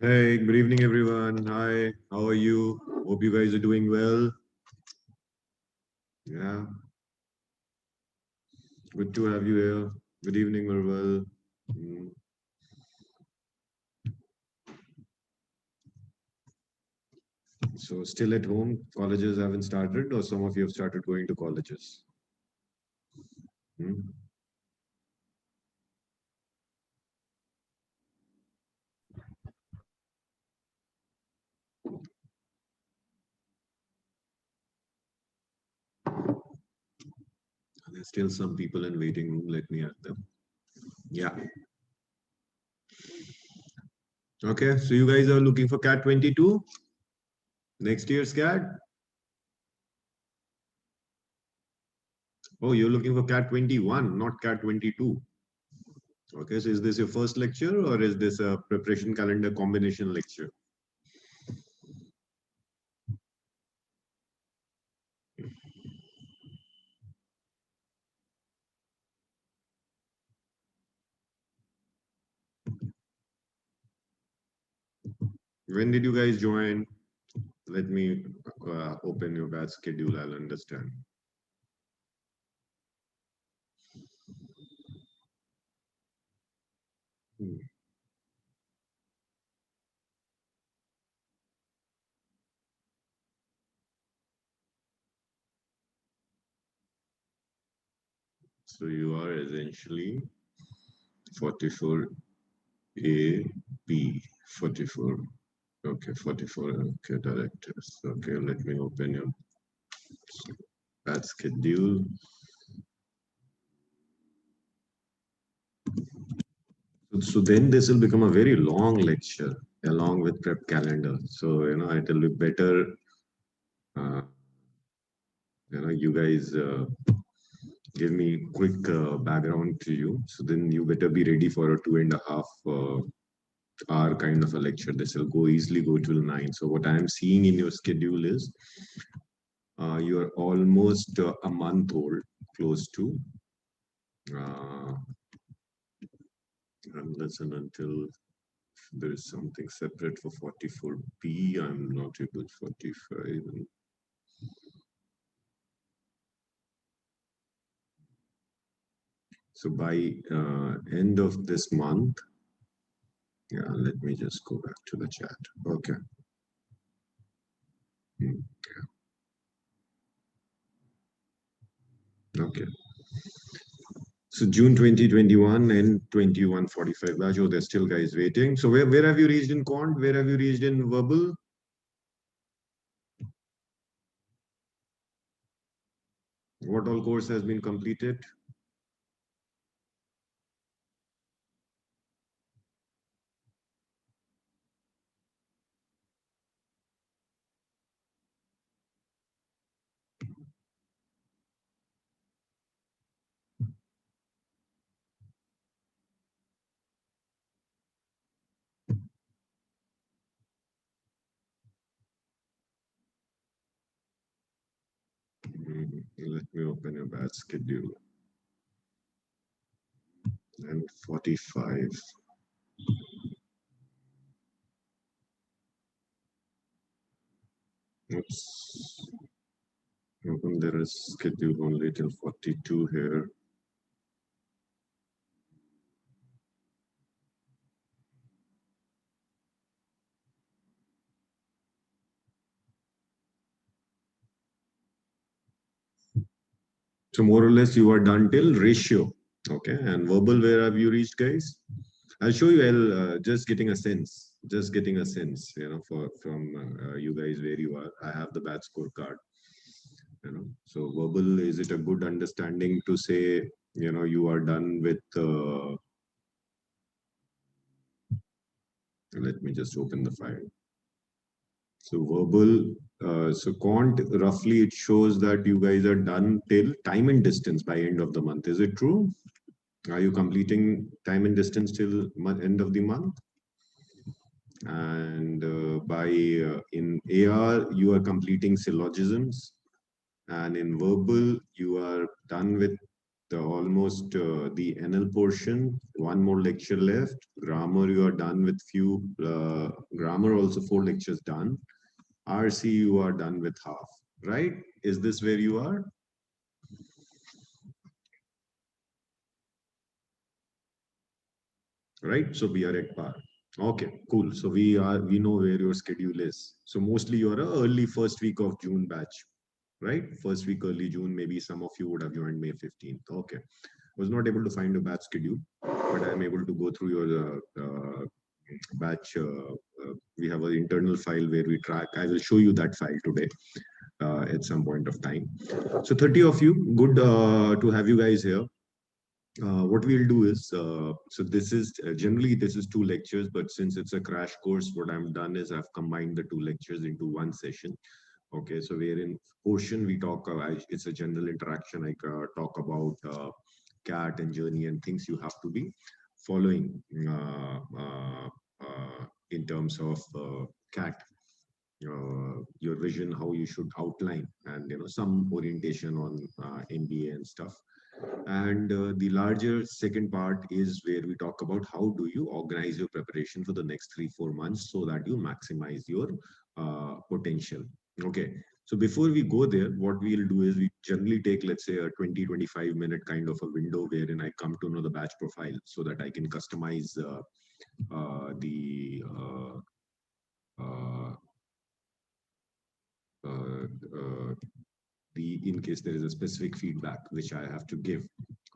Hey, good evening, everyone. Hi, how are you? Hope you guys are doing well. Yeah, good to have you here. Good evening, Marvel. Mm. So, still at home? Colleges haven't started, or some of you have started going to colleges? Mm. There's still some people in waiting room. Let me add them. Yeah. Okay. So, you guys are looking for CAT 22? Next year's CAT? Oh, you're looking for CAT 21, not CAT 22. Okay. So, is this your first lecture, or is this a preparation calendar combination lecture? When did you guys join? Let me open your batch schedule. I'll understand. Hmm. So you are essentially 44 A B 44. Okay, 44. Okay, directors. Okay, let me open your batch schedule. So then this will become a very long lecture along with prep calendar. So it will be better. Uh, you guys give me quick background to you. So then you better be ready for a 2.5 hour kind of a lecture. This will go easily go till 9. So what I'm seeing in your schedule is you are almost a month old, close to, uh, unless and until there is something separate for 44B. I'm not able 45. So by end of this month, yeah, let me just go back to the chat. Okay. Hmm. Okay. So June 2021 and 21:45. Bajo, there's still guys waiting. So where have you reached in quant? Where have you reached in verbal? What all course has been completed? Let me open your batch schedule. And 45. Oops. Open there is schedule only till 42 here. So more or less you are done till ratio. Okay. And verbal, where have you reached, guys? I'll show you. I'll just getting a sense. Just getting a sense, for from you guys where you are. I have the batch scorecard. So verbal, is it a good understanding to say, you are done with? Let me just open the file. So verbal, so quant, roughly it shows that you guys are done till time and distance by end of the month. Is it true? Are you completing time and distance till end of the month? And by in AR, you are completing syllogisms, and in verbal, you are done with almost the NL portion. One more lecture left. Grammar, you are done with few. Grammar also 4 lectures done. RC, you are done with half. Right? Is this where you are? Right? So we are at par. Okay, cool. So we know where your schedule is. So mostly you're a early first week of June batch, right? First week early June. Maybe some of you would have joined May 15th. Okay. Was not able to find a batch schedule, but I'm able to go through your batch. We have an internal file where we track. I will show you that file today at some point of time. So 30 of you, good to have you guys here. What we'll do is, so this is generally this is 2 lectures, but since it's a crash course, what I've done is I've combined the 2 lectures into one session. Okay, so we're in portion, we talk, it's a general interaction. I talk about CAT and journey and things you have to be following in terms of CAT, your vision, how you should outline, and some orientation on MBA and stuff. And the larger second part is where we talk about how do you organize your preparation for the next 3-4 months so that you maximize your potential. Okay. So before we go there, what we'll do is we generally take, let's say, a 20-25 minute kind of a window wherein I come to know the batch profile so that I can customize the uh, uh, uh, in case there is a specific feedback which I have to give.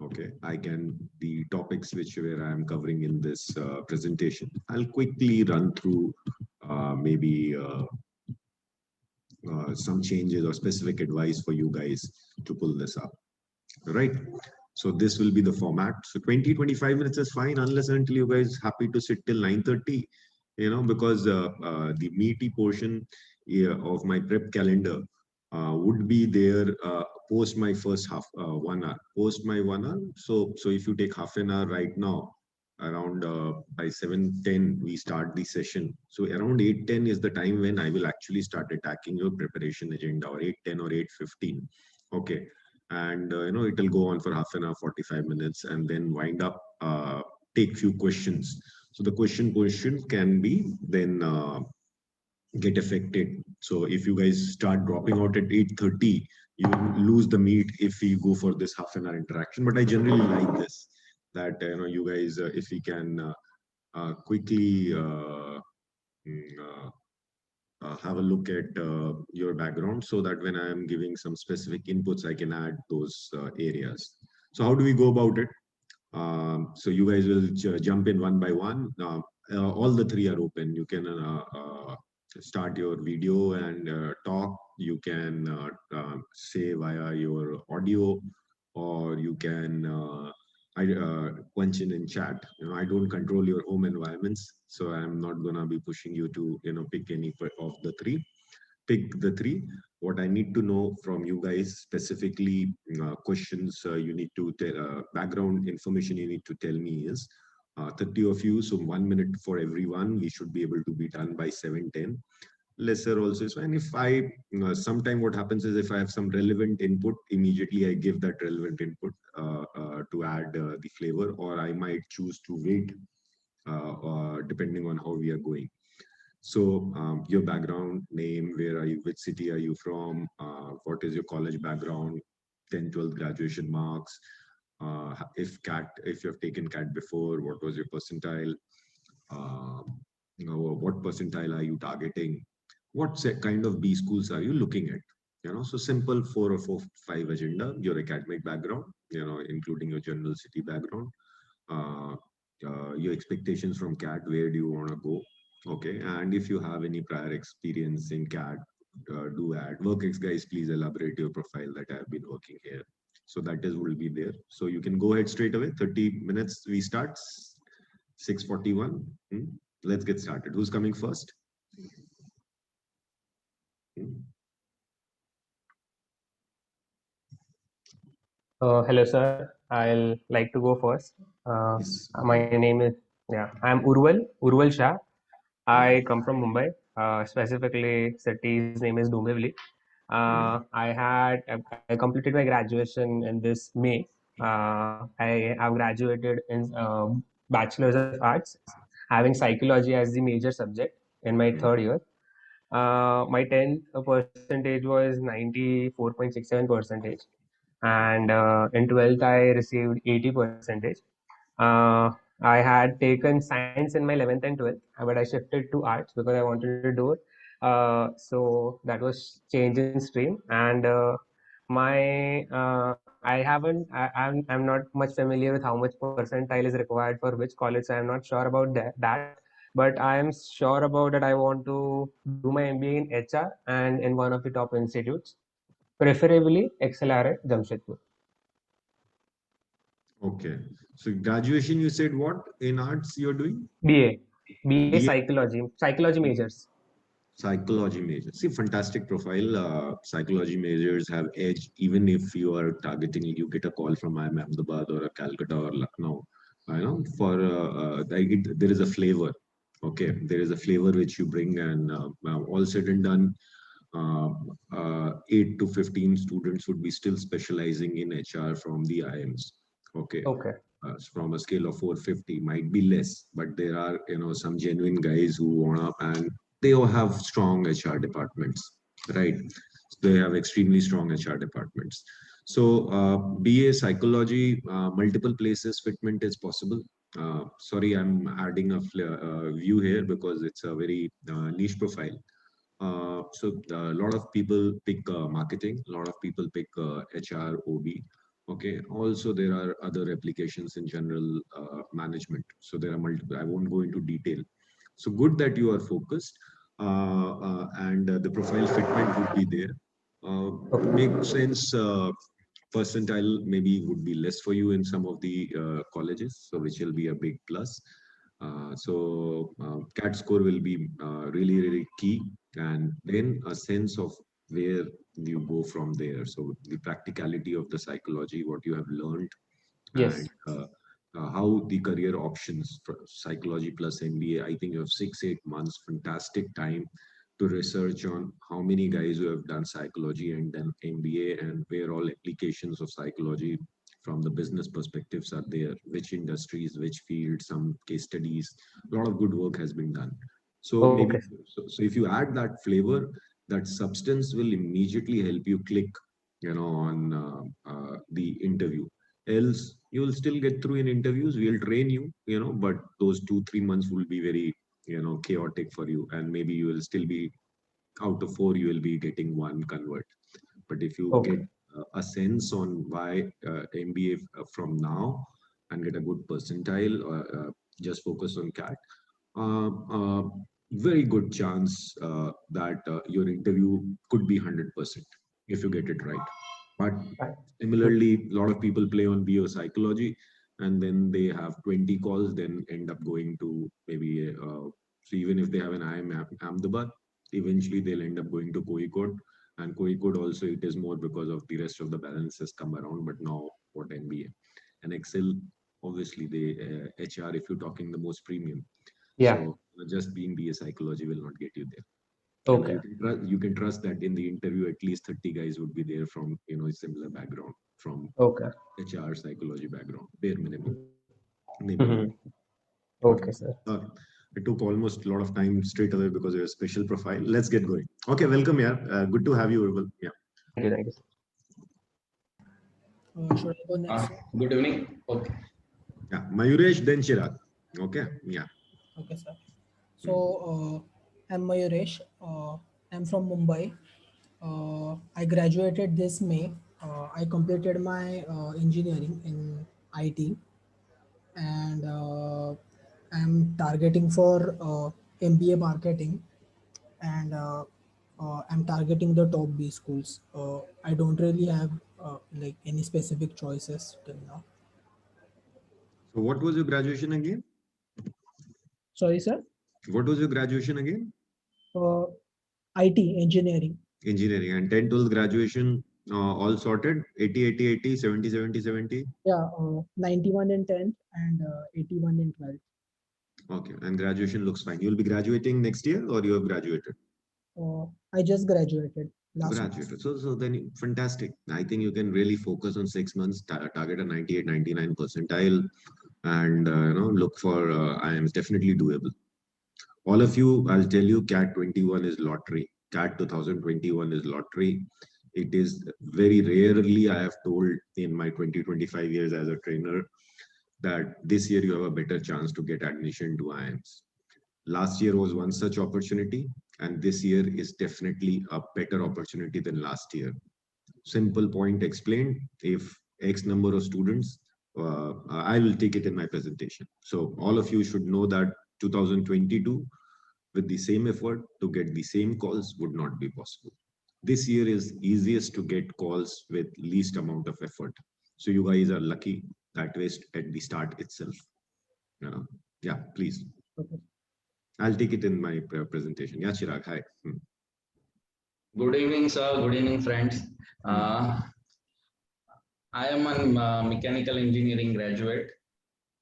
Okay, I can, the topics which where I am covering in this presentation, I'll quickly run through maybe some changes or specific advice for you guys to pull this up. Right. So this will be the format. So 20-25 minutes is fine unless until you guys happy to sit till 9:30, because the meaty portion of my prep calendar would be there post my first half 1 hour, post my 1 hour. So if you take half an hour right now, around by 7:10 we start the session. So around 8:10 is the time when I will actually start attacking your preparation agenda, or 8:10 or 8:15. Okay, and it'll go on for half an hour, 45 minutes, and then wind up, take few questions. So the question can be then get affected. So if you guys start dropping out at 8:30, you lose the meat if we go for this half an hour interaction. But I generally like this, that you guys, if we can quickly have a look at your background, so that when I am giving some specific inputs, I can add those areas. So how do we go about it? So you guys will jump in one by one. All the three are open. You can start your video and talk. You can say via your audio, or you can punch in chat. I don't control your home environments, so I'm not gonna be pushing you to pick any of the three. Pick the three. What I need to know from you guys specifically, questions you need to tell, background information you need to tell me is 30 of you. So 1 minute for everyone. We should be able to be done by 7:10. Lesser also is fine. If I, sometime what happens is if I have some relevant input, immediately I give that relevant input to add the flavor, or I might choose to wait depending on how we are going. So your background, name, where are you, which city are you from, what is your college background, 10, 12 graduation marks, if you have taken CAT before, what was your percentile, uh, what percentile are you targeting, what kind of B schools are you looking at? So simple 4 or 5 agenda, your academic background, including your general city background, uh, your expectations from CAT, where do you want to go? Okay, and if you have any prior experience in CAT, do add. WorkX guys, please elaborate your profile that I have been working here. So that is will be there. So you can go ahead straight away. 30 minutes we start. 6:41. Let's get started. Who's coming first? Hmm? Hello, sir. I'll like to go first. Yes. My name is, yeah, I'm Urval Shah. I come from Mumbai. Specifically, city's name is Dombivli. I completed my graduation in this May. I have graduated in Bachelor's of Arts, having psychology as the major subject in my third year. My 10th percentage was 94.67 percentage, and in 12th I received 80 percentage. Uh, I had taken science in my 11th and 12th, but I shifted to arts because I wanted to do it. So that was change in stream, and I'm not much familiar with how much percentile is required for which college, so I'm not sure about that. But I am sure about that I want to do my MBA in HR and in one of the top institutes, preferably XLR at Jamshedpur. Okay. So graduation, you said what in arts you're doing? BA BA psychology majors. psychology major. See, fantastic profile. Psychology majors have edge. Even if you are targeting, you get a call from IIM Ahmedabad or a Calcutta or Lucknow. For there is a flavor. Okay, there is a flavor which you bring, and all said and done, 8 to 15 students would be still specializing in HR from the IIMs. Okay. Okay. From a scale of 450 might be less, but there are some genuine guys who wanna, and they all have strong HR departments, right? They have extremely strong HR departments. So BA psychology, multiple places fitment is possible. Sorry, I'm adding a view here because it's a very niche profile. So a lot of people pick marketing, a lot of people pick HR, OB. Okay. Also, there are other applications in general management. So there are multiple. I won't go into detail. So good that you are focused, and the profile fitment would be there. Makes sense. Percentile maybe would be less for you in some of the colleges, so which will be a big plus. CAT score will be really, really key, and then a sense of where you go from there. So the practicality of the psychology, what you have learned, and Yes. how the career options for psychology plus MBA. I think you have 6-8 months, fantastic time to research on how many guys who have done psychology and then MBA, and where all applications of psychology from the business perspectives are there, which industries, which fields, some case studies. A lot of good work has been done. So maybe, Okay. so if you add that flavor, that substance will immediately help you click, on the interview. Else, you will still get through in interviews. We'll train you, but those 2-3 months will be very, chaotic for you, and maybe you will still be out of 4, you will be getting 1 convert. But if you get Okay. a sense on why MBA from now, and get a good percentile, just focus on CAT, uh, uh, very good chance that your interview could be 100% if you get it right. But Right. similarly, a lot of people play on BO psychology, and then they have 20 calls, then end up going to maybe, so even if they have an IIM Ahmedabad, eventually they'll end up going to Kozhikode. And Kozhikode also, it is more because of the rest of the balances come around, but now what MBA. And Excel, obviously, the HR, if you're talking the most premium. Yeah. So just being BA psychology will not get you there. And Okay. you can trust that in the interview, at least 30 guys would be there from, a similar background, from Okay. HR psychology background, bare minimum, maybe more. Mhm. Okay. Okay, sir. It took almost a lot of time straight away because of your special profile. Let's get going. Okay, welcome, yeah. Good to have you, Urval. Yeah. Thank you. Thank you, sir. Should I go next, sir? Good evening. Okay. Yeah. Mayuresh, then Chirag. Okay. Yeah. Okay, sir. So, I'm Mayuresh. I'm from Mumbai. I graduated this May. I completed my engineering in IT, and I'm targeting for MBA marketing, and I'm targeting the top B schools. I don't really have like any specific choices till now. So what was your graduation again? Sorry, sir. What was your graduation again? Uh, IT engineering. Engineering. And 10, 12 graduation, all sorted? 80, 80, 80, 70, 70, 70? Yeah, 91 in 10th and 81 in 12th. Okay. And graduation looks fine. You'll be graduating next year, or you have graduated? I just graduated. last month. Graduate. So then fantastic. I think you can really focus on 6 months, target a 98, 99 percentile, and look for IIMs. Definitely doable. All of you, I'll tell you, CAT 21 is lottery. CAT 2021 is lottery. It is very rarely I have told in my 20-25 years as a trainer that this year you have a better chance to get admission to IIMs. Last year was one such opportunity, and this year is definitely a better opportunity than last year. Simple point explained. If X number of students, I will take it in my presentation. So all of you should know that 2022, with the same effort to get the same calls would not be possible. This year is easiest to get calls with least amount of effort. So you guys are lucky that way at the start itself. Yeah, please. Okay. I'll take it in my presentation. Yeah, Chirag, hi. Good evening, sir. Good evening, friends. I am a mechanical engineering graduate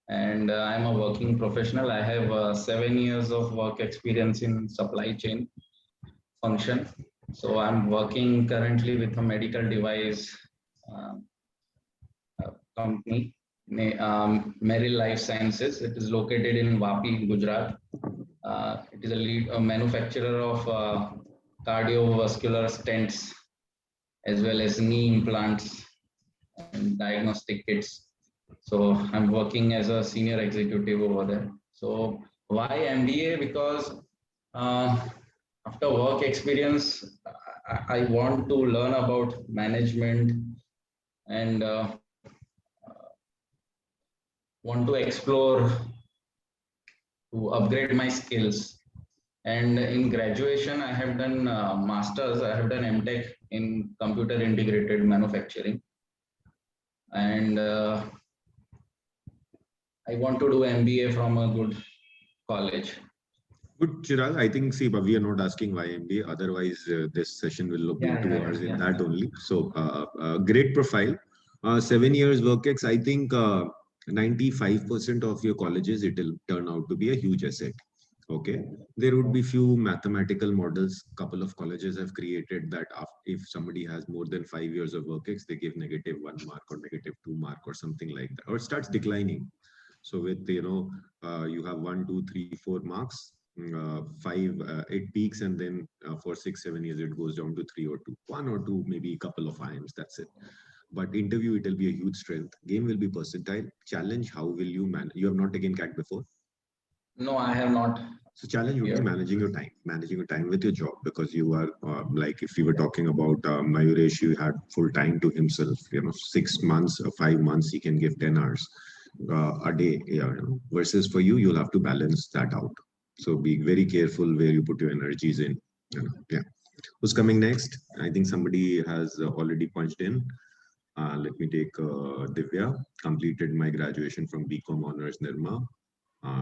and I'm a working professional. I have 7 years of work experience in supply chain function. So I'm working currently with a medical device company, Merrill Life Sciences. It is located in Vapi, Gujarat. It is a manufacturer of cardiovascular stents as well as knee implants and diagnostic kits. So I'm working as a senior executive over there. So why MBA? Because after work experience, I want to learn about management and want to explore to upgrade my skills. And in graduation, I have done masters. I have done MTech in computer integrated manufacturing, and I want to do MBA from a good college. Good, Chirag. I think, see, but we are not asking why MBA. Otherwise, this session will be 2 hours in that only. So, great profile. 7 years work-ex. I think 95% of your colleges, it will turn out to be a huge asset. Okay. There would be few mathematical models. Couple of colleges have created that if somebody has more than 5 years of work-ex, they give -1 mark or -2 mark or something like that, or it starts declining. So with, you have 1, 2, 3, 4 marks, 5, it peaks, and then for 6, 7 years, it goes down to 3 or 2, 1 or 2, maybe a couple of IIMs, that's it. But interview, it will be a huge strength. Game will be percentile. Challenge, how will you manage? You have not taken CAT before? No, I have not. So challenge would be managing your time with your job, because you are like, if you were talking about Mayuresh, you had full time to himself, 6 months or 5 months, he can give 10 hours a day, versus for you, you'll have to balance that out. So be very careful where you put your energies in. Yeah. Who's coming next? I think somebody has already punched in. Let me take Divya. Completed my graduation from BCom Honors Nirma.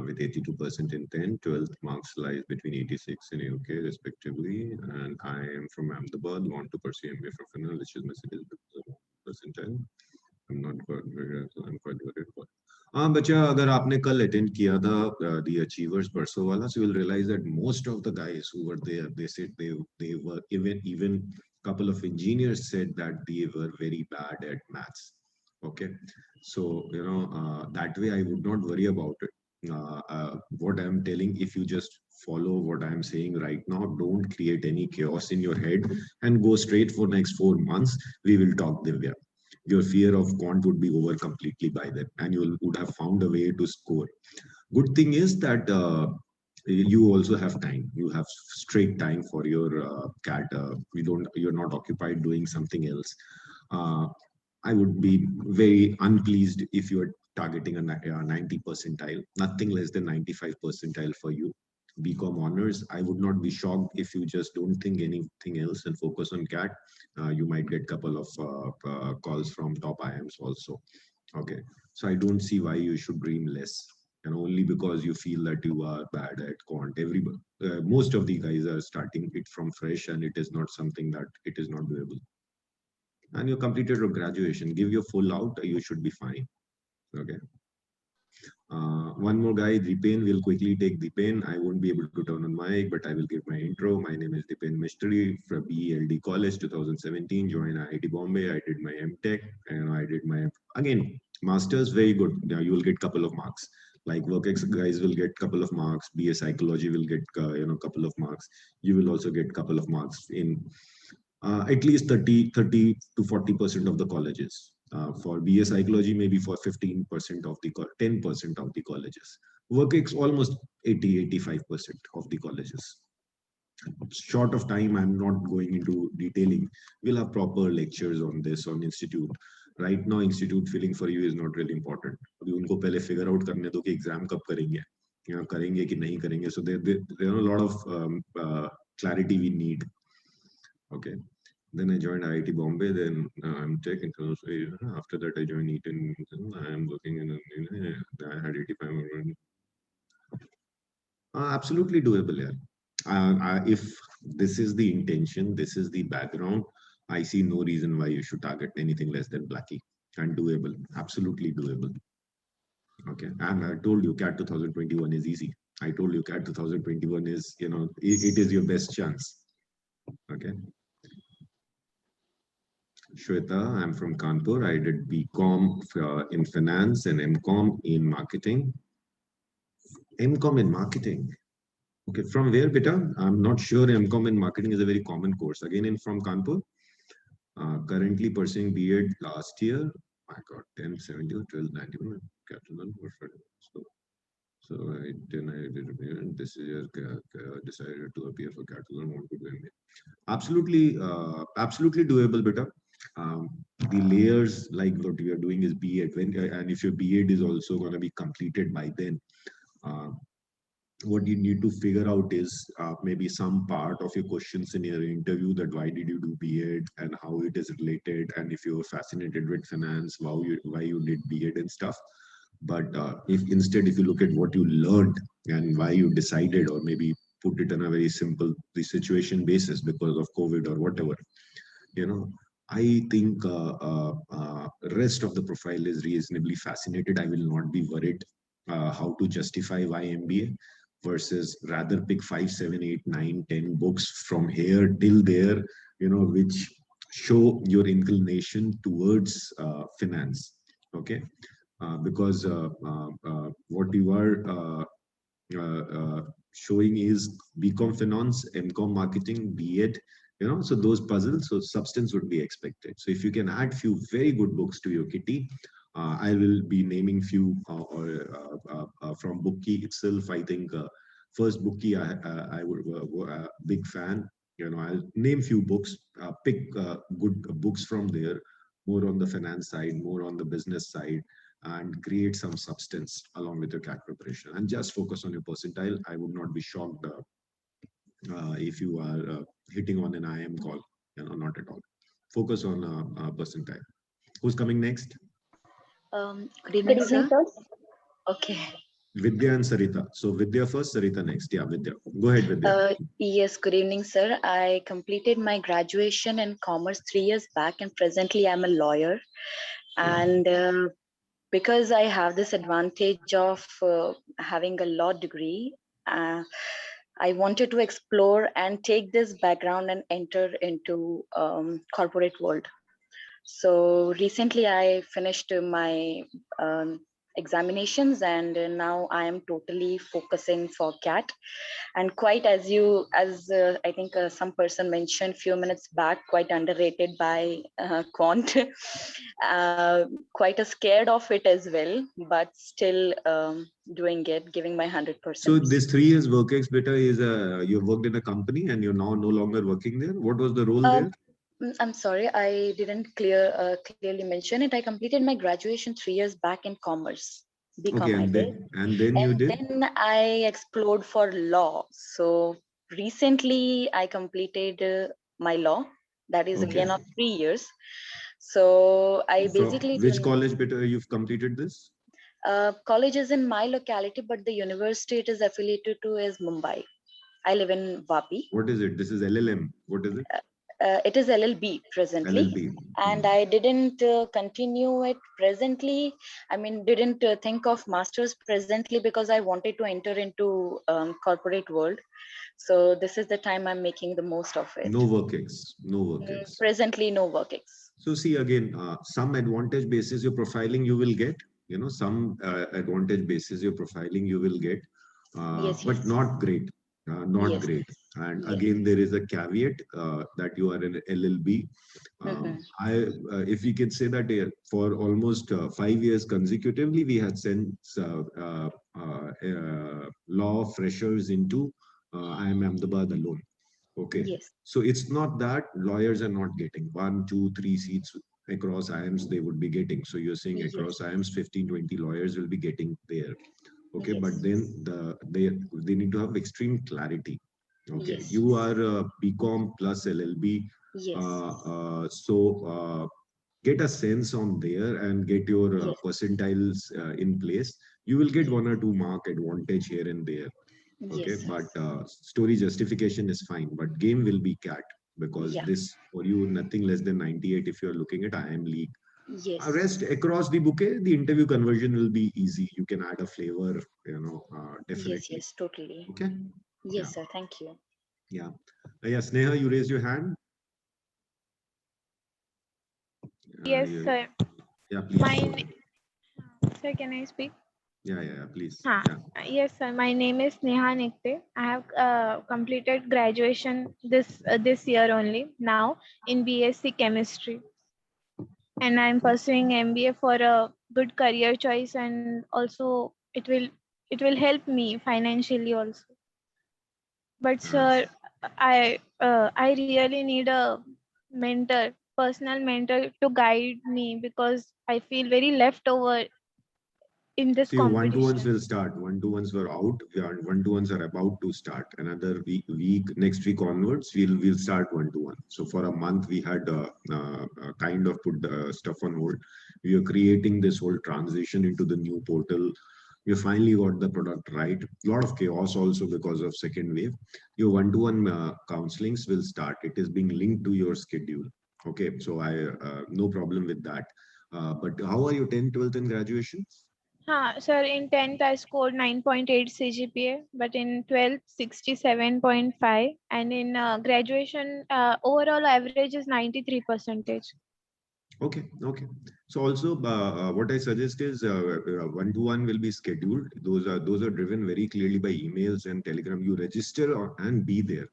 With 82% in 10, 12th marks lies between 86 and UK respectively, and I am from Ahmedabad, want to pursue MBA from Finland, which is my percentile. I'm not quite very, so I'm quite worried about. बच्चा अगर आपने कल attend किया था the achievers परसों वाला, so you'll realize that most of the guys who were there, they said they were even couple of engineers said that they were very bad at maths. Okay, so that way I would not worry about it. What I'm telling, if you just follow what I'm saying right now, don't create any chaos in your head and go straight for next 4 months. We will talk, Divya. Your fear of quant would be over completely by then, and you would have found a way to score. Good thing is that you also have time. You have straight time for your CAT. You're not occupied doing something else. I would be very unpleased if you are targeting a 90 percentile, nothing less than 95 percentile for you. BCom honors, I would not be shocked if you just don't think anything else and focus on CAT. You might get a couple of calls from top IIMs also. Okay, so I don't see why you should dream less, and only because you feel that you are bad at quant. Everybody, most of the guys are starting it from fresh, and it is not something that it is not doable. And you completed your graduation, give your full out, you should be fine. Okay. One more guy, Dipen, will quickly take Dipen. I won't be able to turn on mic, but I will give my intro. My name is Dipen Mistry from BELD College, 2017. Joined IIT Bombay. I did my MTech and I did my, again, Masters, very good. Yeah, you will get couple of marks. Like WorkX guys will get couple of marks. BA Psychology will get, couple of marks. You will also get couple of marks in at least 30 to 40% of the colleges. For BA Psychology, maybe for 15% of the 10% of the colleges. WorkX almost 80-85% of the colleges. Short of time, I'm not going into detailing. We'll have proper lectures on this on institute. Right now, institute feeling for you is not really important. अभी उनको पहले figure out करने दो कि exam कब करेंगे, या करेंगे कि नहीं करेंगे. So there are a lot of clarity we need. Okay. Then I joined IIT Bombay. Then I'm tech in terms of, after that I joined Eton. I am working in. I had 85. Absolutely doable, yeah. If this is the intention, this is the background, I see no reason why you should target anything less than Blackie. And doable, absolutely doable. Okay, and I told you CAT 2021 is easy. I told you CAT 2021 is, it is your best chance. Okay. Shweta, I'm from Kanpur. I did BCom in finance and MCom in marketing. MCom in marketing. Okay, from where, beta? I'm not sure. MCom in marketing is a very common course. Again, in from Kanpur. Currently pursuing BEd last year. I got 10, 70, 12, 91. So I did this year decided to appear for Catalan. Want to do MBA. Absolutely doable, beta. The layers like what we are doing is BEd, and if your BEd is also going to be completed by then, what you need to figure out is maybe some part of your questions in your interview, that why did you do BEd and how it is related, and if you're fascinated with finance, why you did BEd and stuff. But if you look at what you learned and why you decided, or maybe put it on a very simple the situation basis because of COVID or whatever, I think rest of the profile is reasonably fascinated. I will not be worried how to justify why MBA, versus rather pick 5, 7, 8, 9, 10 books from here till there, which show your inclination towards finance. Okay. Because what you are showing is BCom finance, MCom marketing, BEd, so those puzzles, so substance would be expected. So if you can add few very good books to your kitty, I will be naming few from Bookey itself. I think first Bookey, I would big fan. I'll name few books, pick good books from there, more on the finance side, more on the business side, and create some substance along with your CAT preparation, and just focus on your percentile. I would not be shocked if you are hitting on an IM call, not at all. Focus on percentile. Who's coming next? Good evening, sir. Okay. Vidya and Sarita. So Vidya first, Sarita next. Yeah, Vidya. Go ahead, Vidya. Yes, good evening, sir. I completed my graduation in commerce 3 years back, and presently I'm a lawyer. And because I have this advantage of having a law degree, I wanted to explore and take this background and enter into corporate world. So recently I finished my examinations, and now I am totally focusing for CAT. And quite as I think some person mentioned few minutes back, quite underrated by quant. Quite scared of it as well, but still doing it, giving my 100%. So this 3 years WorkX beta is you worked in a company and you're now no longer working there. What was the role there? I'm sorry, I didn't clearly mention it. I completed my graduation 3 years back in commerce. BCom, okay, and then you did? Then I explored for law. So recently I completed my law. That is again of 3 years. So I basically... Which college beta you've completed this? College is in my locality, but the university it is affiliated to is Mumbai. I live in Vapi. What is it? This is LLM. What is it? It is LLB presently. LLB. And I didn't continue it presently. I mean, didn't think of masters presently because I wanted to enter into corporate world. So this is the time I'm making the most of it. No work-ex. No work-ex. Presently, no work-ex. So see again, some advantage basis your profiling you will get. You know, some advantage basis your profiling you will get, Yes, but yes. not great. Not Yes, great. And yes. again, there is a caveat that you are an LLB. If we can say that for almost 5 years consecutively, we had sent law freshers into IIM Ahmedabad alone. Okay. Yes. So it's not that lawyers are not getting 1, 2, 3 seats across IIMs they would be getting. So you're saying Yes. across IIMs 15, 20 lawyers will be getting there. Okay, Yes. but then they need to have extreme clarity. Okay, Yes. you are a BCom plus LLB. Yes. Get a sense on there and get your Yes. percentiles in place. You will get 1 or 2 mark advantage here and there. Okay, Yes. but story justification is fine, but game will be CAT because Yeah. this for you nothing less than 98 if you're looking at IIM League. Yes. Rest across the bouquet, the interview conversion will be easy. You can add a flavor, definitely. Yes, yes, totally. Okay. Yes, Yeah. sir. Thank you. Yeah. Yeah, Sneha, you raised your hand. Yes, sir. Yeah, please. My sir, can I speak? Yeah, please. Yeah. Yes, sir. My name is Neha Nikte. I have completed graduation this year only now in BSc Chemistry, and I'm pursuing MBA for a good career choice, and also it will help me financially also. But sir, I really need a mentor, personal mentor to guide me because I feel very left over in this So your one-to-ones competition. will start. One-to-ones were out. One-to-ones are about to start. Another next week onwards, we'll start one-to-one. So for a month, we had kind of put stuff on hold. We are creating this whole transition into the new portal. We finally got the product right. A lot of chaos also because of second wave. Your one-to-one counselings will start. It is being linked to your schedule. Okay, so no problem with that. But how are your 10th, 12th, and graduation? Sir, in 10th I scored 9.8 CGPA, but in 12th 67.5, and in graduation overall average is 93%. Okay. So also, what I suggest is one-to-one will be scheduled. Those are driven very clearly by emails and Telegram. You register and be there.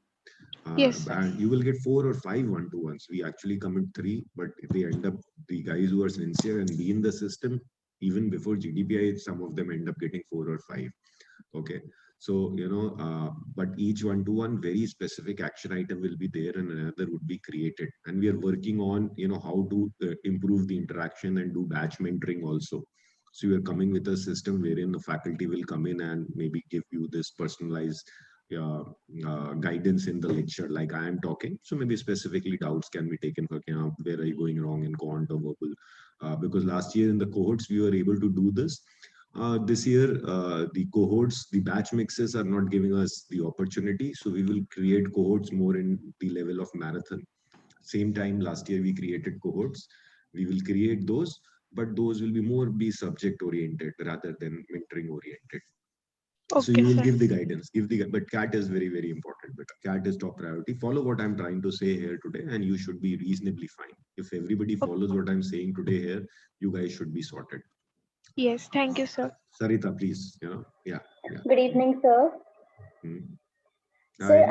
Yes, sir. And you will get 4 or 5 one-to-ones. We actually commit 3, but they end up the guys who are sincere and be in the system even before GDPI. Some of them end up getting 4 or 5. Okay. So, but each one-to-one very specific action item will be there and another would be created. And we are working on, how to improve the interaction and do batch mentoring also. So we are coming with a system wherein the faculty will come in and maybe give you this personalized guidance in the lecture, like I am talking. So maybe specifically doubts can be taken for, where are you going wrong in quant or verbal? Because last year in the cohorts, we were able to do this. This year, the cohorts, the batch mixes are not giving us the opportunity. So we will create cohorts more in the level of marathon. Same time last year, we created cohorts. We will create those, but those will be subject oriented rather than mentoring oriented. Okay, so you will sir. give the guidance, but CAT is very, very important. But CAT is top priority. Follow what I'm trying to say here today, and you should be reasonably fine. If everybody follows what I'm saying today here, you guys should be sorted. Yes, thank you, sir. Sarita, please. Yeah. Good evening, sir. Hi, Sir,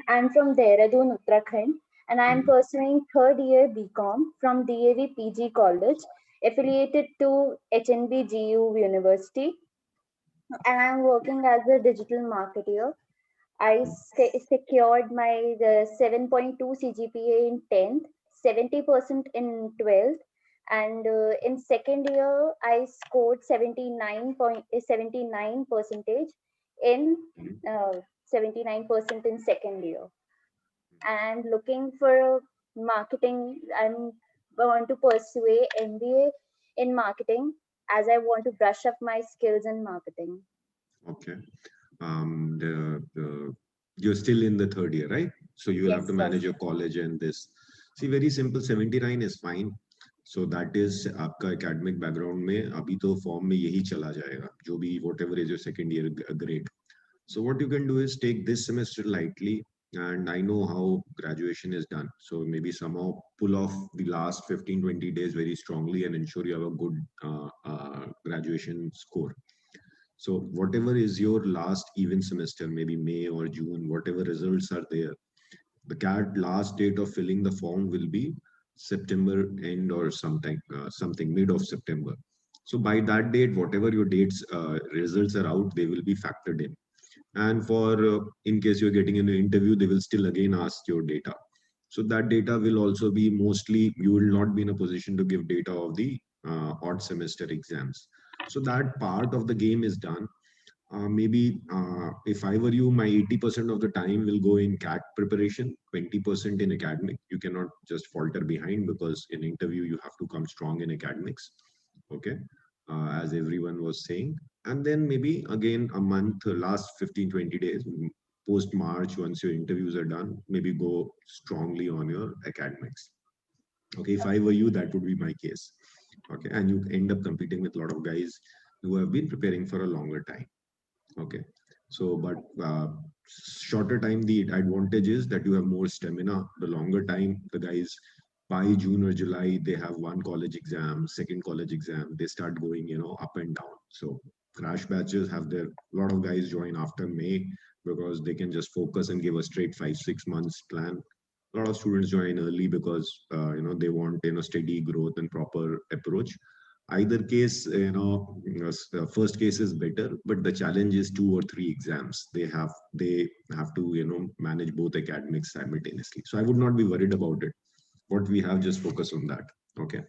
I'm from Dehradun, Uttarakhand, and I'm pursuing third year BCom from DAV PG College, affiliated to HNB GU University, and I'm working as a digital marketer. I secured my 7.2 CGPA in 10th, 70% in 12th, and in second year I scored 79 percentage in 79% in second year. And looking for marketing, I want to pursue a MBA in marketing as I want to brush up my skills in marketing. Okay. You're still in the third year, right? So you will have Yes, to sir. manage your college and this. See, very simple, 79 is fine. So that is आपका academic background में अभी तो form में यही चला जाएगा, जो भी whatever is your second year grade. So what you can do is take this semester lightly, and I know how graduation is done. So maybe somehow pull off the last 15-20 days very strongly and ensure you have a good graduation score. So whatever is your last even semester, maybe May or June, whatever results are there, the CAT last date of filling the form will be September end or something mid of September. So by that date, whatever your dates results are out, they will be factored in. And for in case you're getting an interview, they will still again ask your data. So that data will also be mostly, you will not be in a position to give data of the odd semester exams. So that part of the game is done. Maybe if I were you, my 80% of the time will go in CAT preparation, 20% in academic. You cannot just falter behind, because in interview you have to come strong in academics. Okay, as everyone was saying. And then maybe again a month, last 15-20 days post March, once your interviews are done, maybe go strongly on your academics. Okay, if I were you, that would be my case. Okay, and you end up competing with a lot of guys who have been preparing for a longer time. Okay, so but shorter time, the advantage is that you have more stamina. The longer time, the guys by June or July, they have one college exam, second college exam, they start going, you know, up and down. So crash batches have their, a lot of guys join after May, because they can just focus and give a straight 5-6 months plan. A lot of students join early because you know, they want, you know, steady growth and proper approach. Either case, you know, first case is better, but the challenge is 2 or 3 exams. They have to, you know, manage both academics simultaneously. So I would not be worried about it. What we have, just focus on that. Okay,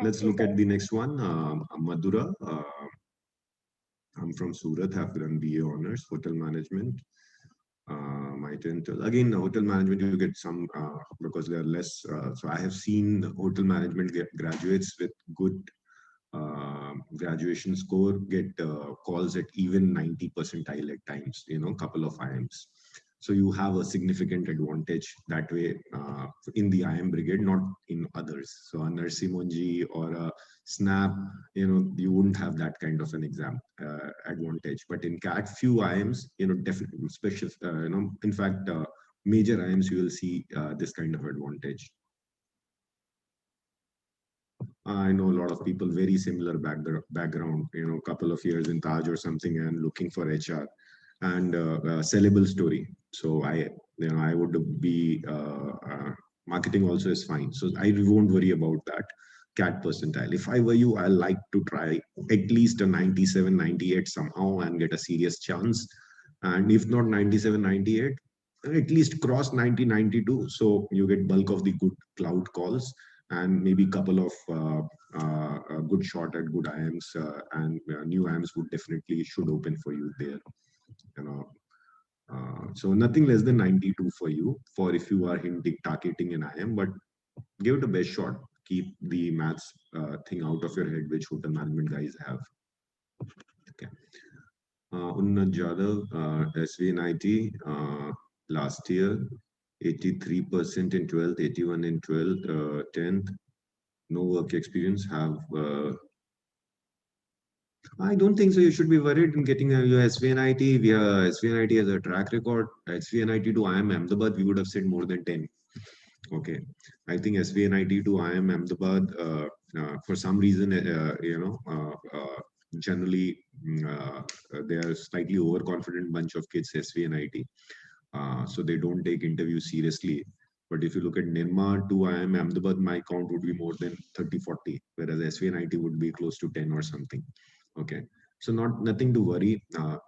let's look at the next one. Madhura. I'm from Surat, have done BA honors, hotel management. My tenth, again, hotel management, you get some because there are less. So I have seen hotel management graduates with good graduation score get calls at even 90 percentile at times, you know, couple of IIMs. So you have a significant advantage that way in the IIM brigade, not in others. So a Narsi Monji or a SNAP, you know, you wouldn't have that kind of an exam advantage. But in CAT, few IIMs, you know, definitely special, you know, in fact, major IIMs, you will see this kind of advantage. I know a lot of people, very similar background, you know, couple of years in Taj or something and looking for HR and sellable story. So I would be, marketing also is fine. So I won't worry about that CAT percentile. If I were you, I like to try at least a 97, 98 somehow and get a serious chance. And if not 97, 98, at least cross 90, 92. So you get bulk of the good cloud calls, and maybe couple of a good shot at good IIMs, and new IIMs would definitely should open for you there. You know, so nothing less than 92 for you, for if you are hinting targeting an IIM, but give it a best shot. Keep the maths thing out of your head, which hotel management guys have. Okay. Unnat Jadhav, SVNIT, last year, 83% in 12th, 81 in 12th, 10th. No work experience. Have I don't think so. You should be worried in getting your SVNIT. SVNIT has a track record. SVNIT to IIM Ahmedabad, we would have said more than 10. Okay, I think SVNIT to IIM Ahmedabad, for some reason, you know, generally they are slightly overconfident bunch of kids, SVNIT, so they don't take interviews seriously. But if you look at Nirma to IIM Ahmedabad, my count would be more than 30-40, whereas SVNIT would be close to 10 or something. Okay, so nothing to worry.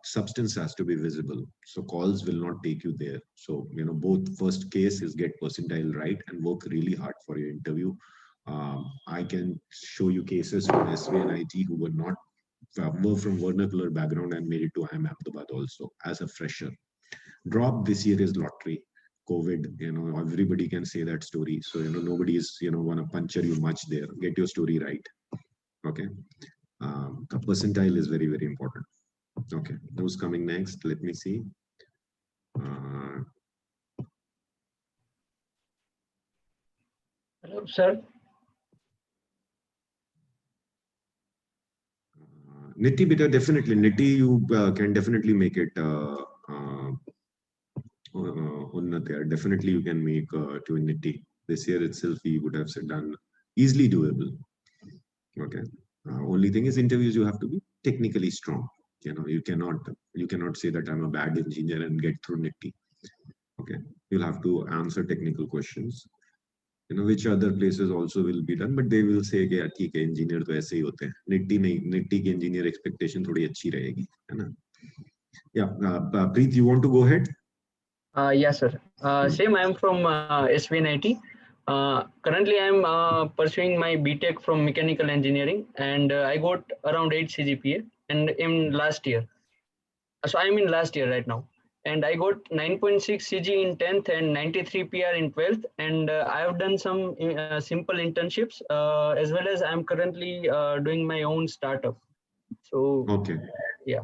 Substance has to be visible, so calls will not take you there. So, you know, both first case is get percentile right and work really hard for your interview. I can show you cases from SVNIT who were not were from vernacular background and made it to IIM Ahmedabad also as a fresher. Drop this year is lottery. COVID, you know, everybody can say that story. So, you know, nobody is, you know, want to puncture you much there. Get your story right. Okay. The percentile is very, very important. Okay, those coming next. Let me see. Hello, sir. Nitty beta, definitely. Nitty, you can definitely make it. Unnat, definitely you can make to Nitty. This year itself, we would have said done easily doable. Okay. Only thing is, interviews you have to be technically strong. You cannot say that I'm a bad engineer and get through Nitty. Okay. You'll have to answer technical questions. Which other places also will be done, but they will say कि यार ठीक है engineer तो ऐसे ही होते हैं. Nitty की engineer expectation थोड़ी अच्छी रहेगी, है ना? Yeah, Preet, you want to go ahead? Yes, sir. Same, I am from SVNIT. Currently, I am pursuing my BTech from mechanical engineering, and I got around 8 CGPA, and in last year. So I am in last year right now, and I got 9.6 CG in 10th and 93 PR in 12th, and I have done some simple internships as well as I am currently doing my own startup. So Okay. yeah.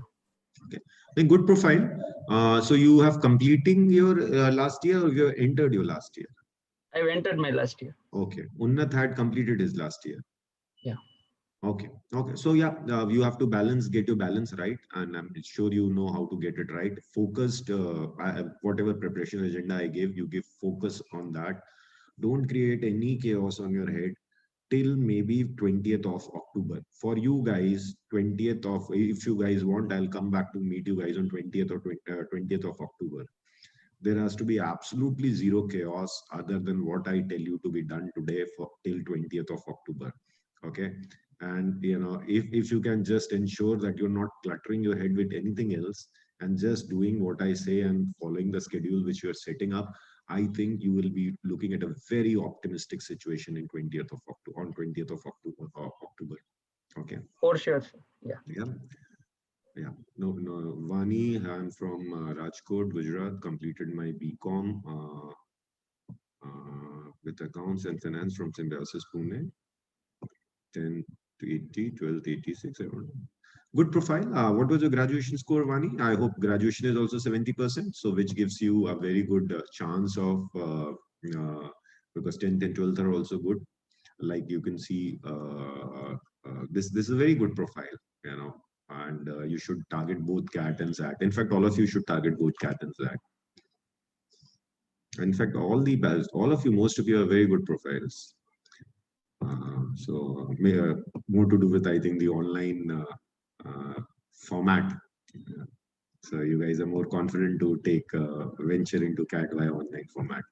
Okay. A good profile. So you have completing your last year, or you have entered your last year? I've entered my last year. Okay. Unnat had completed his last year. Yeah. Okay. Okay. So yeah, you have to get your balance right, and I'm sure you know how to get it right. Focused, whatever preparation agenda I gave, you give focus on that. Don't create any chaos on your head till maybe 20th of October. For you guys, 20th of, if you guys want, I'll come back to meet you guys on 20th or 20th of October. There has to be absolutely zero chaos other than what I tell you to be done today for till 20th of October. Okay. And if you can just ensure that you're not cluttering your head with anything else and just doing what I say and following the schedule which you're setting up, I think you will be looking at a very optimistic situation in 20th of October, on 20th of October. Okay. For sure. Yeah. Yeah. Yeah. No. Vani, I'm from Rajkot, Gujarat. Completed my BCom with accounts and finance from Symbiosis Pune. 10 to 80, 12 to 86. Good profile. What was your graduation score, Vani? I hope graduation is also 70%, so which gives you a very good chance of, because 10th and 12th are also good. Like you can see, this is a very good profile, and you should target both CAT and SAT. In fact, all of you should target both CAT and SAT. In fact, all of you, most of you are very good profiles. So more to do with, I think, the online format. So you guys are more confident to take venture into CAT via online format.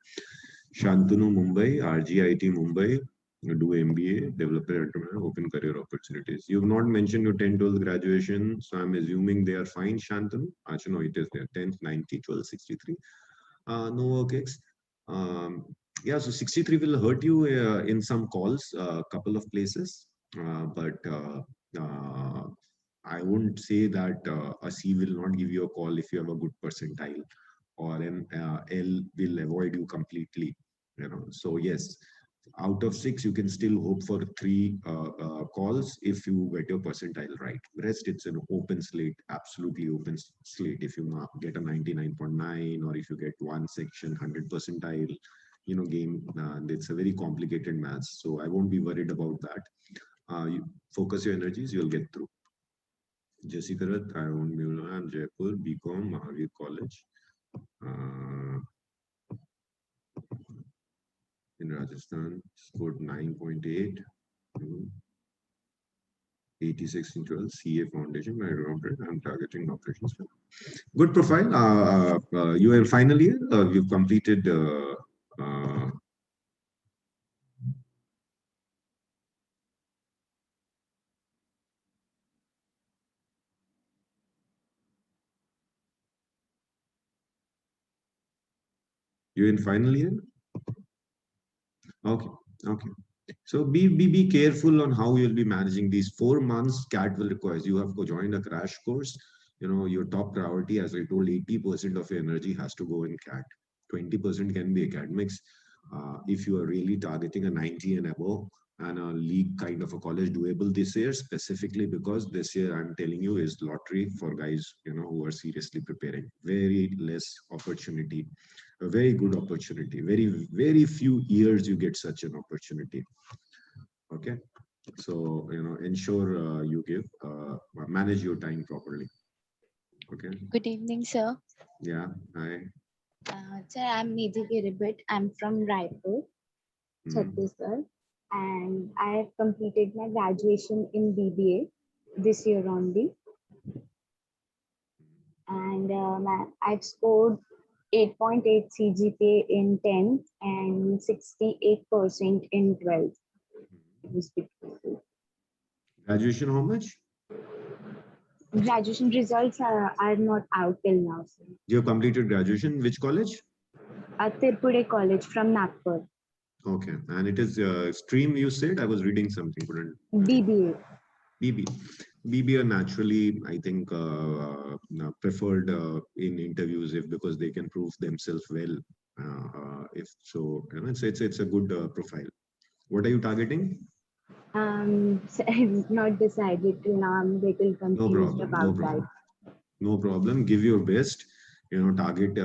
Shantanu, Mumbai, RGIT Mumbai, do MBA, developer, entrepreneur, open career opportunities. You've not mentioned your 10th, 12th graduation, so I'm assuming they are fine, Shantanu. Actually, no, it is there. 10th, 90, 12, 63. No work ex. Yeah, so 63 will hurt you in some calls, a couple of places, but I wouldn't say that a C will not give you a call if you have a good percentile, or an L will avoid you completely. So yes, out of 6, you can still hope for 3 calls if you get your percentile right. Rest, it's an open slate, absolutely open slate. If you get a 99.9, or if you get one section 100 percentile, game, it's a very complicated maths. So I won't be worried about that. You focus your energies, you'll get through. Jessica, I'm Jaipur, BCom, Mahavir College. In Rajasthan, scored 9.8, 86 in 12, CA Foundation. I'm targeting operations. Good profile. You are final year. You've completed. You're in final year. Okay. Okay. So be careful on how you'll be managing these 4 months. CAT will require you have to join a crash course. Your top priority, as I told, 80% of your energy has to go in CAT. 20% can be academics. If you are really targeting a 90 and above and a league kind of a college, doable this year, specifically because this year I'm telling you is lottery for guys who are seriously preparing. Very less opportunity. a very good opportunity. Very few years you get such an opportunity. Okay, so ensure you manage your time properly. Okay. Good evening, sir. Yeah. Hi. Sir, I'm Nidhi Kiribit. I'm from Raipur, Hmm. Chhattisgarh, and I have completed my graduation in BBA this year only. And I've scored 8.8 CGPA in 10th and 68% in 12th, respectively. Graduation, how much? Graduation results are not out till now, sir. You have completed graduation. Which college? At Tirupudi College from Nagpur, Okay, and it is stream you said. I was reading something. Couldn't. BBA. BB are naturally, I think, preferred in interviews because they can prove themselves well. If so, it's a good profile. What are you targeting? So I've not decided till now. I'm a little confused about that. No problem. Give your best. Target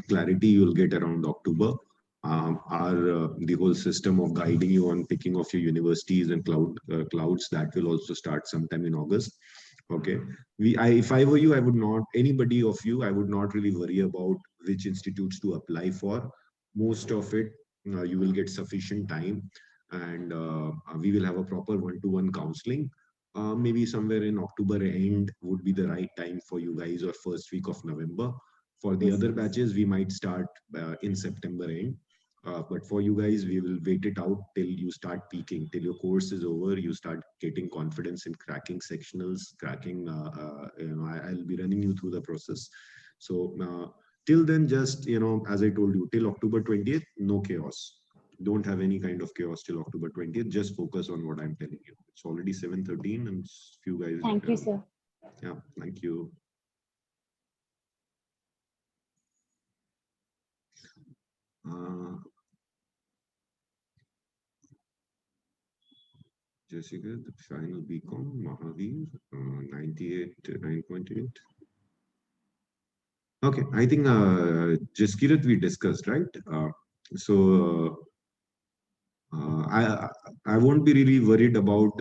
clarity you'll get around October. The whole system of guiding you on picking of your universities and clouds, that will also start sometime in August. Okay. If I were you, I would not, anybody of you, I would not really worry about which institutes to apply for. Most of it, you will get sufficient time, and we will have a proper one-to-one counseling. Maybe somewhere in October end would be the right time for you guys, or first week of November. For the other batches, we might start in September end. But for you guys, we will wait it out till you start peaking, till your course is over. You start getting confidence in cracking sectionals, cracking. I'll be running you through the process. So till then, just as I told you, till October 20th, no chaos. Don't have any kind of chaos till October 20th. Just focus on what I'm telling you. It's already 7:13, and few guys. Thank you, sir. Yeah, thank you. Jessica, the final BCom, Mahavir, 98, 9.8. Okay, I think Jaskirat we discussed, right? I won't be really worried about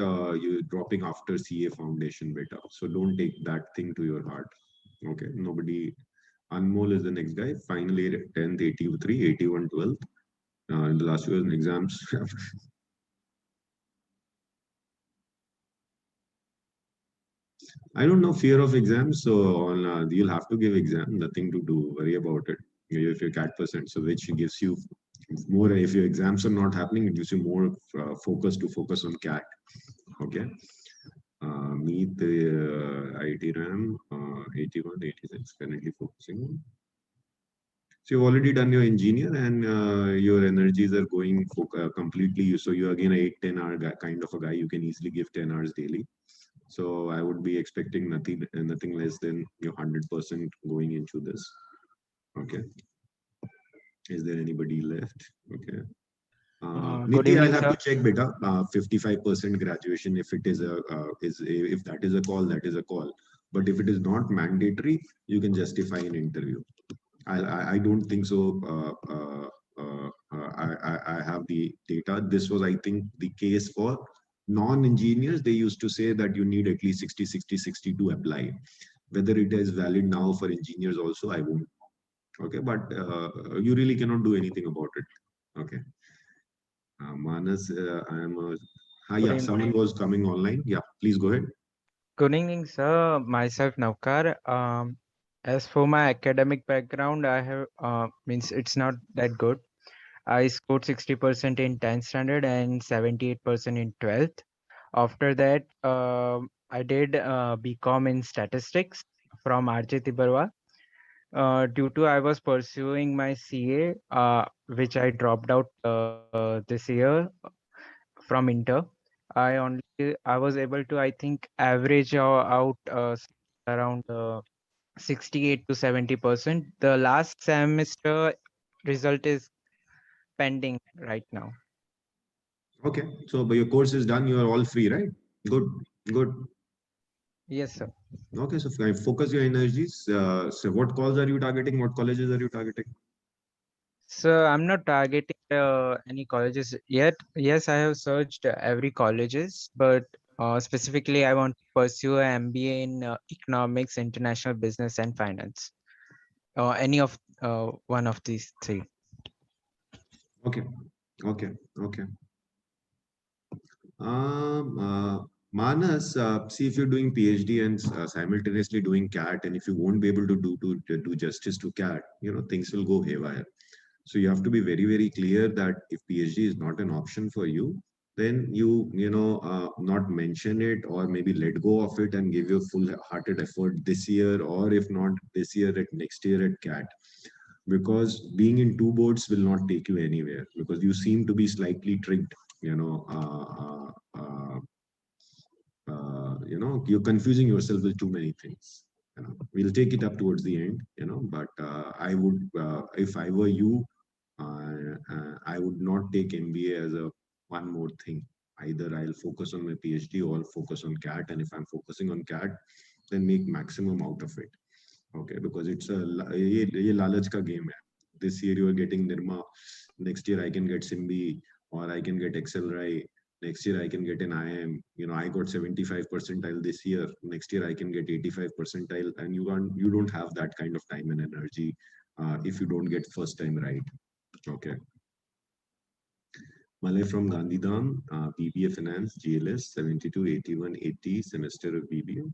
you dropping after CA foundation beta. So don't take that thing to your heart. Okay, nobody. Anmol is the next guy. Final year 10th, 83, 81, 12th. In the last year's exams. I don't know, fear of exams. So you'll have to give exam. Nothing to do. Worry about it. If your CAT %, so which gives you more. If your exams are not happening, it gives you more focus on CAT. Okay. Meet the IT RAM 81, 86. Currently focusing. So you've already done your engineer, and your energies are going completely. So you're again a 8-10 hour guy, kind of a guy. You can easily give 10 hours daily. So I would be expecting nothing less than your 100% going into this. Okay. Is there anybody left? Okay. Good Niti, evening, I'll have sir. to check beta. 55% graduation. If it is if that is a call, that is a call. But if it is not mandatory, you can justify an interview. I don't think so. I have the data. This was, I think, the case for non-engineers. They used to say that you need at least 60 to apply. Whether it is valid now for engineers also, I won't. Okay, but you really cannot do anything about it. Okay. Manas, yeah, someone was coming online. Yeah, please go ahead. Good evening, sir. Myself, Navkar. As for my academic background, I have means it's not that good. I scored 60% in 10th standard and 78% in 12th. After that, I did BCom in statistics from RJ Tibarwa. Due to I was pursuing my CA, which I dropped out this year from Inter. I was able to, I think, average out around 68 to 70%. The last semester result is pending right now. Okay, so but your course is done. You are all free, right? Good, good. Yes, sir. Okay, so focus your energies. So what calls are you targeting? What colleges are you targeting? So I'm not targeting any colleges yet. Yes, I have searched every colleges, but specifically I want to pursue an MBA in economics, international business, and finance. Any of one of these three. Okay, okay, okay. Manas, see if you're doing PhD and simultaneously doing CAT, and if you won't be able to do justice to CAT, things will go haywire. So you have to be very, very clear that if PhD is not an option for you, then not mention it, or maybe let go of it and give your full-hearted effort this year, or if not this year, at next year at CAT. Because being in two boats will not take you anywhere, because you seem to be slightly tricked. You're confusing yourself with too many things. We'll take it up towards the end, but I would, if I were you, I would not take MBA as a one more thing. Either I'll focus on my PhD or focus on CAT, and if I'm focusing on CAT, then make maximum out of it. Okay, because it's ye lalach ka game hai. This year you are getting Nirma, next year I can get Simbi, or I can get Accelerate. Next year I can get an IIM. I got 75 percentile this year. Next year I can get 85 percentile, and you don't have that kind of time and energy if you don't get first time right. Okay. Malay from Gandhidham, BBA Finance, GLS, 72, 81, 80 semester of BBA.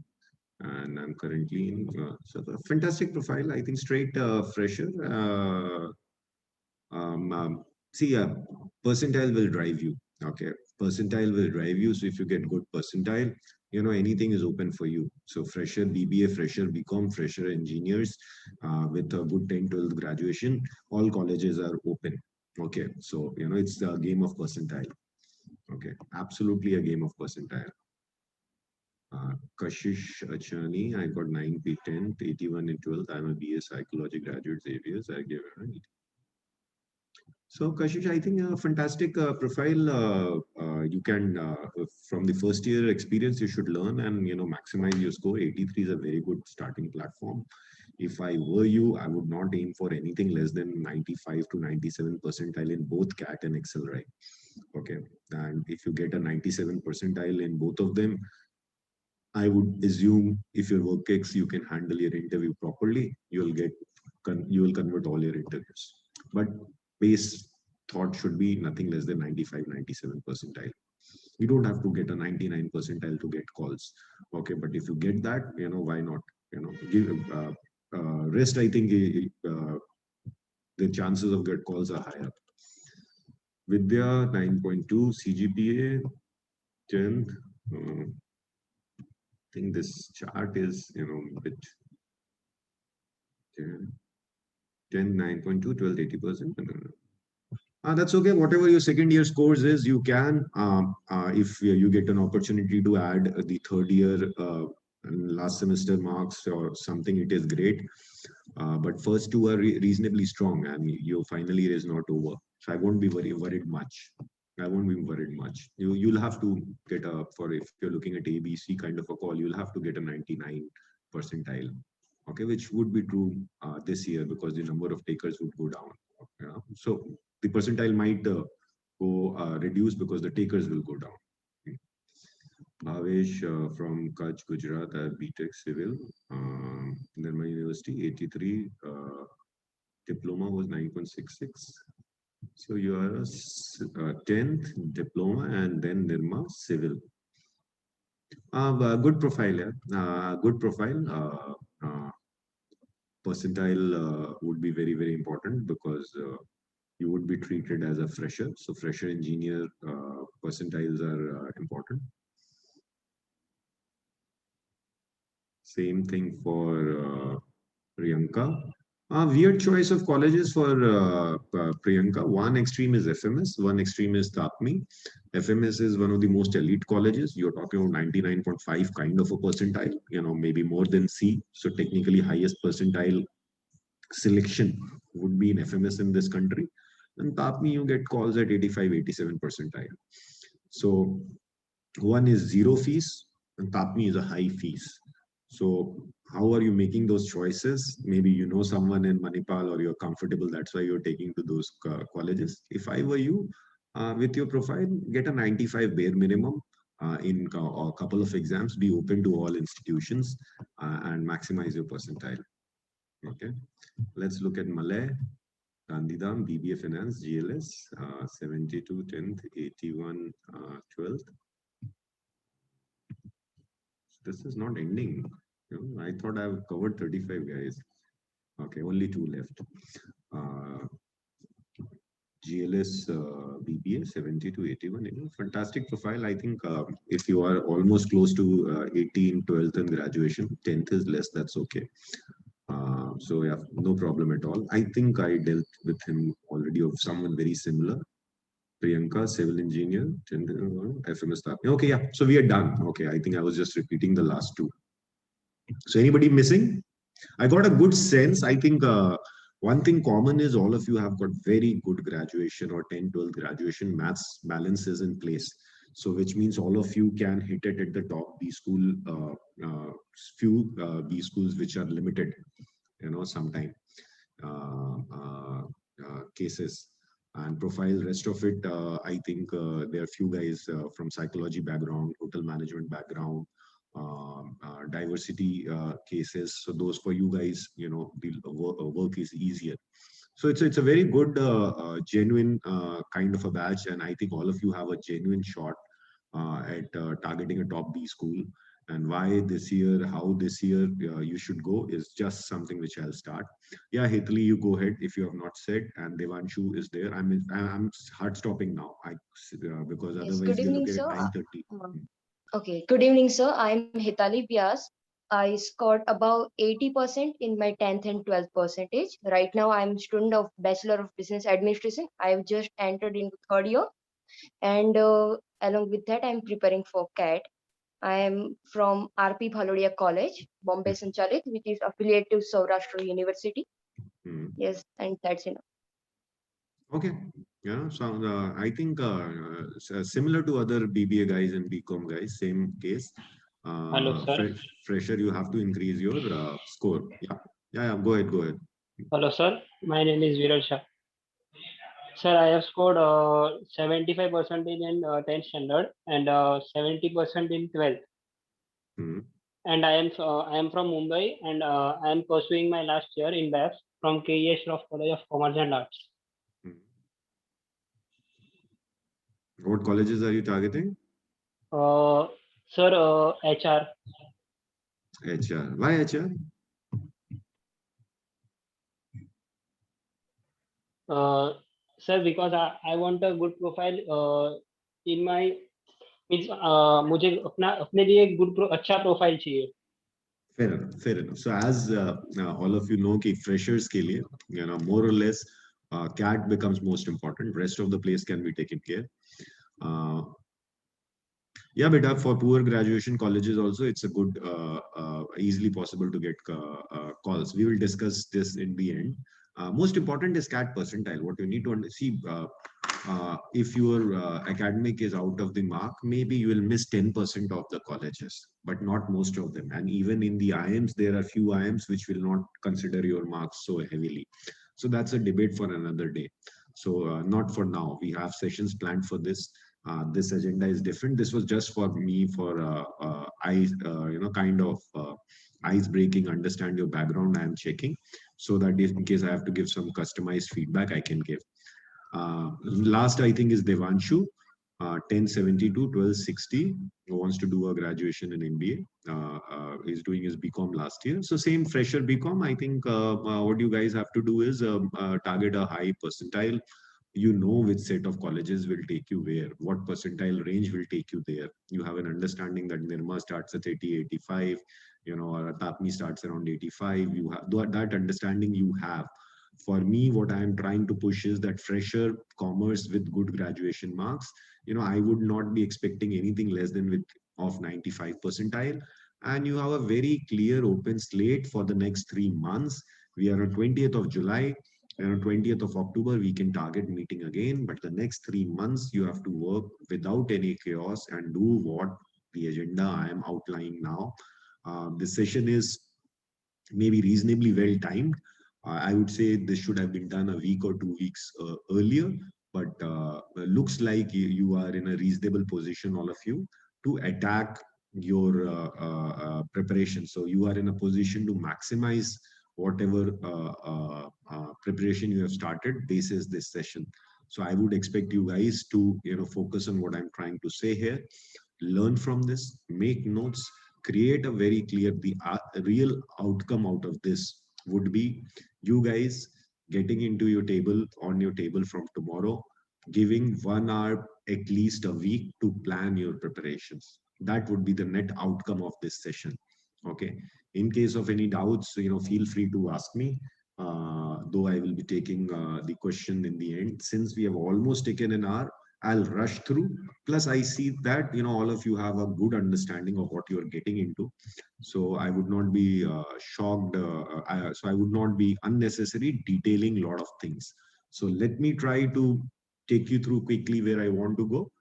And I'm currently in so a fantastic profile. I think straight fresher. See, percentile will drive you. Okay, percentile will drive you. So if you get good percentile, anything is open for you. So fresher BBA, fresher BCom, fresher engineers with a good 10-12 graduation, all colleges are open. Okay, so it's a game of percentile. Okay, absolutely a game of percentile. Kashish Achani, I got 9P 10th, 81 in 12th. I'm a BA Psychology graduate, Xavier's. I gave it. So Kashish, I think a fantastic profile. You can, from the first year experience, you should learn and maximize your score. 83 is a very good starting platform. If I were you, I would not aim for anything less than 95 to 97 percentile in both CAT and Accelerate. Okay, and if you get a 97 percentile in both of them, I would assume if your work X, you can handle your interview properly, you will convert all your interviews. But base thought should be nothing less than 95, 97 percentile. You don't have to get a 99 percentile to get calls. Okay, but if you get that, why not? Give rest. I think the chances of get calls are higher. Vidya 9.2 CGPA 10th. I think this chart is, a bit 10, 9.2, 12, 80%. That's okay. Whatever your second year scores is, you can, if you get an opportunity to add the third year last semester marks or something, it is great. But first two are reasonably strong, and your final year is not over. So I won't be worried much. I won't be worried much. You'll have to get if you're looking at ABC kind of a call, you'll have to get a 99 percentile. Okay, which would be true this year because the number of takers would go down. So the percentile might go reduce because the takers will go down. Okay. Bhavesh from Kutch, Gujarat, BTech Civil, Nirma University, 83, diploma was 9.66. So you are a 10th diploma and then Nirma Civil. Good profile, yeah. Good profile. Percentile would be very, very important because you would be treated as a fresher. So fresher engineer percentiles are important. Same thing for Priyanka. Weird choice of colleges for Priyanka. One extreme is FMS, one extreme is TAPMI. FMS is one of the most elite colleges. You're talking about 99.5 kind of a percentile, maybe more than C. So technically highest percentile selection would be in FMS in this country. And TAPMI, you get calls at 85, 87 percentile. So one is zero fees and TAPMI is a high fees. So how are you making those choices? Maybe you know someone in Manipal or you're comfortable, that's why you're taking to those colleges. If I were you, with your profile, get a 95 bare minimum in a couple of exams, be open to all institutions and maximize your percentile. Okay, let's look at Malay, Gandhidham, BBA Finance, GLS, 72 10th, 81 12th. This is not ending. You know, I thought I've covered 35 guys. Okay, only 2 left. GLS BBA 70 to 81. You know, fantastic profile. I think if you are almost close to 18, 12th and graduation, 10th is less, that's okay. So yeah, no problem at all. I think I dealt with him already of someone very similar. Priyanka, civil engineer, FMS. Okay, yeah. So we are done. Okay, I think I was just repeating the last 2. So anybody missing? I got a good sense. I think one thing common is all of you have got very good graduation or 10, 12 graduation maths balance is in place. So which means all of you can hit it at the top B school, few B schools which are limited, you know, sometime cases and profile. Rest of it, I think there are few guys from psychology background, hotel management background, diversity cases. So those for you guys, you know, the work is easier. So it's a very good, genuine kind of a batch, and I think all of you have a genuine shot at targeting a top B school. And why this year, how this year you should go is just something which I'll start. Yeah, Hitali, you go ahead if you have not said, and Devanshu is there. I'm hard stopping now. Because Yes, otherwise good we're evening, looking sir. at 9:30. Okay, good evening, sir. I'm Hitali Vyas. I scored above 80% in my 10th and 12th percentage. Right now, I'm a student of Bachelor of Business Administration. I've just entered into 3rd year. And along with that, I'm preparing for CAT. I am from RP Bhalodia College, Bombay Sanchalit, which is affiliated to Saurashtra University. Yes, and that's enough. Okay. Yeah. So I think similar to other BBA guys and BCom guys, same case. Hello, sir. Fresher, you have to increase your score. Yeah. Yeah. Go ahead. Go ahead. Hello, sir. My name is Viral Shah. Sir, I have scored 75% in 10th standard and 70% in 12th. And I am from Mumbai, and I am pursuing my last year in BAFS from KES Shroff College of Commerce and Arts. What colleges are you targeting? Sir, HR. HR. Why HR? Sir, because I want a good profile in my means मुझे अपने लिए एक good अच्छा profile चाहिए. Fair enough. Fair enough. So as all of you know, कि freshers के लिए, you know, more or less, CAT becomes most important. Rest of the place can be taken care. Yeah, beta, for poor graduation colleges also, it's a good, easily possible to get calls. We will discuss this in the end. Most important is CAT percentile. What you need to see, if your academic is out of the mark, maybe you will miss 10% of the colleges, but not most of them. And even in the IIMs, there are few IIMs which will not consider your marks so heavily. So that's a debate for another day. So not for now. We have sessions planned for this. This agenda is different. This was just for me for kind of ice-breaking, understand your background. I am checking so that in case I have to give some customized feedback, I can give. Last, I think, is Devanshu, 1072, 1260, who wants to do a graduation in MBA. He's doing his BCom last year. So same fresher BCom, I think what you guys have to do is target a high percentile. You know which set of colleges will take you where, what percentile range will take you there. You have an understanding that Nirma starts at 80, 85, you know, or Tapmi starts around 85. You have that understanding you have. For me, what I am trying to push is that fresher commerce with good graduation marks, you know, I would not be expecting anything less than of 95 percentile. And you have a very clear open slate for the next 3 months. We are on 20th of July. And on 20th of October, we can target meeting again. But the next 3 months, you have to work without any chaos and do what the agenda I am outlining now. This session is maybe reasonably well timed. I would say this should have been done a week or 2 weeks earlier, but looks like you are in a reasonable position, all of you, to attack your preparation. So you are in a position to maximize whatever preparation you have started basis this session. So I would expect you guys to focus on what I'm trying to say here, learn from this, make notes, create a very clear, the real outcome out of this would be you guys getting into your table, on your table from tomorrow, giving 1 hour at least a week to plan your preparations. That would be the net outcome of this session. Okay. In case of any doubts, feel free to ask me. Though I will be taking the question in the end. Since we have almost taken an hour, I'll rush through. Plus, I see that all of you have a good understanding of what you're getting into. So I would not be shocked. So I would not be unnecessary detailing a lot of things. So let me try to take you through quickly where I want to go.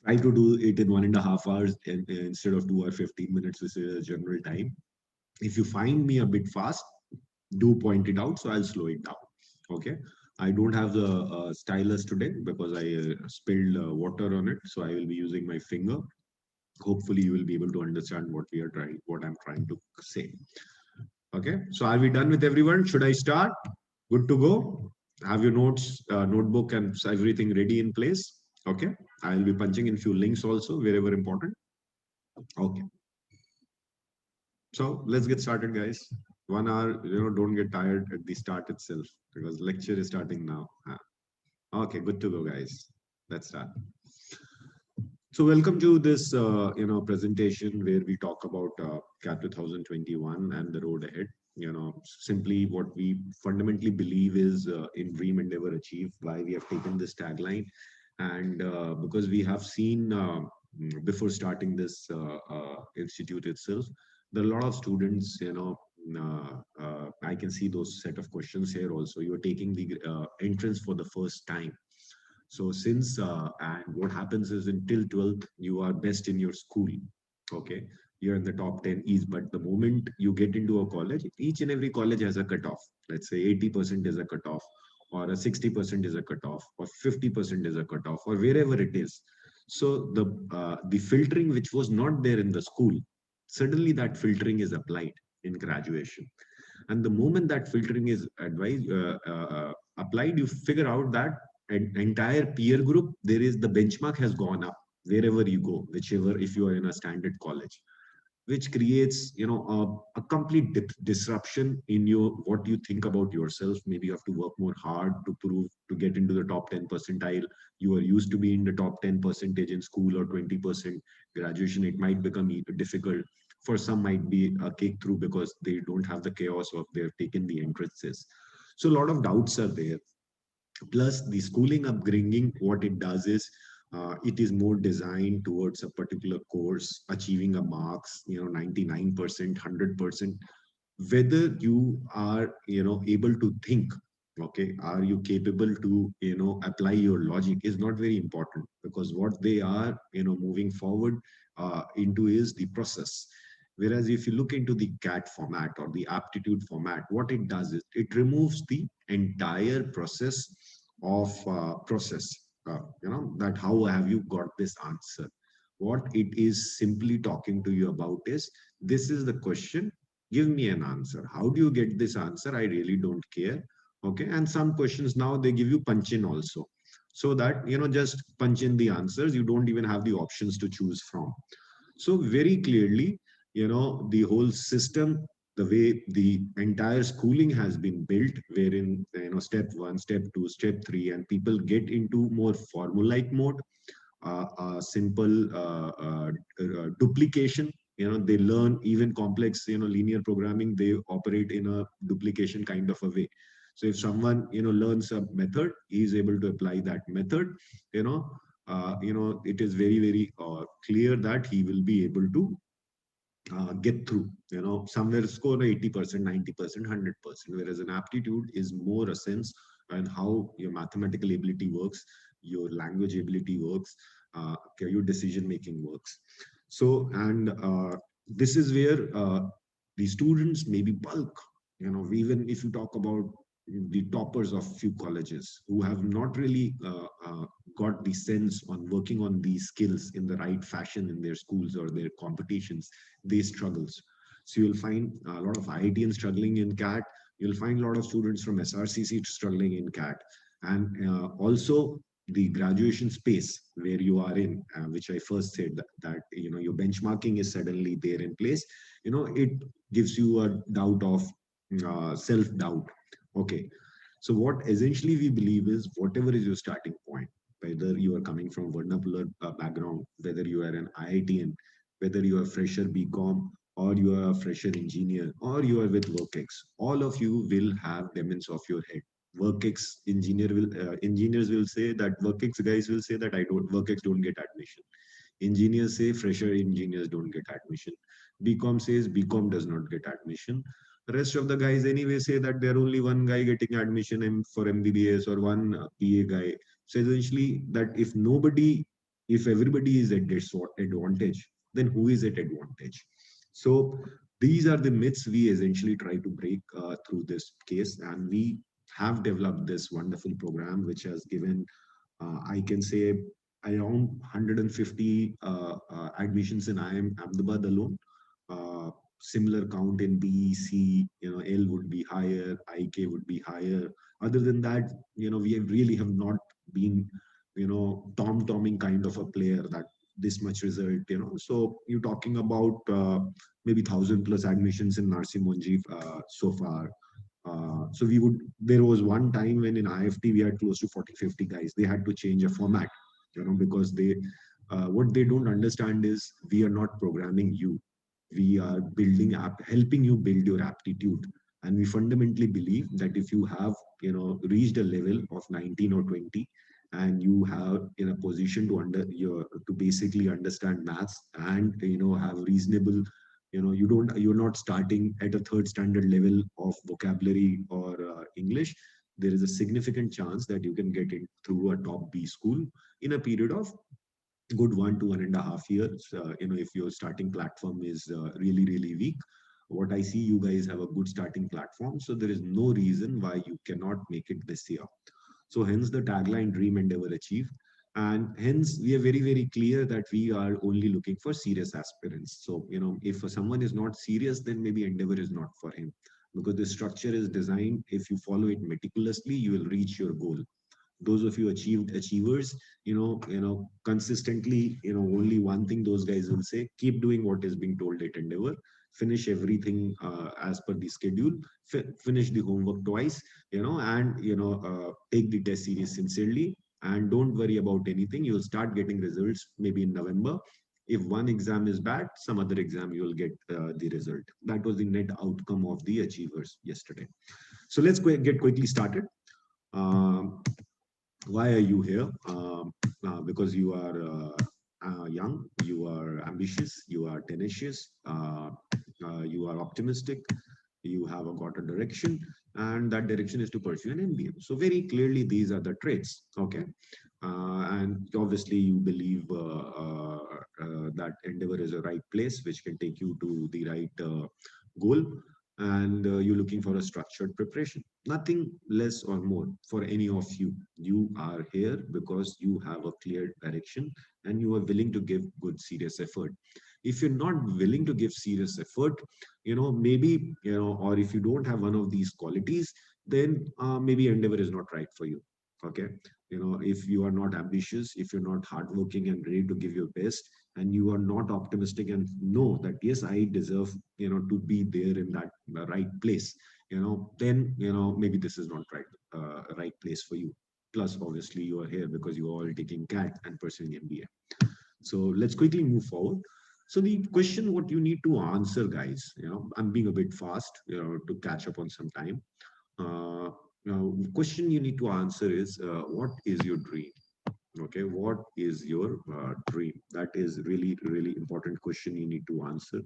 Try to do it in 1.5 hours instead of 2 or 15 minutes, which is a general time. If you find me a bit fast, do point it out, so I'll slow it down. Okay. I don't have the stylus today because I spilled water on it, so I will be using my finger. Hopefully you will be able to understand what I'm trying to say. Okay, so are we done with everyone? Should I start? Good to go? Have your notes, notebook and everything ready in place? Okay, I'll be punching in few links also wherever important. Okay. So let's get started, guys. 1 hour, don't get tired at the start itself because lecture is starting now. Okay, good to go, guys. Let's start. So welcome to this, presentation where we talk about CAT 2021 and the road ahead. Simply what we fundamentally believe is in Dream, Endeavor, Achieve, why we have taken this tagline. And because we have seen before starting this institute itself, there are a lot of students, I can see those set of questions here also. You're taking the entrance for the first time. So since, and what happens is until 12th, you are best in your school. Okay. You're in the top 10 East, but the moment you get into a college, each and every college has a cutoff. Let's say 80% is a cutoff, or a 60% is a cutoff, or 50% is a cutoff, or wherever it is. So the filtering which was not there in the school, suddenly that filtering is applied in graduation. And the moment that filtering is applied, you figure out that an entire peer group, there is the benchmark has gone up wherever you go, whichever, if you are in a standard college, which creates a complete disruption in your what you think about yourself. Maybe you have to work more hard to prove to get into the top 10 percentile. You are used to be in the top 10% in school or 20% graduation. It might become difficult. For some might be a cake through because they don't have the chaos of they've taken the entrances. So a lot of doubts are there. Plus the schooling upbringing, what it does is it is more designed towards a particular course, achieving a marks, 99%, 100%. Whether you are, able to think, okay, are you capable to, apply your logic is not very important, because what they are, moving forward into is the process. Whereas if you look into the CAT format or the aptitude format, what it does is it removes the entire process of that how have you got this answer. What it is simply talking to you about is, this is the question, give me an answer. How do you get this answer? I really don't care. Okay. And some questions now they give you punch in also, so that just punch in the answers. You don't even have the options to choose from. So very clearly, the whole system, the way the entire schooling has been built, wherein step 1, step 2, step 3, and people get into more formulaic mode, simple duplication. They learn even complex linear programming, they operate in a duplication kind of a way. So if someone learns a method, he is able to apply that method. It is very, very clear that he will be able to get through, somewhere score 80%, 90%, 100%. Whereas an aptitude is more a sense and how your mathematical ability works, your language ability works, your decision making works. So, and this is where the students maybe bulk, even if you talk about the toppers of few colleges who have not really got the sense on working on these skills in the right fashion in their schools or their competitions, they struggles. So you'll find a lot of IITians struggling in CAT. You'll find a lot of students from SRCC struggling in CAT. And also the graduation space where you are in, which I first said that your benchmarking is suddenly there in place. It gives you a doubt of self-doubt. Okay, so what essentially we believe is whatever is your starting point, whether you are coming from vernacular background, whether you are an IITian, whether you are fresher BCom, or you are a fresher engineer, or you are with WorkX, all of you will have demons of your head. WorkX engineers will say that, WorkX guys will say that WorkX don't get admission. Engineers say fresher engineers don't get admission. BCom says BCom does not get admission. The rest of the guys anyway say that there only one guy getting admission for MBBS or one PA guy. So essentially that if everybody is at disadvantage, then who is at advantage? So these are the myths we essentially try to break through this case, and we have developed this wonderful program which has given, I can say, around 150 admissions in IIM Ahmedabad alone. Similar count in BEC, L would be higher, IK would be higher. Other than that, we really have not been, tom-tomming kind of a player that this much result, So you're talking about maybe 1,000 plus admissions in Narsi Monji so far. So there was one time when in IFT we had close to 40, 50 guys. They had to change a format, because what they don't understand is we are not programming you. We are helping you build your aptitude. And we fundamentally believe that if you have, reached a level of 19 or 20, and you have in a position to basically understand maths and, have reasonable, you're not starting at a third standard level of vocabulary or English. There is a significant chance that you can get in through a top B school in a period of good 1 to 1.5 years. If your starting platform is really, really weak, what I see, you guys have a good starting platform. So there is no reason why you cannot make it this year. So hence the tagline, dream, endeavor, achieve. And hence we are very, very clear that we are only looking for serious aspirants. So, if someone is not serious, then maybe endeavor is not for him, because the structure is designed. If you follow it meticulously, you will reach your goal. Those of you achievers, consistently, only one thing those guys will say: keep doing what is being told at endeavor, finish everything as per the schedule, finish the homework twice, and take the test series sincerely, and don't worry about anything. You'll start getting results maybe in November. If one exam is bad, some other exam you will get the result. That was the net outcome of the achievers yesterday. So let's get quickly started. Why are you here? Because you are young, you are ambitious, you are tenacious, you are optimistic, you have got a direction, and that direction is to pursue an MBA. So very clearly, these are the traits. Okay. And obviously, you believe that endeavor is a right place which can take you to the right goal, and you're looking for a structured preparation. Nothing less or more for any of you. You are here because you have a clear direction and you are willing to give good, serious effort. If you're not willing to give serious effort, maybe, or if you don't have one of these qualities, then maybe endeavor is not right for you. Okay. If you are not ambitious, if you're not hardworking and ready to give your best, and you are not optimistic and know that, yes, I deserve, to be there in that right place, then, maybe this is not right place for you. Plus, obviously, you are here because you are all taking CAT and pursuing MBA. So let's quickly move forward. So the question, what you need to answer, guys, I'm being a bit fast, to catch up on some time. Now, question you need to answer is, what is your dream? Okay, what is your dream? That is really, really important question you need to answer.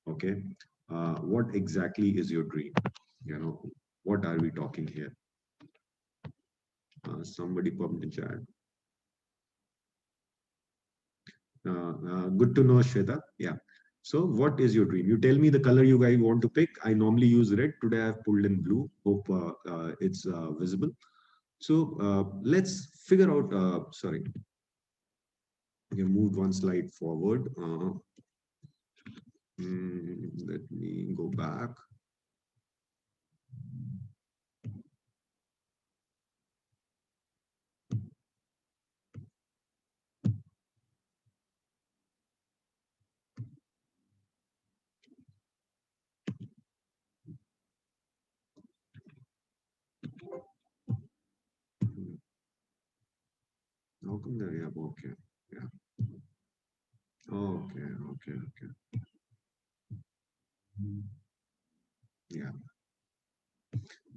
Okay, what exactly is your dream? What are we talking here? Somebody put in the chat. Good to know, Shweta. Yeah. So what is your dream? You tell me the color you guys want to pick. I normally use red. Today I have pulled in blue. Hope it's visible. So let's figure out, sorry, you moved one slide forward. Let me go back. How come there? Yeah, okay. Yeah. Okay. Yeah.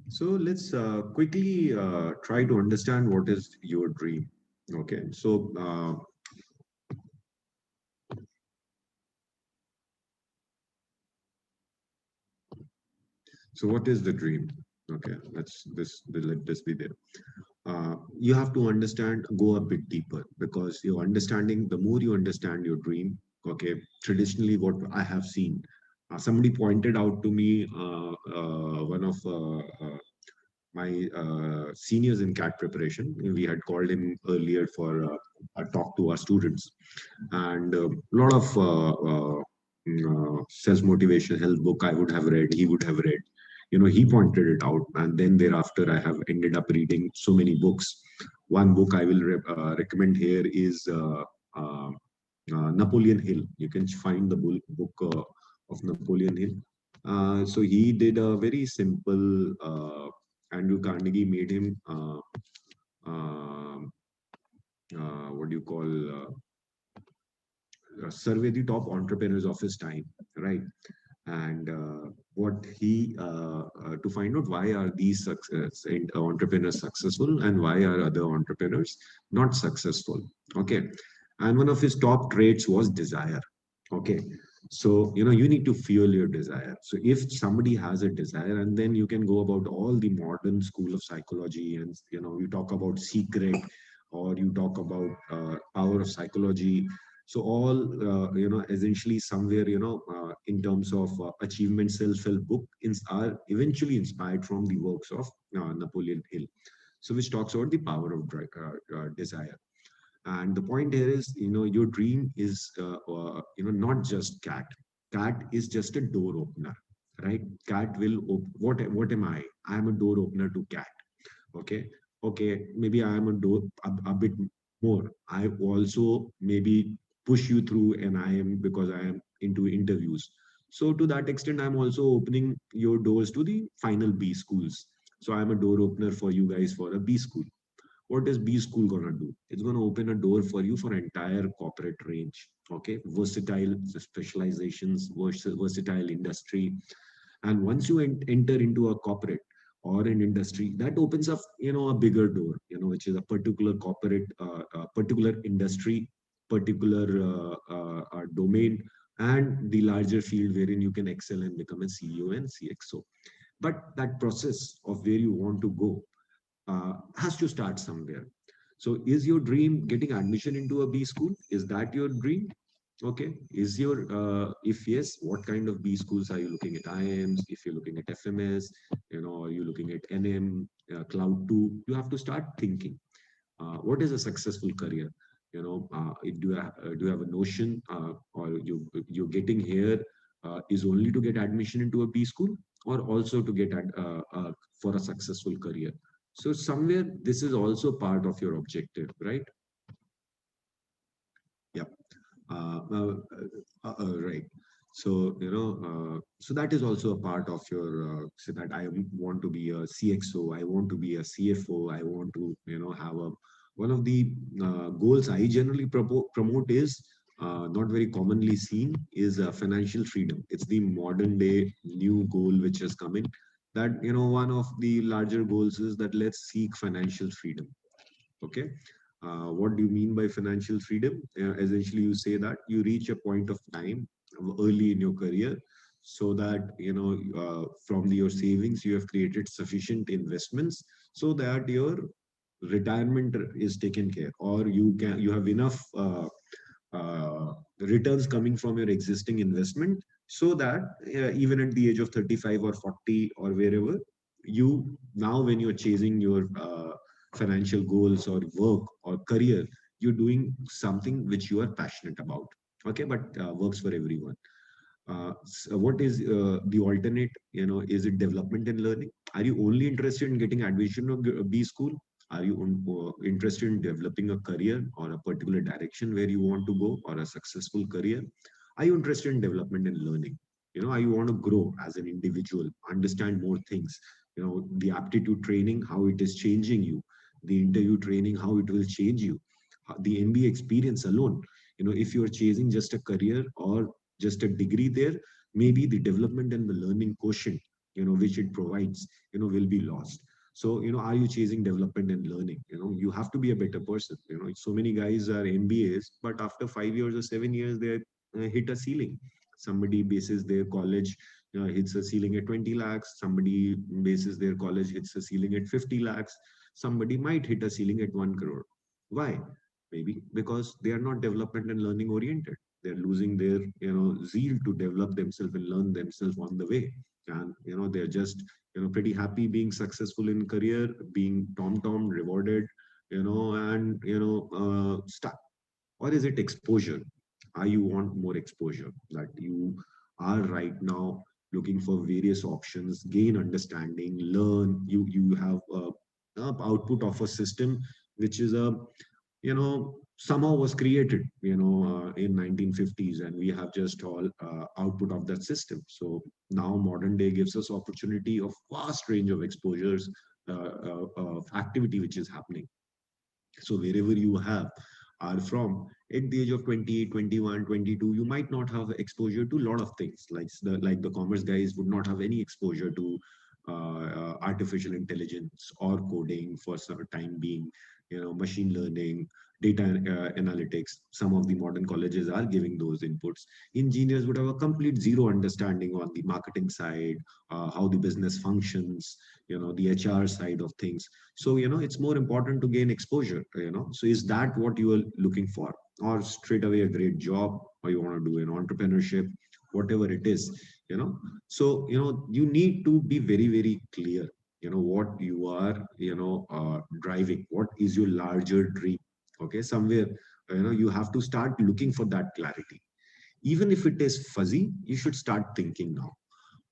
So let's quickly try to understand what is your dream. Okay. So what is the dream? Okay, let this be there. You have to understand, go a bit deeper, because you're understanding, the more you understand your dream. Okay, traditionally what I have seen, somebody pointed out to me, one of my seniors in CAT preparation. We had called him earlier for a talk to our students, and a lot of self-motivation health book I would have read, he would have read. He pointed it out, and then thereafter I have ended up reading so many books. One book I will recommend here is Napoleon Hill. You can find the book of Napoleon Hill. So he did a very simple. Andrew Carnegie made him what do you call, survey the top entrepreneurs of his time, right? And what he to find out why are these entrepreneurs successful and why are other entrepreneurs not successful. Okay, and one of his top traits was desire. Okay, so you need to fuel your desire. So if somebody has a desire, and then you can go about all the modern school of psychology, and you talk about secret, or you talk about power of psychology. So all essentially somewhere in terms of achievement self-help book are eventually inspired from the works of Napoleon Hill, so which talks about the power of desire. And the point here is, your dream is not just CAT. CAT is just a door opener, right? CAT will what am I? I am a door opener to CAT. Okay, maybe I am a door a bit more. I also maybe push you through an IIM because I am into interviews. So to that extent, I'm also opening your doors to the final B schools. So I'm a door opener for you guys for a B school. What is B school gonna do? It's gonna open a door for you for entire corporate range. Okay, versatile specializations, versatile industry. And once you enter into a corporate or an industry, that opens up a bigger door, which is a particular corporate, particular industry, particular domain, and the larger field wherein you can excel and become a CEO and CXO. But that process of where you want to go has to start somewhere. So is your dream getting admission into a B school? Is that your dream? Okay, is your if yes, what kind of B schools are you looking at? IIMs, if you're looking at FMS, are you looking at NM, Cloud 2? You have to start thinking, what is a successful career? Do you have a notion, or you're getting here is only to get admission into a B school, or also to get for a successful career? So somewhere this is also part of your objective, right? Yeah. Right. So so that is also a part of your say that I want to be a CXO, I want to be a CFO, I want to have a one of the goals I generally promote is not very commonly seen is financial freedom. It's the modern day new goal which has come in, that one of the larger goals is that let's seek financial freedom. Okay. What do you mean by financial freedom? Essentially, you say that you reach a point of time early in your career, so that from your savings you have created sufficient investments so that your retirement is taken care, or you have enough returns coming from your existing investment, so that even at the age of 35 or 40 or wherever, you now when you're chasing your financial goals or work or career, you're doing something which you are passionate about. Okay, but works for everyone. So what is the alternate? Is it development and learning? Are you only interested in getting admission of B school? Are you interested in developing a career or a particular direction where you want to go, or a successful career? Are you interested in development and learning? Are you want to grow as an individual, understand more things? The aptitude training, how it is changing you, the interview training, how it will change you, the MBA experience alone. If you are chasing just a career or just a degree there, maybe the development and the learning quotient, which it provides, will be lost. So, are you chasing development and learning? You have to be a better person. So many guys are MBAs, but after 5 years or 7 years, they hit a ceiling. Somebody bases their college hits a ceiling at 20 lakhs. Somebody bases their college hits a ceiling at 50 lakhs. Somebody might hit a ceiling at 1 crore. Why? Maybe because they are not development and learning oriented. They're losing their zeal to develop themselves and learn themselves on the way. And they're just pretty happy being successful in career, being tom rewarded, and stuck. Or is it exposure? Are you want more exposure, that you are right now looking for various options, gain understanding, learn? You have output of a system which is a somehow was created in 1950s, and we have just all output of that system. So now modern day gives us opportunity of vast range of exposures, of activity which is happening. So wherever you are from, at the age of 20, 21, 22, you might not have exposure to a lot of things, like the commerce guys would not have any exposure to artificial intelligence or coding for some time being, machine learning, data analytics. Some of the modern colleges are giving those inputs. Engineers would have a complete zero understanding on the marketing side, how the business functions, the HR side of things. So, it's more important to gain exposure, So is that what you are looking for? Or straight away a great job, or you want to do an entrepreneurship, whatever it is, So, you need to be very, very clear, what you are, driving. What is your larger dream? Okay, somewhere, you have to start looking for that clarity. Even if it is fuzzy, you should start thinking now.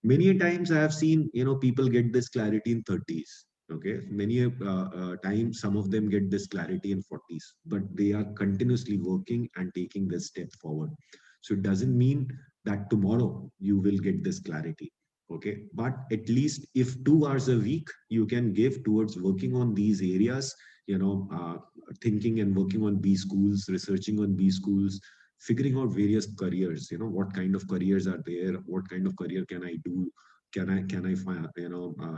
Many a times I have seen people get this clarity in 30s. Okay, many times some of them get this clarity in 40s, but they are continuously working and taking this step forward. So it doesn't mean that tomorrow you will get this clarity. Okay, but at least if 2 hours a week you can give towards working on these areas, thinking and working on B schools, researching on B schools, figuring out various careers, what kind of careers are there, what kind of career can I do, can I find,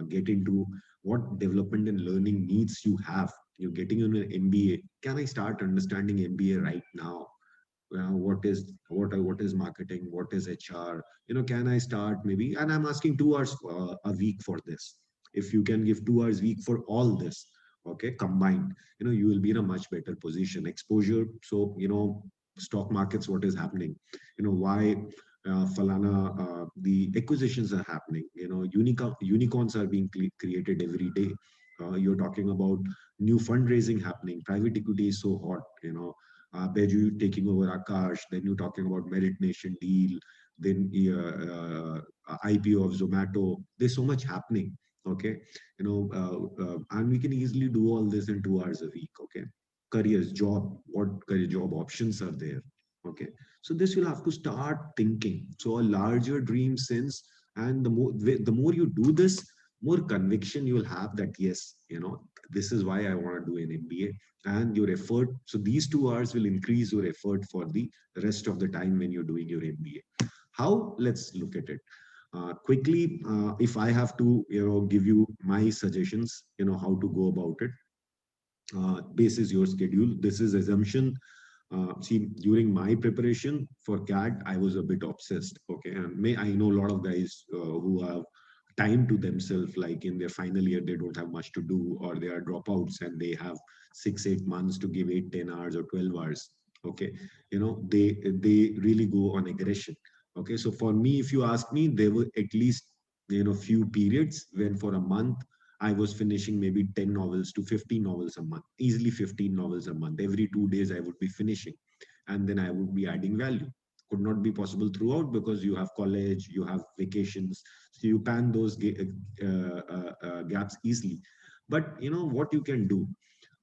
get into, what development and learning needs you have. You're getting in an MBA, can I start understanding MBA right now? What is marketing, what is HR, can I start maybe, and I'm asking 2 hours a week for this. If you can give 2 hours a week for all this, okay, combined, you will be in a much better position. Exposure. So stock markets, what is happening, why falana, the acquisitions are happening, unicorns are being created every day. You're talking about new fundraising happening, private equity is so hot, Beju taking over Akash, then you're talking about Merit Nation deal, then IPO of Zomato. There's so much happening. Okay, and we can easily do all this in 2 hours a week. Okay, careers, job, what career job options are there? Okay, so this you'll have to start thinking. So a larger dream sense, and the more you do this, more conviction you will have that yes, this is why I want to do an MBA, and your effort. So these 2 hours will increase your effort for the rest of the time when you're doing your MBA. How? Let's look at it. Quickly, if I have to, give you my suggestions, how to go about it. Basis your schedule. This is assumption. See, during my preparation for CAT, I was a bit obsessed. Okay, and I know a lot of guys who have time to themselves, like in their final year, they don't have much to do, or they are dropouts and they have 6-8 months to give 8-10 hours or 12 hours. Okay, they really go on aggression. Okay, so for me, if you ask me, there were at least few periods when for a month I was finishing maybe 10 novels to 15 novels a month, easily 15 novels a month. Every 2 days I would be finishing, and then I would be adding value. Could not be possible throughout because you have college, you have vacations, so you pan those gaps easily. But what you can do,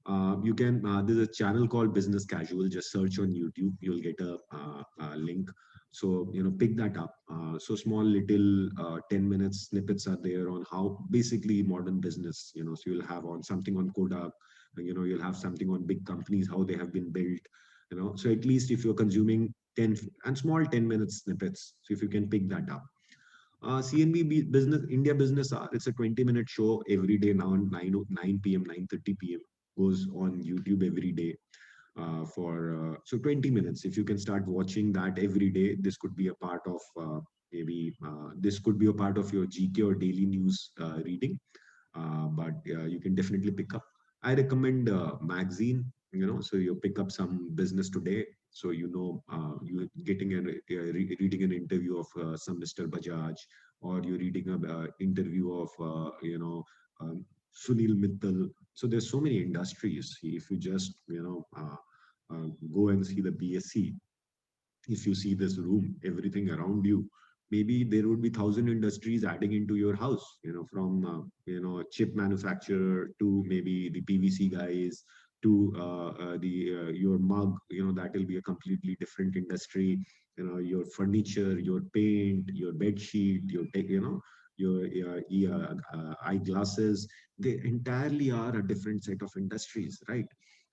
there's a channel called Business Casual. Just search on YouTube, you'll get a link. So pick that up. So small little 10 minutes snippets are there on how basically modern business. So you'll have on something on Kodak, you'll have something on big companies, how they have been built. So at least if you're consuming 10 and small 10 minutes snippets, so if you can pick that up. CNB Business India Business Hour. It's a 20-minute show every day now, 9 p.m., 9:30 p.m. goes on YouTube every day. So 20 minutes. If you can start watching that every day, this could be a part of this could be a part of your GK or daily news reading. But you can definitely pick up. I recommend magazine. So you pick up some Business Today. So you're getting reading an interview of some Mr. Bajaj, or you're reading an interview of Sunil Mittal. So there's so many industries. If you just go and see the BSc, if you see this room, everything around you, maybe there would be 1,000 industries adding into your house, from chip manufacturer to maybe the PVC guys to the your mug. That will be a completely different industry. Your furniture, your paint, your bed sheet, your eyeglasses, they entirely are a different set of industries, right?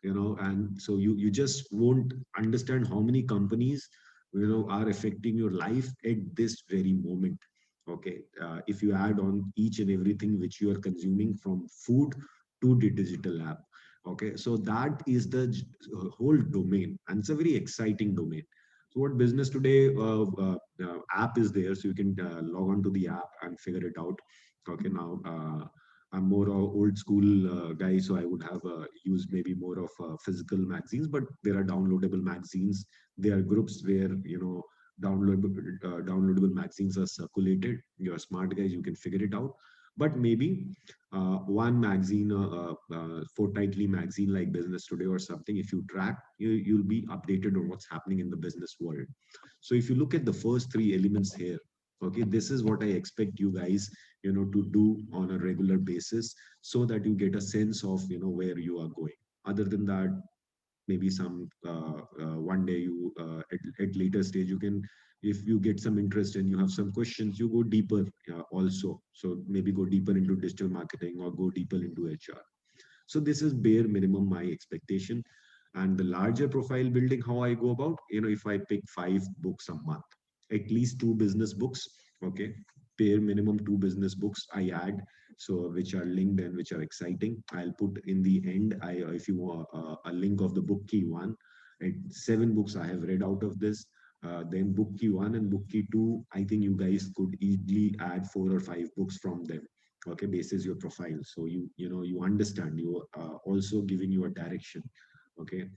And so you just won't understand how many companies are affecting your life at this very moment. Okay, if you add on each and everything which you are consuming, from food to the digital app. Okay, so that is the whole domain, and it's a very exciting domain. So what Business Today app is there, so you can log on to the app and figure it out. Okay, now I'm more old school guy, so I would have used maybe more of physical magazines, but there are downloadable magazines. There are groups where downloadable magazines are circulated. You're smart guys, you can figure it out. But maybe one magazine, fortnightly magazine like Business Today or something, if you track, you'll be updated on what's happening in the business world. So if you look at the first three elements here, okay, this is what I expect you guys to do on a regular basis, so that you get a sense of where you are going. Other than that, maybe some one day you at later stage you can, if you get some interest and you have some questions, you go deeper also. So maybe go deeper into digital marketing or go deeper into HR. So this is bare minimum my expectation. And the larger profile building, how I go about, if I pick 5 books a month, at least 2 business books. Okay, bare minimum 2 business books I add, so which are linked and which are exciting. I'll put in the end, if you want a link of the book key 1. 7 books I have read out of this. Then book key 1 and book key 2, I think you guys could easily add 4 or 5 books from them. Okay, basis your profile, so you understand, you also giving you a direction. Okay,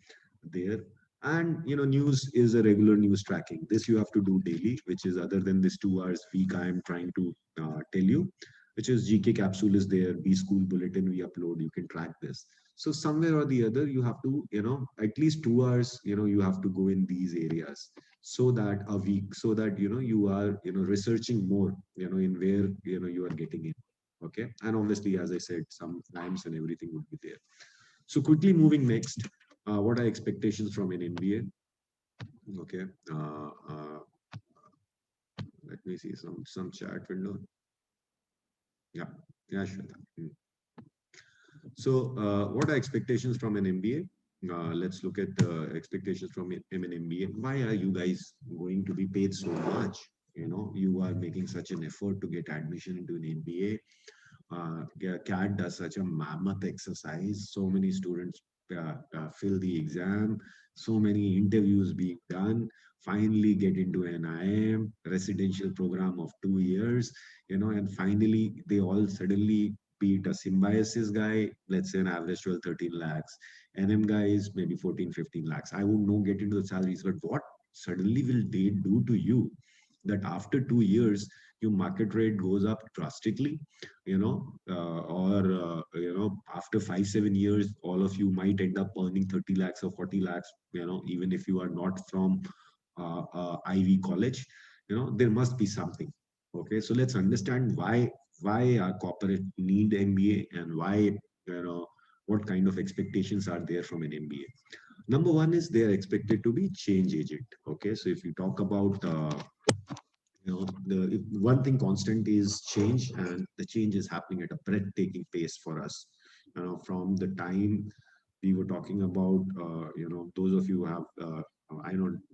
there. And news is a regular news tracking. This you have to do daily, which is other than this 2 hours week I am trying to tell you, which is GK capsule is there, B school bulletin we upload, you can track this. So somewhere or the other you have to at least 2 hours you have to go in these areas, so that a week, so that you are researching more in where you are getting in. Okay, and obviously, as I said, some times and everything would be there. So quickly moving next, what are expectations from an MBA? Okay, let me see some chat window. Yeah, Shweta. So what are expectations from an MBA? Let's look at the expectations from an MBA. Why are you guys going to be paid so much? You are making such an effort to get admission into an MBA. CAT does such a mammoth exercise. So many students fill the exam, so many interviews being done, finally get into an IIM residential program of 2 years, and finally they all suddenly be it a symbiosis guy, let's say an average 12, 13 lakhs, NM guy is maybe 14, 15 lakhs. I won't know get into the salaries, but what suddenly will they do to you that after 2 years, your market rate goes up drastically, or after 5, 7 years, all of you might end up earning 30 lakhs or 40 lakhs, even if you are not from Ivy college, there must be something. Okay, so let's understand why our corporate need MBA and why, what kind of expectations are there from an MBA. Number one is they are expected to be change agent. Okay, so if you talk about one thing constant is change, and the change is happening at a breathtaking pace for us. From the time we were talking about, those of you who have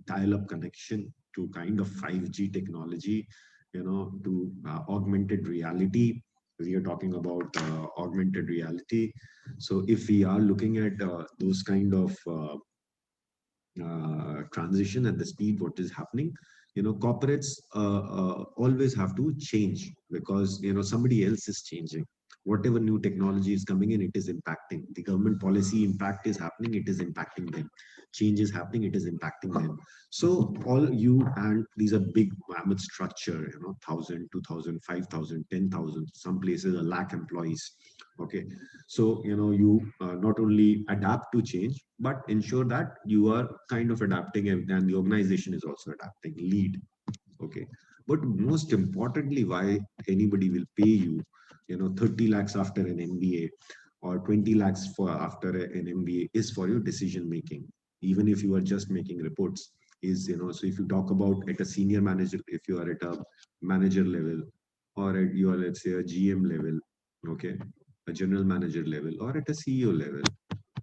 dial-up connection to kind of 5G technology, to augmented reality. We are talking about augmented reality. So if we are looking at those kind of transition at the speed what is happening, corporates always have to change because somebody else is changing. Whatever new technology is coming in, it is impacting. The government policy impact is happening, it is impacting them. Change is happening, it is impacting them. So all you, and these are big mammoth structure, 1,000, 2,000, 5,000, 10,000, some places a lakh employees. Okay, so you not only adapt to change, but ensure that you are kind of adapting, and the organization is also adapting. Lead. Okay, but most importantly, why anybody will pay you 30 lakhs after an MBA or 20 lakhs for after an MBA is for your decision making. Even if you are just making reports, is so if you talk about at a senior manager, if you are at a manager level, or at you are, let's say, a GM level, okay, a general manager level, or at a CEO level,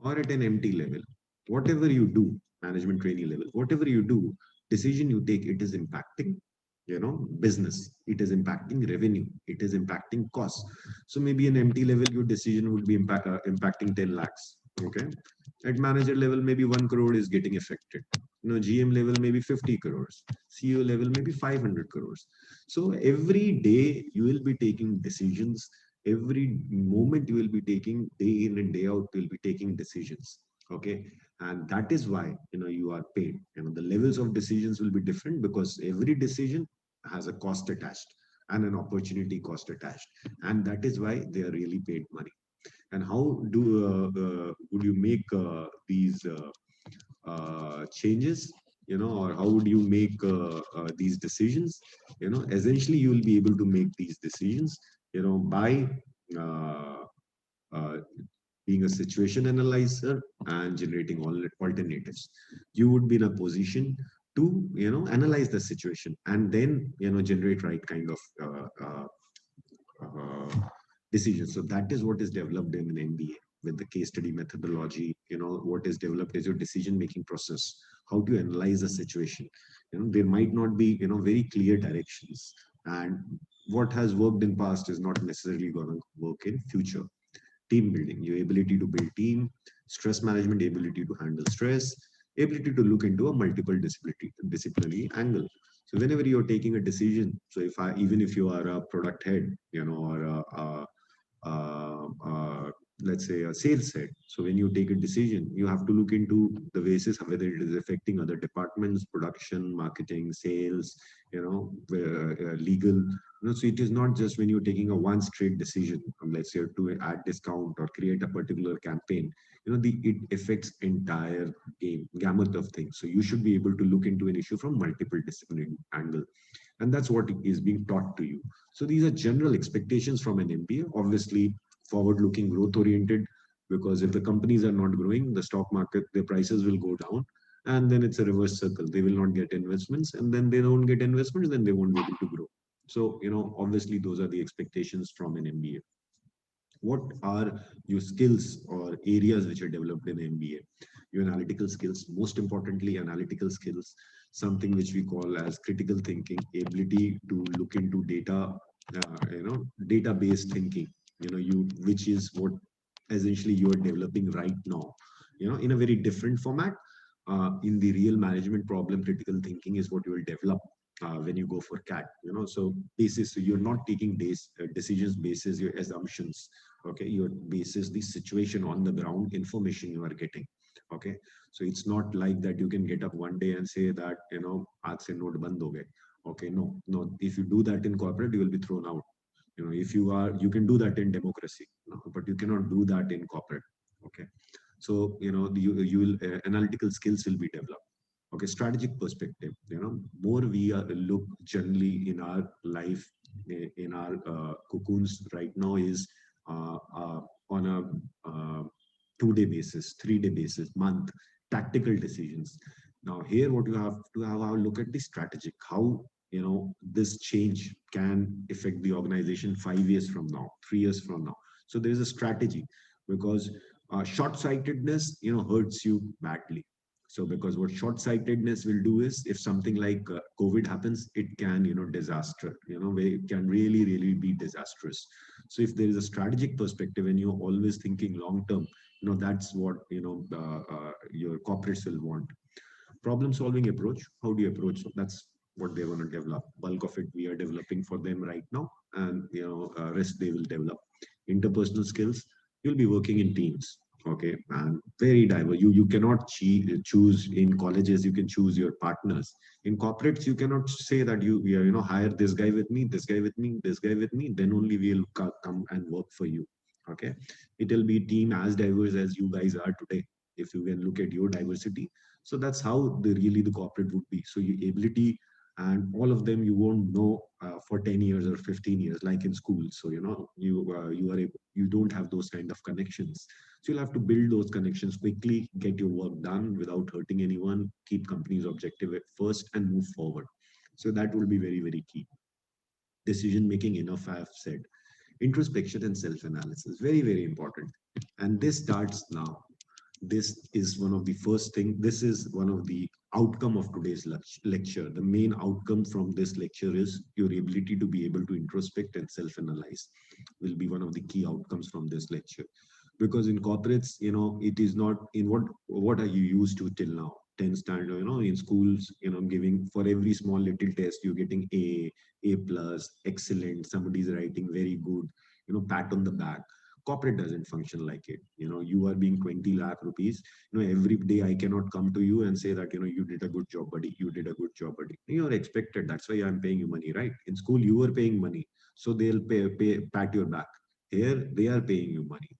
or at an MT level, whatever you do, management trainee level, whatever you do, decision you take, it is impacting business, it is impacting revenue, it is impacting costs. So maybe an MT level, your decision would be impacting 10 lakhs. Okay, at manager level, maybe 1 crore is getting affected. GM level maybe 50 crores, CEO level maybe 500 crores. So every day you will be taking decisions. Every moment you will be taking, day in and day out, you will be taking decisions. Okay, and that is why you are paid. The levels of decisions will be different because every decision has a cost attached and an opportunity cost attached, and that is why they are really paid money. And how would you make these changes, or how would you make these decisions? Essentially you will be able to make these decisions by being a situation analyzer and generating all alternatives. You would be in a position to analyze the situation and then generate right kind of decisions. So that is what is developed in an MBA with the case study methodology. What is developed is your decision making process. How to analyze a situation. There might not be very clear directions, and what has worked in past is not necessarily going to work in future. Team building, your ability to build team, stress management, ability to handle stress, ability to look into a multiple disciplinary angle. So whenever you're taking a decision, so even if you are a product head, or let's say a sales head, so when you take a decision, you have to look into the basis of whether it is affecting other departments, production, marketing, sales, legal. So it is not just when you're taking a one straight decision, let's say to add discount or create a particular campaign, it affects entire gamut of things. So you should be able to look into an issue from multiple disciplinary angle. And that's what is being taught to you. So these are general expectations from an MBA, obviously forward-looking, growth-oriented, because if the companies are not growing, the stock market, their prices will go down. And then it's a reverse circle. They will not get investments, and then they don't get investments, then they won't be able to grow. So, obviously those are the expectations from an MBA. What are your skills or areas which are developed in MBA? Your analytical skills, most importantly, analytical skills, something which we call as critical thinking, ability to look into data, data-based thinking, which is what essentially you are developing right now, in a very different format. In the real management problem, critical thinking is what you will develop when you go for CAT, so basis, so you're not taking decisions basis your assumptions. Okay, your basis the situation on the ground, information you are getting. Okay, so it's not like that you can get up one day and say that, aaj se note band ho gaye. Okay, no, if you do that in corporate, you will be thrown out. If you can do that in democracy, but you cannot do that in corporate. Okay, so you will analytical skills will be developed. Okay, strategic perspective, more we look generally in our life, in our cocoons right now is on a 2-day basis, 3-day basis, month, tactical decisions. Now here what you have to have a look at the strategic, how this change can affect the organization 5 years from now, 3 years from now. So there is a strategy, because short-sightedness hurts you badly. So because what short-sightedness will do is, if something like COVID happens, it can disaster, it can really be disastrous. So if there is a strategic perspective and you're always thinking long term, that's what your corporates will want. Problem solving approach, how do you approach? So that's what they want to develop. Bulk of it we are developing for them right now, and rest they will develop. Interpersonal skills, you'll be working in teams. Okay, and very diverse. You cannot choose in colleges. You can choose your partners. In corporates, you cannot say that you hire this guy with me, this guy with me, this guy with me. Then only we'll come and work for you. Okay, it will be a team as diverse as you guys are today. If you can look at your diversity, so that's how the corporate would be. So your ability, and all of them you won't know for 10 years or 15 years like in school. So you don't have those kind of connections. So you'll have to build those connections quickly, get your work done without hurting anyone, keep company's objective at first, and move forward. So that will be very key. Decision making, enough I have said. Introspection and self-analysis, very important. And this starts now. This is one of the first thing. This is one of the outcome of today's lecture. The main outcome from this lecture is your ability to be able to introspect and self-analyze will be one of the key outcomes from this lecture. Because in corporates, it is not in what are you used to till now? 10 standard, in schools, giving for every small little test, you're getting A+, excellent, somebody's writing very good, pat on the back. Corporate doesn't function like it. You are being 20 lakh rupees. Every day I cannot come to you and say that, you did a good job, buddy. You did a good job, buddy. You're expected. That's why I'm paying you money, right? In school, you were paying money. So they'll pat your back. Here, they are paying you money.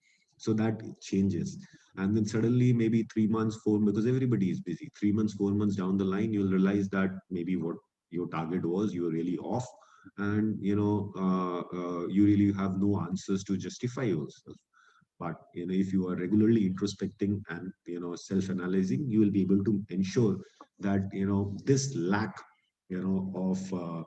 So that changes. And then suddenly maybe 3 months, 4, because everybody is busy. 3 months, 4 months down the line, you'll realize that maybe what your target was, you were really off. And you really have no answers to justify yourself. But if you are regularly introspecting and self-analyzing, you will be able to ensure that this lack of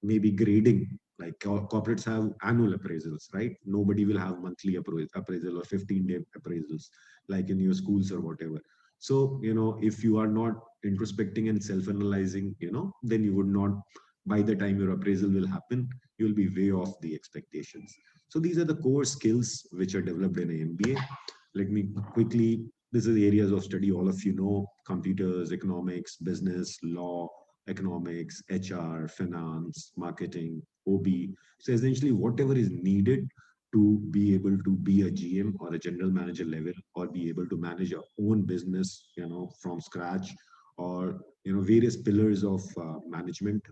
maybe grading, like corporates have annual appraisals, right? Nobody will have monthly appraisal or 15-day appraisals like in your schools or whatever. So if you are not introspecting and self-analyzing, then you would not, by the time your appraisal will happen, you'll be way off the expectations. So these are the core skills which are developed in an MBA. Let me quickly, this is the areas of study all of you know: computers, economics, business, law, economics, HR, finance, marketing, OB. So essentially whatever is needed to be able to be a GM or a general manager level, or be able to manage your own business, from scratch, or various pillars of management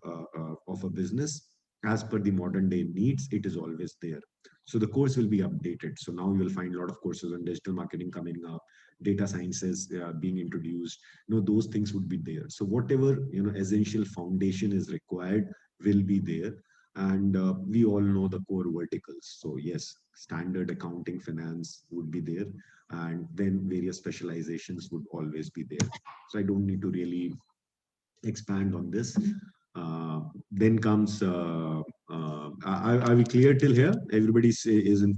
of a business as per the modern day needs, it is always there. So the course will be updated. So now you'll find a lot of courses on digital marketing coming up, data sciences being introduced. Those things would be there. So whatever essential foundation is required will be there. And we all know the core verticals. So yes, standard accounting, finance would be there, and then various specializations would always be there. So I don't need to really expand on this. Then comes, are we clear till here? Everybody is in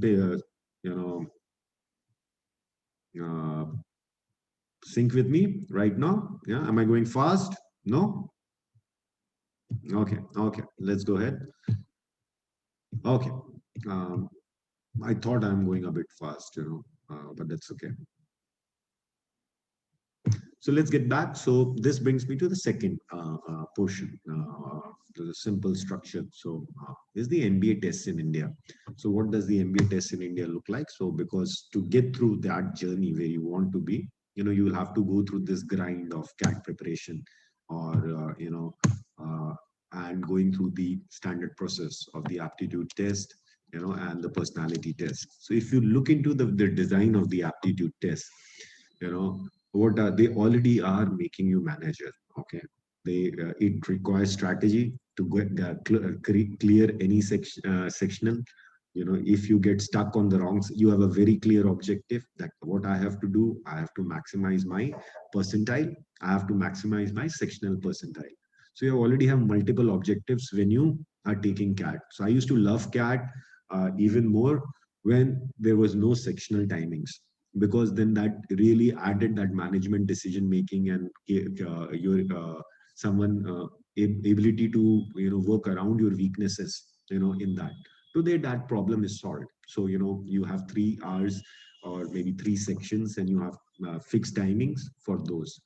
sync with me right now? Yeah, am I going fast? No? Okay, let's go ahead. Okay, I thought I'm going a bit fast, but that's okay. So let's get back. So this brings me to the second portion, to the simple structure. So is the MBA test in India. So what does the MBA test in India look like? So because to get through that journey where you want to be, you will have to go through this grind of CAT preparation, or and going through the standard process of the aptitude test, and the personality test. So if you look into the design of the aptitude test, what they already are making you manager. Okay, it requires strategy to clear any sectional. If you get stuck on the wrongs, you have a very clear objective that what I have to do. I have to maximize my percentile. I have to maximize my sectional percentile. So you already have multiple objectives when you are taking CAT. So I used to love CAT even more when there was no sectional timings, because then that really added that management decision making and your someone ability to work around your weaknesses in that. Today that problem is solved. So you have 3 hours or maybe 3 sections, and you have fixed timings for those.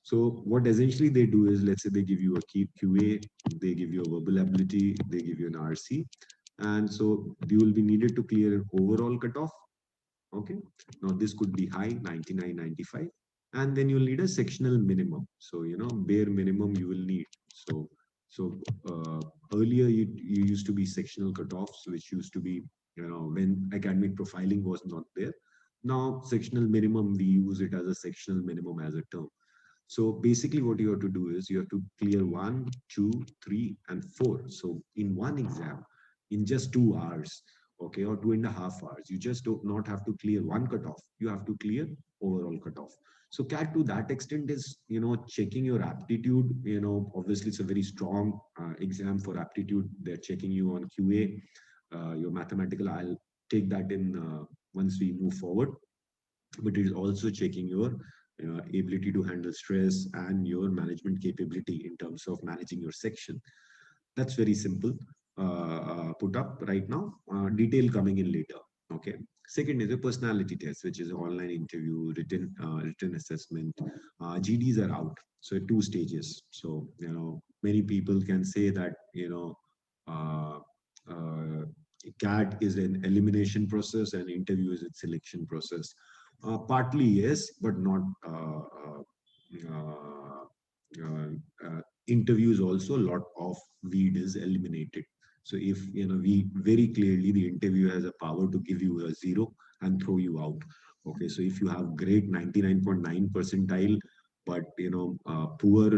So what essentially they do is, let's say they give you a QA, they give you a verbal ability, they give you an RC, and so you will be needed to clear an overall cutoff. Okay, now this could be high, 99, 95, and then you'll need a sectional minimum. So bare minimum you will need. So earlier you used to be sectional cutoffs, which used to be when academic profiling was not there. Now sectional minimum, we use it as a sectional minimum as a term. So basically what you have to do is you have to clear 1, 2, 3, and 4. So in one exam, in just 2 hours, okay, or 2.5 hours, you just do not have to clear one cutoff. You have to clear overall cutoff. So CAT to that extent is, checking your aptitude. Obviously it's a very strong exam for aptitude. They're checking you on QA, your mathematical. I'll take that in once we move forward. But it is also checking your ability to handle stress and your management capability in terms of managing your section. That's very simple. Put up right now, detail coming in later. Okay. Second is a personality test, which is an online interview, written assessment. GDs are out, so 2 stages. So many people can say that CAT is an elimination process and interview is a selection process. Partly yes, but not. Interviews also, a lot of weed is eliminated. So if we very clearly, the interview has a power to give you a 0 and throw you out. Okay, so if you have great 99.9 percentile, but poor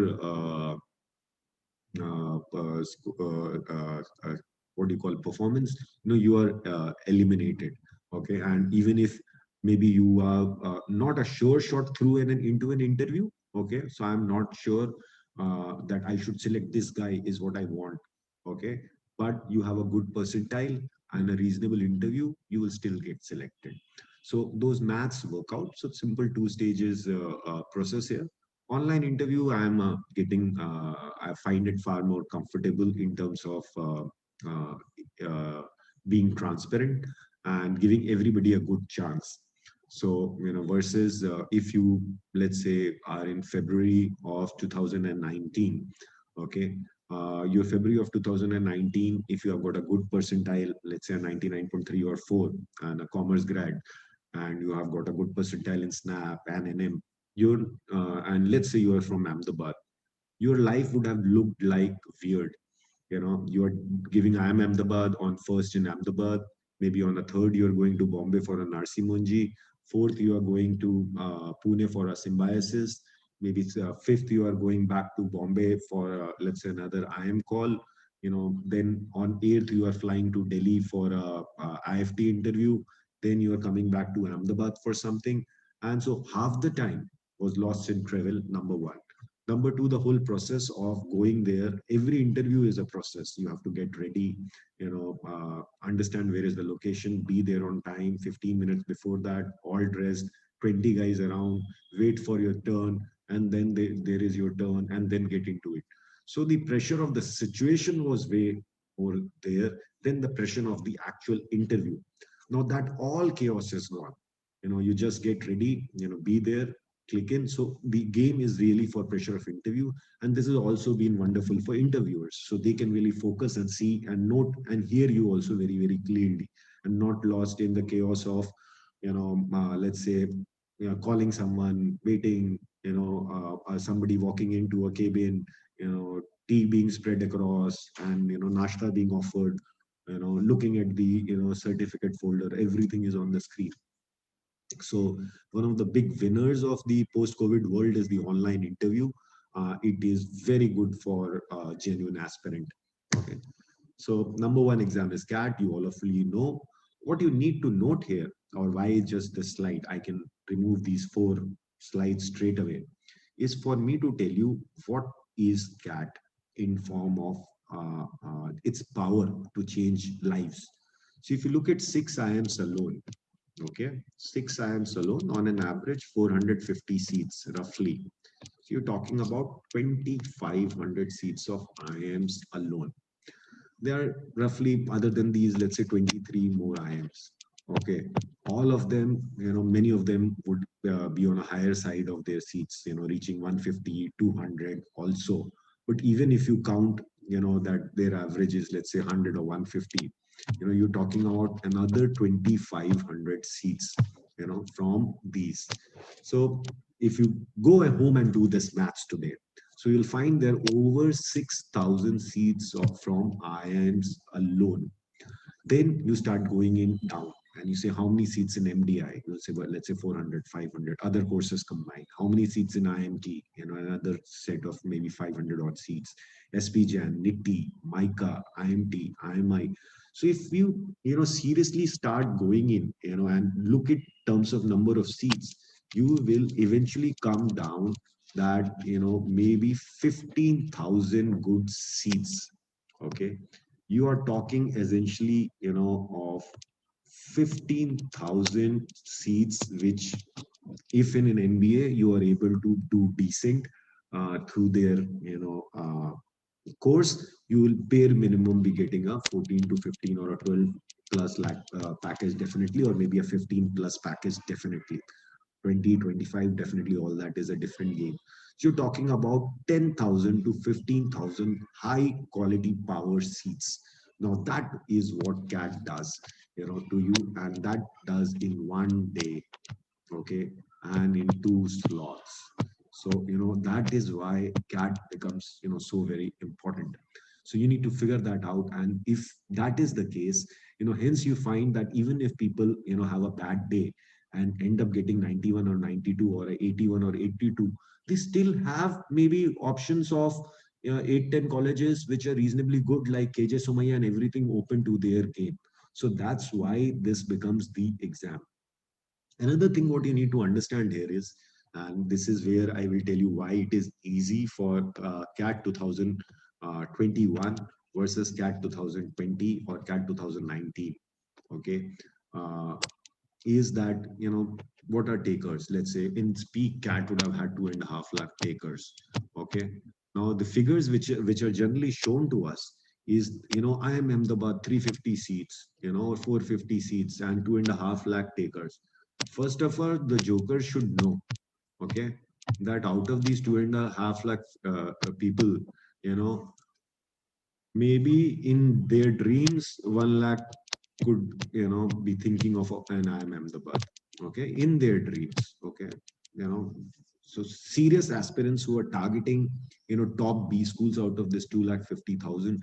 what do you call performance, you are eliminated. Okay, and even if maybe you are not a sure shot through into an interview. Okay, so I'm not sure that I should select this guy is what I want. Okay, but you have a good percentile and a reasonable interview, you will still get selected. So those maths work out. So simple 2 stages process here. Online interview, I'm getting, I find it far more comfortable in terms of being transparent and giving everybody a good chance. So, versus if you, let's say, are in February of 2019, okay, your February of 2019, if you have got a good percentile, let's say a 99.3 or 4 and a commerce grad, and you have got a good percentile in SNAP and NM, and let's say you are from Ahmedabad, your life would have looked like weird. You're giving IIM Ahmedabad on 1st in Ahmedabad, maybe on the 3rd you're going to Bombay for a Narsi Munji, 4th you are going to Pune for a symbiosis, maybe 5th you are going back to Bombay for let's say another IIM call, then on 8th you are flying to Delhi for a IFT interview, then you are coming back to Ahmedabad for something. And so half the time was lost in travel, number 1. Number 2, the whole process of going there, every interview is a process. You have to get ready, understand where is the location, be there on time, 15 minutes before that, all dressed, 20 guys around, wait for your turn, and then there is your turn, and then get into it. So the pressure of the situation was way more there than the pressure of the actual interview. Now that all chaos is gone. You just get ready, be there, click in. So the game is really for pressure of interview, and this has also been wonderful for interviewers, so they can really focus and see and note and hear you also very, very clearly, and not lost in the chaos of, let's say, calling someone, waiting, somebody walking into a cabin, tea being spread across, and nashta being offered, looking at the certificate folder, everything is on the screen. So one of the big winners of the post-COVID world is the online interview. It is very good for genuine aspirant. Okay. So number one exam is CAT. You all of you know what you need to note here, or why just this slide. I can remove these 4 slides straight away. Is for me to tell you what is CAT in form of its power to change lives. So if you look at 6 IIMs alone, okay, 6 IIMs alone, on an average 450 seats roughly. So you're talking about 2,500 seats of IIMs alone. There are roughly, other than these, let's say 23 more IIMs. Okay, all of them, many of them would be on a higher side of their seats, reaching 150, 200 also. But even if you count, that their average is, let's say 100 or 150, you're talking about another 2,500 seats, from these. So if you go at home and do this maths today, so you'll find there are over 6,000 seats from IIMs alone. Then you start going in down and you say, how many seats in MDI? You'll say, well, let's say 400, 500, other courses combined. How many seats in IMT? Another set of maybe 500 odd seats. SPJAN, NITI, MICA, IMT, IMI. So if you, seriously start going in, and look at terms of number of seats, you will eventually come down that, maybe 15,000 good seats. Okay. You are talking essentially, of 15,000 seats, which if in an MBA, you are able to do decent through their, course, you will bare minimum be getting a 14 to 15 or a 12 plus lakh package definitely, or maybe a 15 plus package definitely. 20, 25, definitely all that is a different game. So you're talking about 10,000 to 15,000 high quality power seats. Now that is what CAT does, to you, and that does in one day, okay, and in 2 slots. So, that is why CAT becomes, so very important. So you need to figure that out. And if that is the case, hence you find that even if people, have a bad day and end up getting 91 or 92 or 81 or 82, they still have maybe options of 8, 10 colleges which are reasonably good, like KJ Somaiya, and everything open to their game. So that's why this becomes the exam. Another thing what you need to understand here is, and this is where I will tell you why it is easy for CAT 2021 versus CAT 2020 or CAT 2019. Okay, is that, what are takers? Let's say in peak, CAT would have had 2.5 lakh takers. Okay, now the figures which are generally shown to us is, IIM Ahmedabad 350 seats, or 450 seats and 2.5 lakh takers. First of all, the joker should know, okay, that out of these 2.5 lakh people, maybe in their dreams 1 lakh could, be thinking of an IIM Ahmedabad, okay, in their dreams, okay, so serious aspirants who are targeting, top B schools out of this 2,50,000,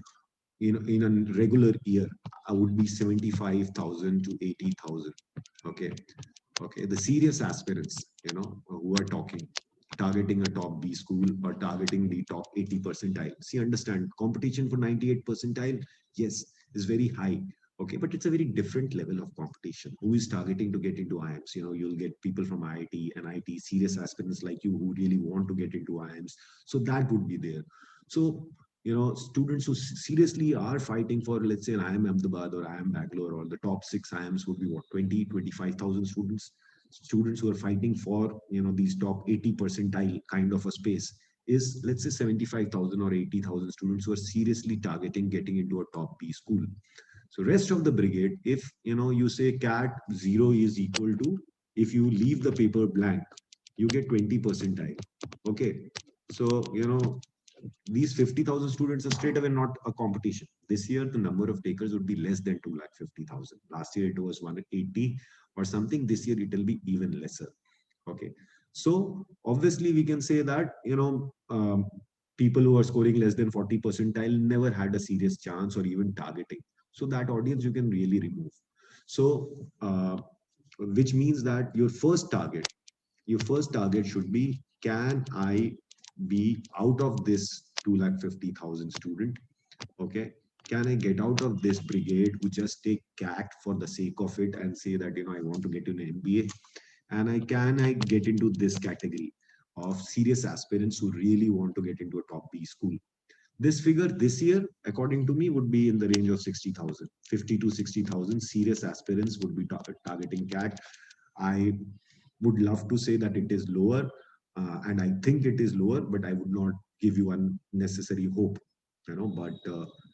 in a regular year, would be 75,000 to 80,000, okay. Okay, the serious aspirants, who are targeting a top B school or targeting the top 80 percentile. See, understand, competition for 98 percentile, yes, is very high. Okay, but it's a very different level of competition. Who is targeting to get into IIMs? You'll get people from IIT, NIT, serious aspirants like you who really want to get into IIMs. So that would be there. So, students who seriously are fighting for, let's say, an IIM Ahmedabad or IIM Bangalore, or the top 6 IIMs would be what, 20, 25,000 students. Students who are fighting for, these top 80 percentile kind of a space is, let's say, 75,000 or 80,000 students who are seriously targeting getting into a top B school. So rest of the brigade, if, you say CAT 0 is equal to, if you leave the paper blank, you get 20 percentile. Okay, so these 50,000 students are straight away not a competition. This year, the number of takers would be less than 250,000. Last year, it was 180 or something. This year, it will be even lesser. Okay. So obviously, we can say that, people who are scoring less than 40 percentile never had a serious chance or even targeting. So that audience you can really remove. So, which means that your first target should be, can I be out of this 250,000 student? Okay, can I get out of this brigade who just take CAT for the sake of it and say that I want to get into an MBA, and I get into this category of serious aspirants who really want to get into a top B school? This figure this year, according to me, would be in the range of 60,000. 50 to 60,000 serious aspirants would be targeting CAT. I would love to say that it is lower, and I think it is lower, but I would not give you unnecessary hope, but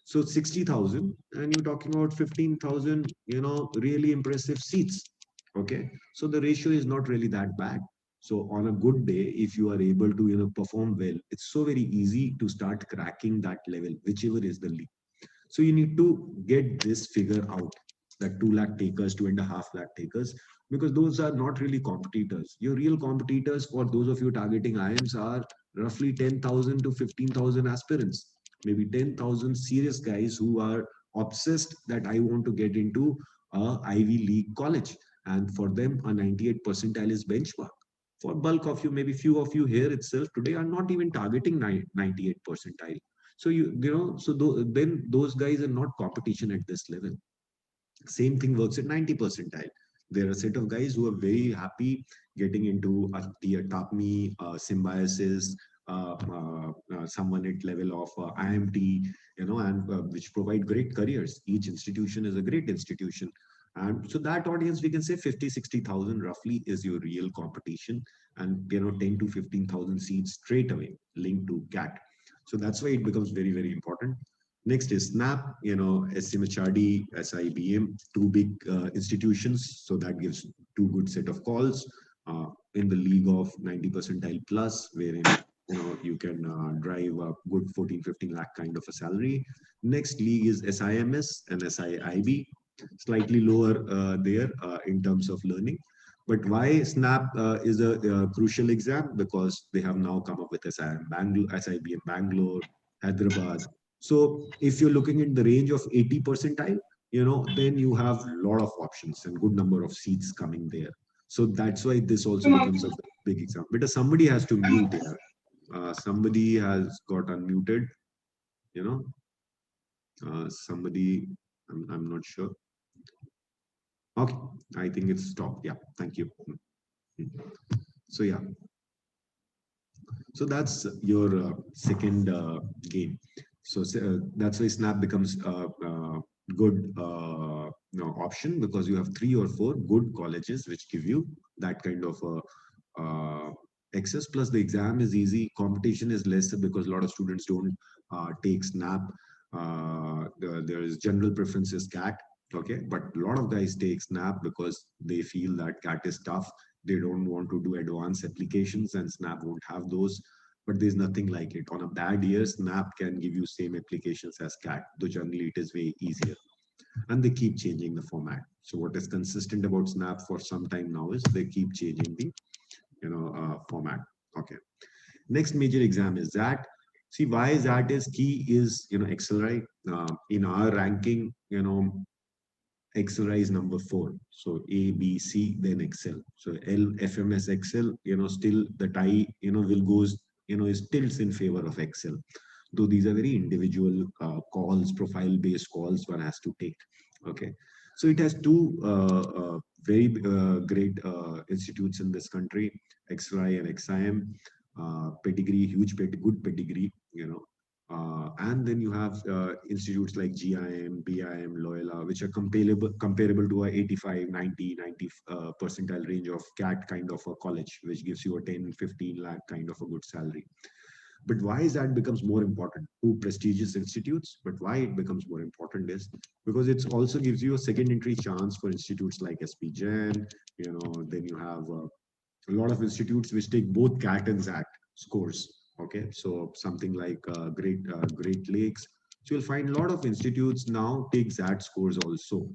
so 60,000, and you're talking about 15,000, really impressive seats. Okay, so the ratio is not really that bad. So on a good day, if you are able to perform well, it's so very easy to start cracking that level, whichever is the league. So you need to get this figure out, that 2 lakh takers, 2.5 lakh takers, because those are not really competitors. Your real competitors for those of you targeting IIMs are roughly 10,000 to 15,000 aspirants, maybe 10,000 serious guys who are obsessed that I want to get into a Ivy League college. And for them, a 98 percentile is benchmark. For bulk of you, maybe few of you here itself today are not even targeting 98 percentile. So then those guys are not competition at this level. Same thing works at 90 percentile. There are a set of guys who are very happy getting into a TAPME, Symbiosis, someone at level of IMT, and which provide great careers. Each institution is a great institution. And so that audience, we can say 50, 60,000 roughly is your real competition, and 10 to 15,000 seats straight away linked to CAT. So that's why it becomes very, very important. Next is SNAP, SMHRD, SIBM, two big institutions. So that gives two good set of calls in the league of 90 percentile plus, wherein you can drive a good 14, 15 lakh kind of a salary. Next league is SIMS and SIIB, slightly lower there in terms of learning. But why SNAP is a crucial exam? Because they have now come up with SIBM Bangalore, Hyderabad. So if you're looking in the range of 80 percentile, then you have a lot of options and good number of seats coming there. So that's why this also becomes a big exam. But somebody has to mute here. Somebody has got unmuted, somebody, I'm not sure. Okay, I think it's stopped. Yeah, thank you. So yeah, so that's your second game. So that's why SNAP becomes a good option, because you have 3 or 4 good colleges which give you that kind of access. Plus the exam is easy, competition is less because a lot of students don't take SNAP. There is general preferences CAT. Okay, but a lot of guys take SNAP because they feel that CAT is tough. They don't want to do advanced applications, and SNAP won't have those. But there's nothing like it. On a bad year, SNAP can give you same applications as CAT, though generally it is way easier. And they keep changing the format. So what is consistent about SNAP for some time now is they keep changing the format. Okay. Next major exam is ZAT. See, why ZAT is key is Accelerate. In our ranking, Accelerate is number 4. So A, B, C, then Excel. So L, FMS, Excel, still the tie, will goes, is tilts in favor of Excel. Though these are very individual calls, profile-based calls one has to take. Okay. So it has 2 very great institutes in this country, XRI and XIM. Pedigree, huge good pedigree, and then you have institutes like GIM, BIM, Loyola, which are comparable to a 85, 90 percentile range of CAT kind of a college, which gives you a 10, 15 lakh kind of a good salary. But why is that becomes more important? 2 prestigious institutes, but why it becomes more important is because it also gives you a second entry chance for institutes like SP Jain, then you have a lot of institutes which take both CAT and XAT scores. Okay, so something like Great Lakes. So you'll find a lot of institutes now take XAT scores also.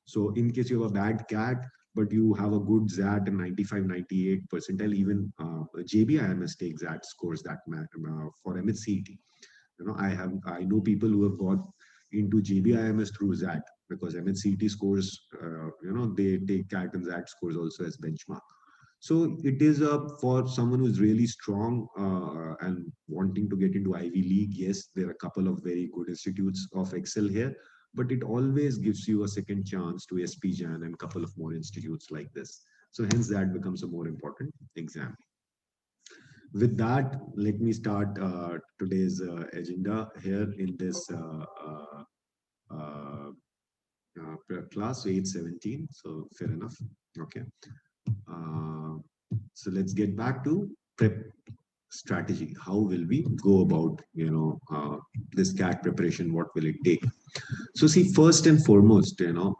So in case you have a bad CAT, but you have a good XAT and 95, 98 percentile, even JBIMS take XAT scores that for MHCET. You know, I know people who have got into JBIMS through XAT because MHCET scores, you know, they take CAT and XAT scores also as benchmark. So it is for someone who's really strong and wanting to get into Ivy League. Yes, there are a couple of very good institutes of Excel here, but it always gives you a second chance to SPJAN and a couple of more institutes like this. So hence that becomes a more important exam. With that, let me start today's agenda here in this class 817. So fair enough. Okay. So let's get back to prep strategy. How will we go about, you know, this CAT preparation? What will it take? So see, first and foremost, you know,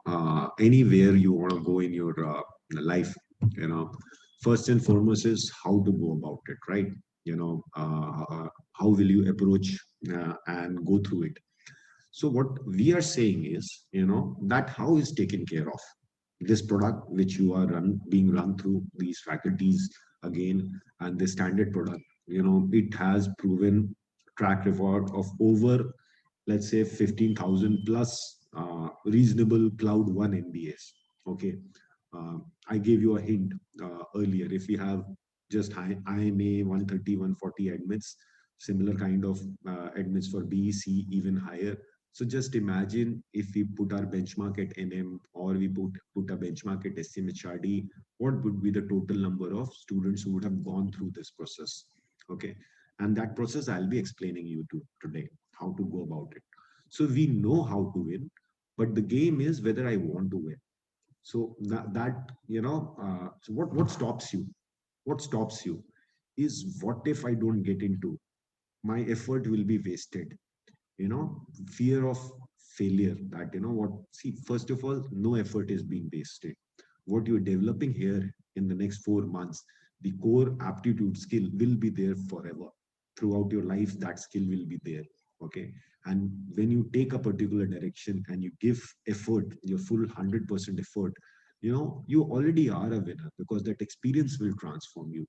anywhere you want to go in your life, you know, first and foremost is how to go about it, right? You know, how will you approach and go through it? So what we are saying is, you know, that how is taken care of. This product which you are being run through these faculties again, and the standard product, you know, it has proven track record of over, let's say, 15,000 plus reasonable cloud one MBAs. Okay, I gave you a hint earlier. If we have just IMA 130, 140 admits, similar kind of admits for BEC, even higher. So just imagine if we put our benchmark at NM or we put a benchmark at SCMHRD, what would be the total number of students who would have gone through this process? Okay, and that process I'll be explaining you today, how to go about it. So we know how to win, but the game is whether I want to win. So that you know, so what stops you? What stops you is, what if I don't get into? My effort will be wasted. You know, fear of failure, that, you know what, see, first of all, no effort is being wasted. What you're developing here in the next 4 months, the core aptitude skill will be there forever. Throughout your life, that skill will be there. Okay, and when you take a particular direction and you give effort, your full 100% effort, you know, you already are a winner, because that experience will transform you.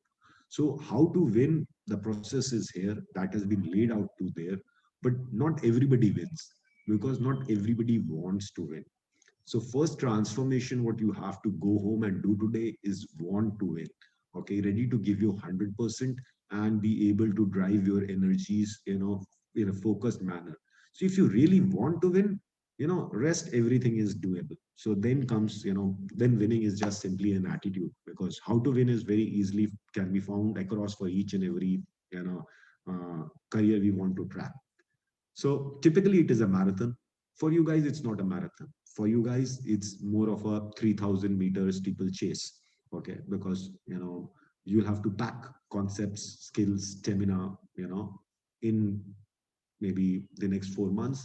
So how to win, the process is here, that has been laid out to there. But not everybody wins, because not everybody wants to win. So first transformation, what you have to go home and do today is want to win. Okay, ready to give you 100% and be able to drive your energies, you know, in a focused manner. So if you really want to win, you know, rest, everything is doable. So then comes, you know, then winning is just simply an attitude, because how to win is very easily can be found across for each and every, you know, career we want to track. So typically it is a marathon. For you guys, it's not a marathon. For you guys, it's more of a 3,000 meter steeplechase. Okay, because, you know, you'll have to pack concepts, skills, stamina, you know, in maybe the next 4 months.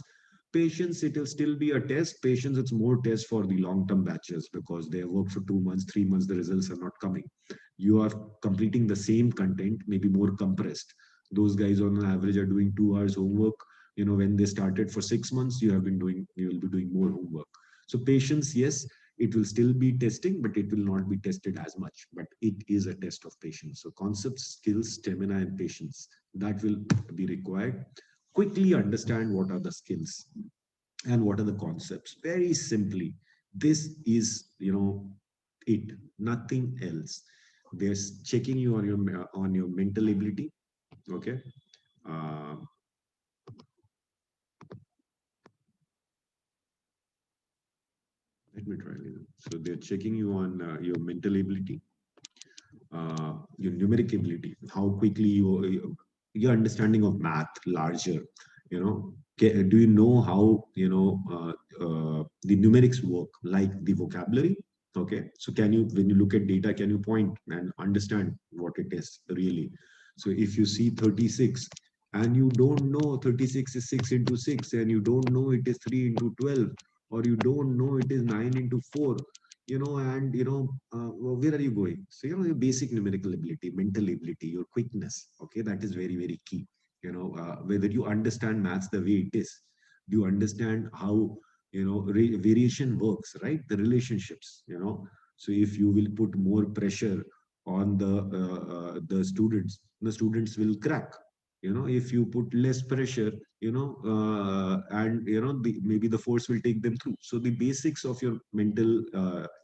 Patience, it will still be a test. Patience, it's more test for the long-term batches, because they work for 2 months, 3 months, the results are not coming. You are completing the same content, maybe more compressed. Those guys on average are doing 2 hours homework. You know, when they started for 6 months, you will be doing more homework. So patience, yes, it will still be testing, but it will not be tested as much, but it is a test of patience. So concepts, skills, stamina, and patience, that will be required. Quickly understand what are the skills and what are the concepts. Very simply, this is, you know, it, nothing else. There's checking you on your mental ability. Okay. Let me try. So they're checking you on your mental ability, your numeric ability, how quickly your understanding of math larger. You know, do you know how, you know, the numerics work, like the vocabulary? Okay, so can you, when you look at data, can you point and understand what it is really? So if you see 36 and you don't know 36 is 6 into 6, and you don't know it is 3 into 12, or you don't know it is 9 into 4, you know, and you know, where are you going? So, your basic numerical ability, mental ability, your quickness, okay, that is very, very key. Whether you understand maths the way it is, do you understand how, variation works, right? The relationships, So if you will put more pressure on the students will crack. If you put less pressure, and maybe the force will take them through. So the basics of your mental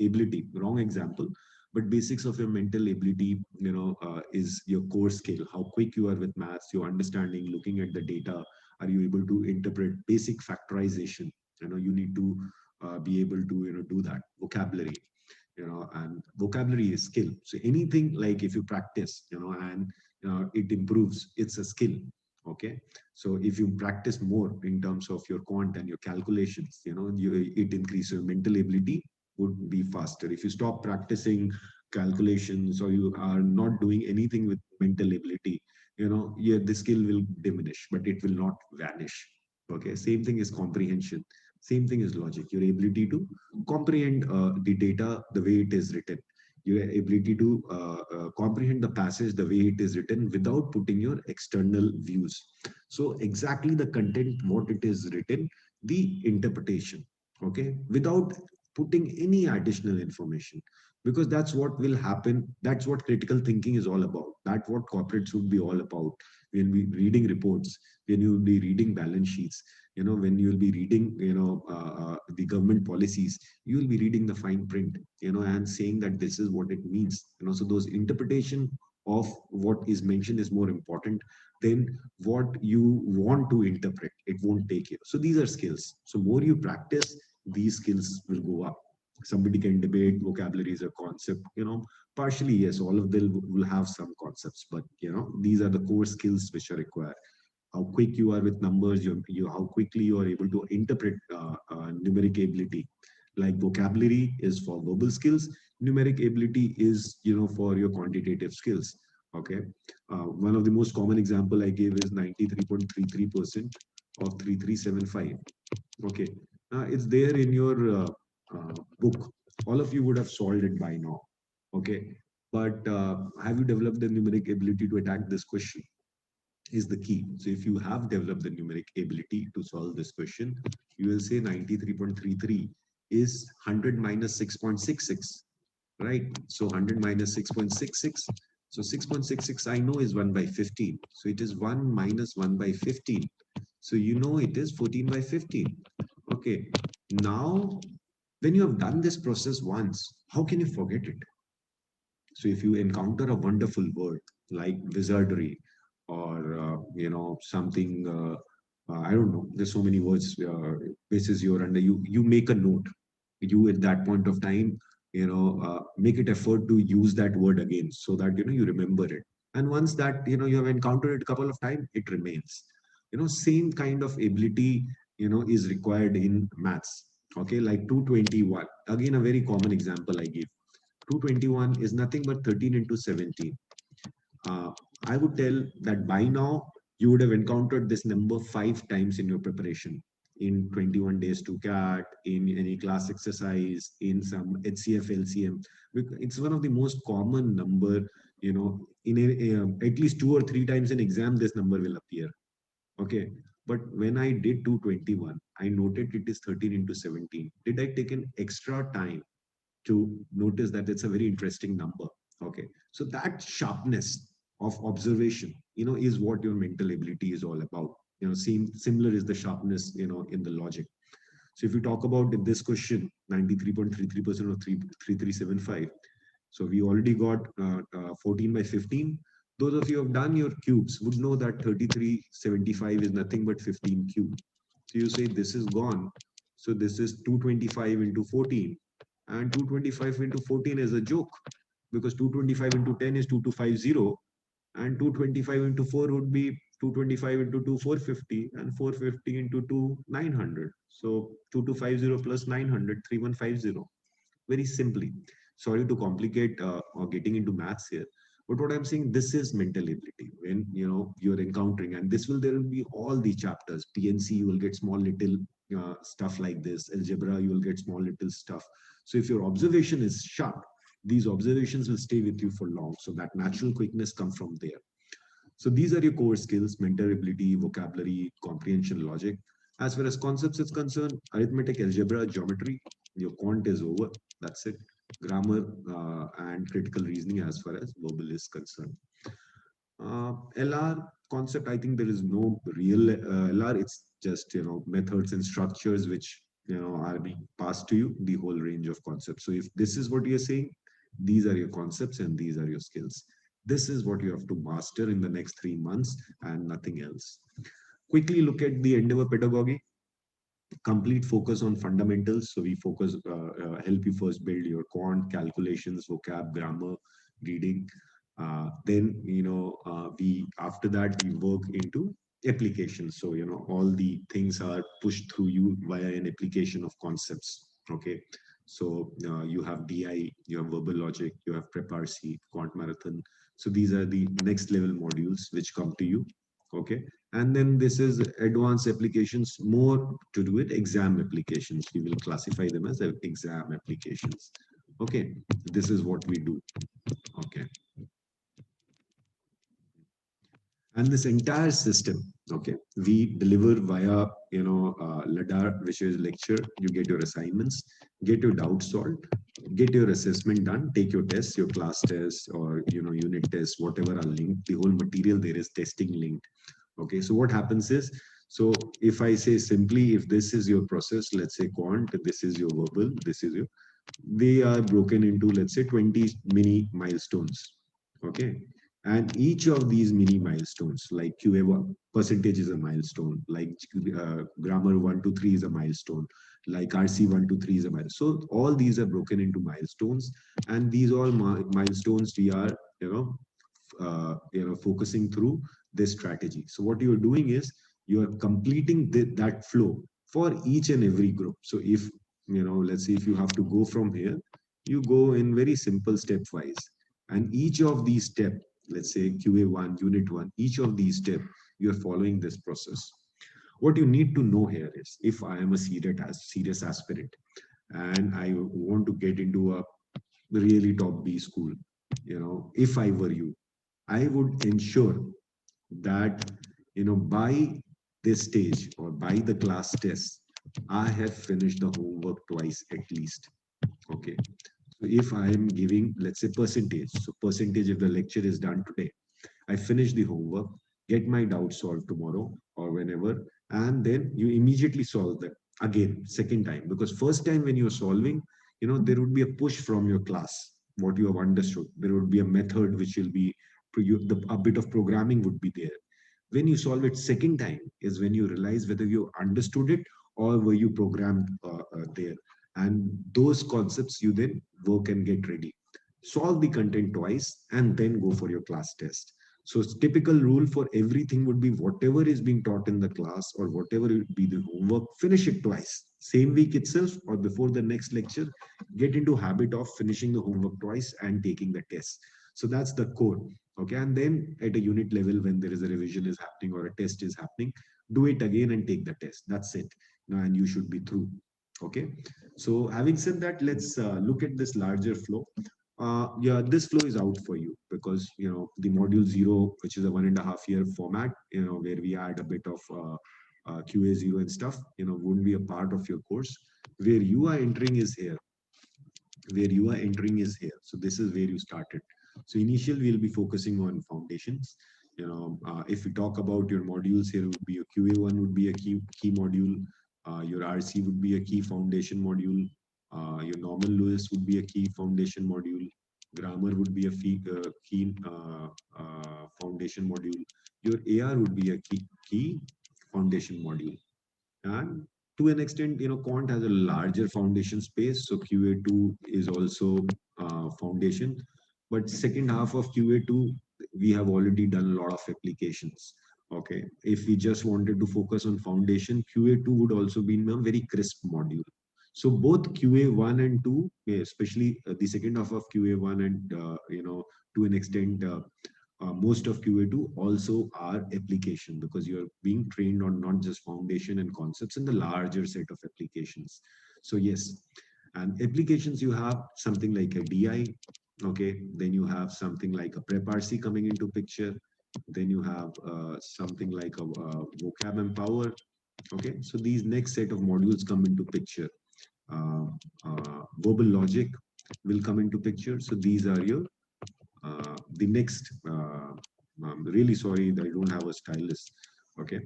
ability, wrong example, but basics of your mental ability, is your core skill. How quick you are with maths, your understanding, looking at the data. Are you able to interpret basic factorization? You need to be able to do that. Vocabulary, and vocabulary is skill. So anything, like if you practice, and it improves, it's a skill. Okay, so if you practice more in terms of your quant and your calculations, it increases your mental ability would be faster. If you stop practicing calculations, or you are not doing anything with mental ability, yeah, the skill will diminish, but it will not vanish. Okay, same thing is comprehension. Same thing is logic. Your ability to comprehend the data the way it is written. Your ability to comprehend the passage the way it is written without putting your external views. So exactly the content, what it is written, the interpretation, okay, without putting any additional information, because that's what will happen. That's what critical thinking is all about. That's what corporates would be all about. When we reading reports, when you will be reading balance sheets, when you will be reading, the government policies, you will be reading the fine print, and saying that this is what it means. So those interpretation of what is mentioned is more important than what you want to interpret. It won't take you. So these are skills. So more you practice, these skills will go up. Somebody can debate vocabulary is a concept, partially, yes, all of them will have some concepts, but these are the core skills which are required. How quick you are with numbers, how quickly you are able to interpret numeric ability. Like vocabulary is for verbal skills, numeric ability is for your quantitative skills. Okay, one of the most common example I gave is 93.33% of 3375. Okay, it's there in your book. All of you would have solved it by now. Okay, but have you developed the numeric ability to attack this question? Is the key. So if you have developed the numeric ability to solve this question, you will say 93.33 is 100 minus 6.66, right? So 100 minus 6.66. So 6.66 I know is 1 by 15. So it is 1 minus 1 by 15. So it is 14 by 15. Okay. Now, when you have done this process once, how can you forget it? So if you encounter a wonderful word like wizardry, or something, I don't know, there's so many words, basis you're under, you make a note. You at that point of time, make it effort to use that word again, so that you remember it. And once that you have encountered it a couple of times, it remains. Same kind of ability is required in maths. Okay, like 221, again a very common example I give. 221 is nothing but 13 into 17. I would tell that by now you would have encountered this number 5 times in your preparation, in 21 days to CAT, in any class exercise, in some HCF, LCM. It's one of the most common number, in at least 2 or 3 times in exam, this number will appear. Okay. But when I did 221, I noted it is 13 into 17. Did I take an extra time to notice that it's a very interesting number? Okay. So that sharpness of observation, is what your mental ability is all about. Similar is the sharpness, in the logic. So if you talk about in this question, 93.33% of 3375. So we already got 14 by 15. Those of you who have done your cubes would know that 3375 is nothing but 15 cube. So you say this is gone. So this is 225 into 14. And 225 into 14 is a joke, because 225 into 10 is 2250. And 225 into 4 would be 225 into 2, 450, and 450 into 2, 900. So 2250 plus 900, 3150. Very simply. Sorry to complicate or getting into maths here. But what I'm saying, this is mental ability. When you're encountering, and there will be all the chapters. PNC, you will get small little stuff like this. Algebra, you will get small little stuff. So if your observation is sharp, these observations will stay with you for long. So that natural quickness comes from there. So these are your core skills: mental ability, vocabulary, comprehension, logic. As far as concepts is concerned, arithmetic, algebra, geometry, your quant is over. That's it. Grammar and critical reasoning as far as verbal is concerned. LR concept, I think there is no real LR. It's just, methods and structures which, are being passed to you, the whole range of concepts. So if this is what you're saying, these are your concepts and these are your skills. This is what you have to master in the next 3 months and nothing else. Quickly look at the Endeavor pedagogy. Complete focus on fundamentals. So we focus, help you first build your quant, calculations, vocab, grammar, reading. Then, we, after that, we work into applications. So, all the things are pushed through you via an application of concepts. Okay. So you have DI, you have verbal logic, you have Prep RC, Quant Marathon. So these are the next level modules which come to you. Okay. And then this is advanced applications, more to do with exam applications. We will classify them as exam applications. Okay. This is what we do. Okay. And this entire system, okay, we deliver via, LADAR, which is lecture. You get your assignments, get your doubts solved, get your assessment done, take your tests, your class tests, or, unit tests, whatever are linked. The whole material there is testing linked. Okay, so what happens is, so if I say simply, if this is your process, let's say quant, this is your verbal, this is your, they are broken into, let's say 20 mini milestones. Okay. And each of these mini milestones, like QA1 percentage is a milestone, like grammar 1 to 3 is a milestone, like RC 1 to 3 is a milestone. So all these are broken into milestones, and these all milestones we are, focusing through this strategy. So what you are doing is you are completing that flow for each and every group. So if, let's say if you have to go from here, you go in very simple stepwise, and each of these steps, let's say QA1, unit 1, each of these steps, you're following this process. What you need to know here is, if I am a serious aspirant and I want to get into a really top B school, if I were you, I would ensure that, by this stage or by the class test, I have finished the homework twice at least. Okay. So if I am giving, let's say percentage, so percentage if the lecture is done today, I finish the homework, get my doubts solved tomorrow or whenever, and then you immediately solve them again, second time. Because first time when you're solving, there would be a push from your class, what you have understood. There would be a method which will be, a bit of programming would be there. When you solve it second time is when you realize whether you understood it or were you programmed there. And those concepts you then work and get ready. Solve the content twice and then go for your class test. So typical rule for everything would be, whatever is being taught in the class or whatever it be the homework, finish it twice. Same week itself or before the next lecture, get into habit of finishing the homework twice and taking the test. So that's the core. Okay. And then at a unit level, when there is a revision is happening or a test is happening, do it again and take the test. That's it. And you should be through. Okay. So having said that, let's look at this larger flow. Yeah, this flow is out for you because, the module 0, which is a 1.5 year format, where we add a bit of QA 0 and stuff, wouldn't be a part of your course. Where you are entering is here. So this is where you started. So initially we'll be focusing on foundations. If we talk about your modules here, would be your QA1 would be a key module. Your RC would be a key foundation module. Your normal Lewis would be a key foundation module. Grammar would be a key foundation module. Your AR would be a key foundation module. And to an extent, quant has a larger foundation space. So QA2 is also foundation. But second half of QA2, we have already done a lot of applications. Okay. If we just wanted to focus on foundation, QA2 would also be a very crisp module. So both QA1 and 2, especially the second half of QA1 and, to an extent, most of QA2 also are application, because you're being trained on not just foundation and concepts in the larger set of applications. So yes, And applications, you have something like a DI, okay? Then you have something like a Prep RC coming into picture. Then you have something like a Vocab Empower, okay? So these next set of modules come into picture. Verbal Logic will come into picture. So these are your, the next, I'm really sorry that I don't have a stylus, okay?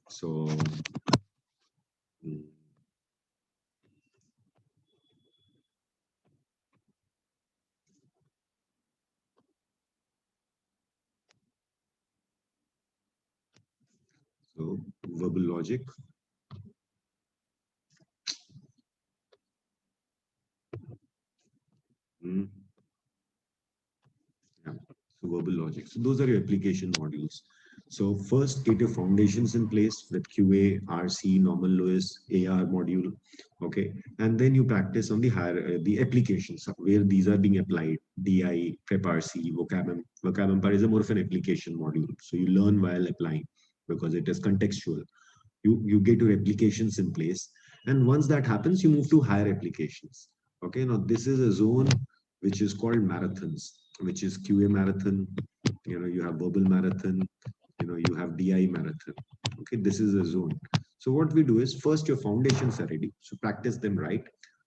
So, so Verbal Logic. Yeah. So Verbal Logic. So those are your application modules. So first, get your foundations in place with QA, RC, normal Lewis, AR module, okay, and then you practice on the higher the applications where these are being applied. DI, Prep RC, Vocab Empower is a more of an application module. So you learn while applying because it is contextual. You get your applications in place, and once that happens, you move to higher applications. Okay, now this is a zone which is called marathons, which is QA marathon. You have verbal marathon. You have DI marathon. Okay, this is a zone. So what we do is first your foundations are ready, so practice them right.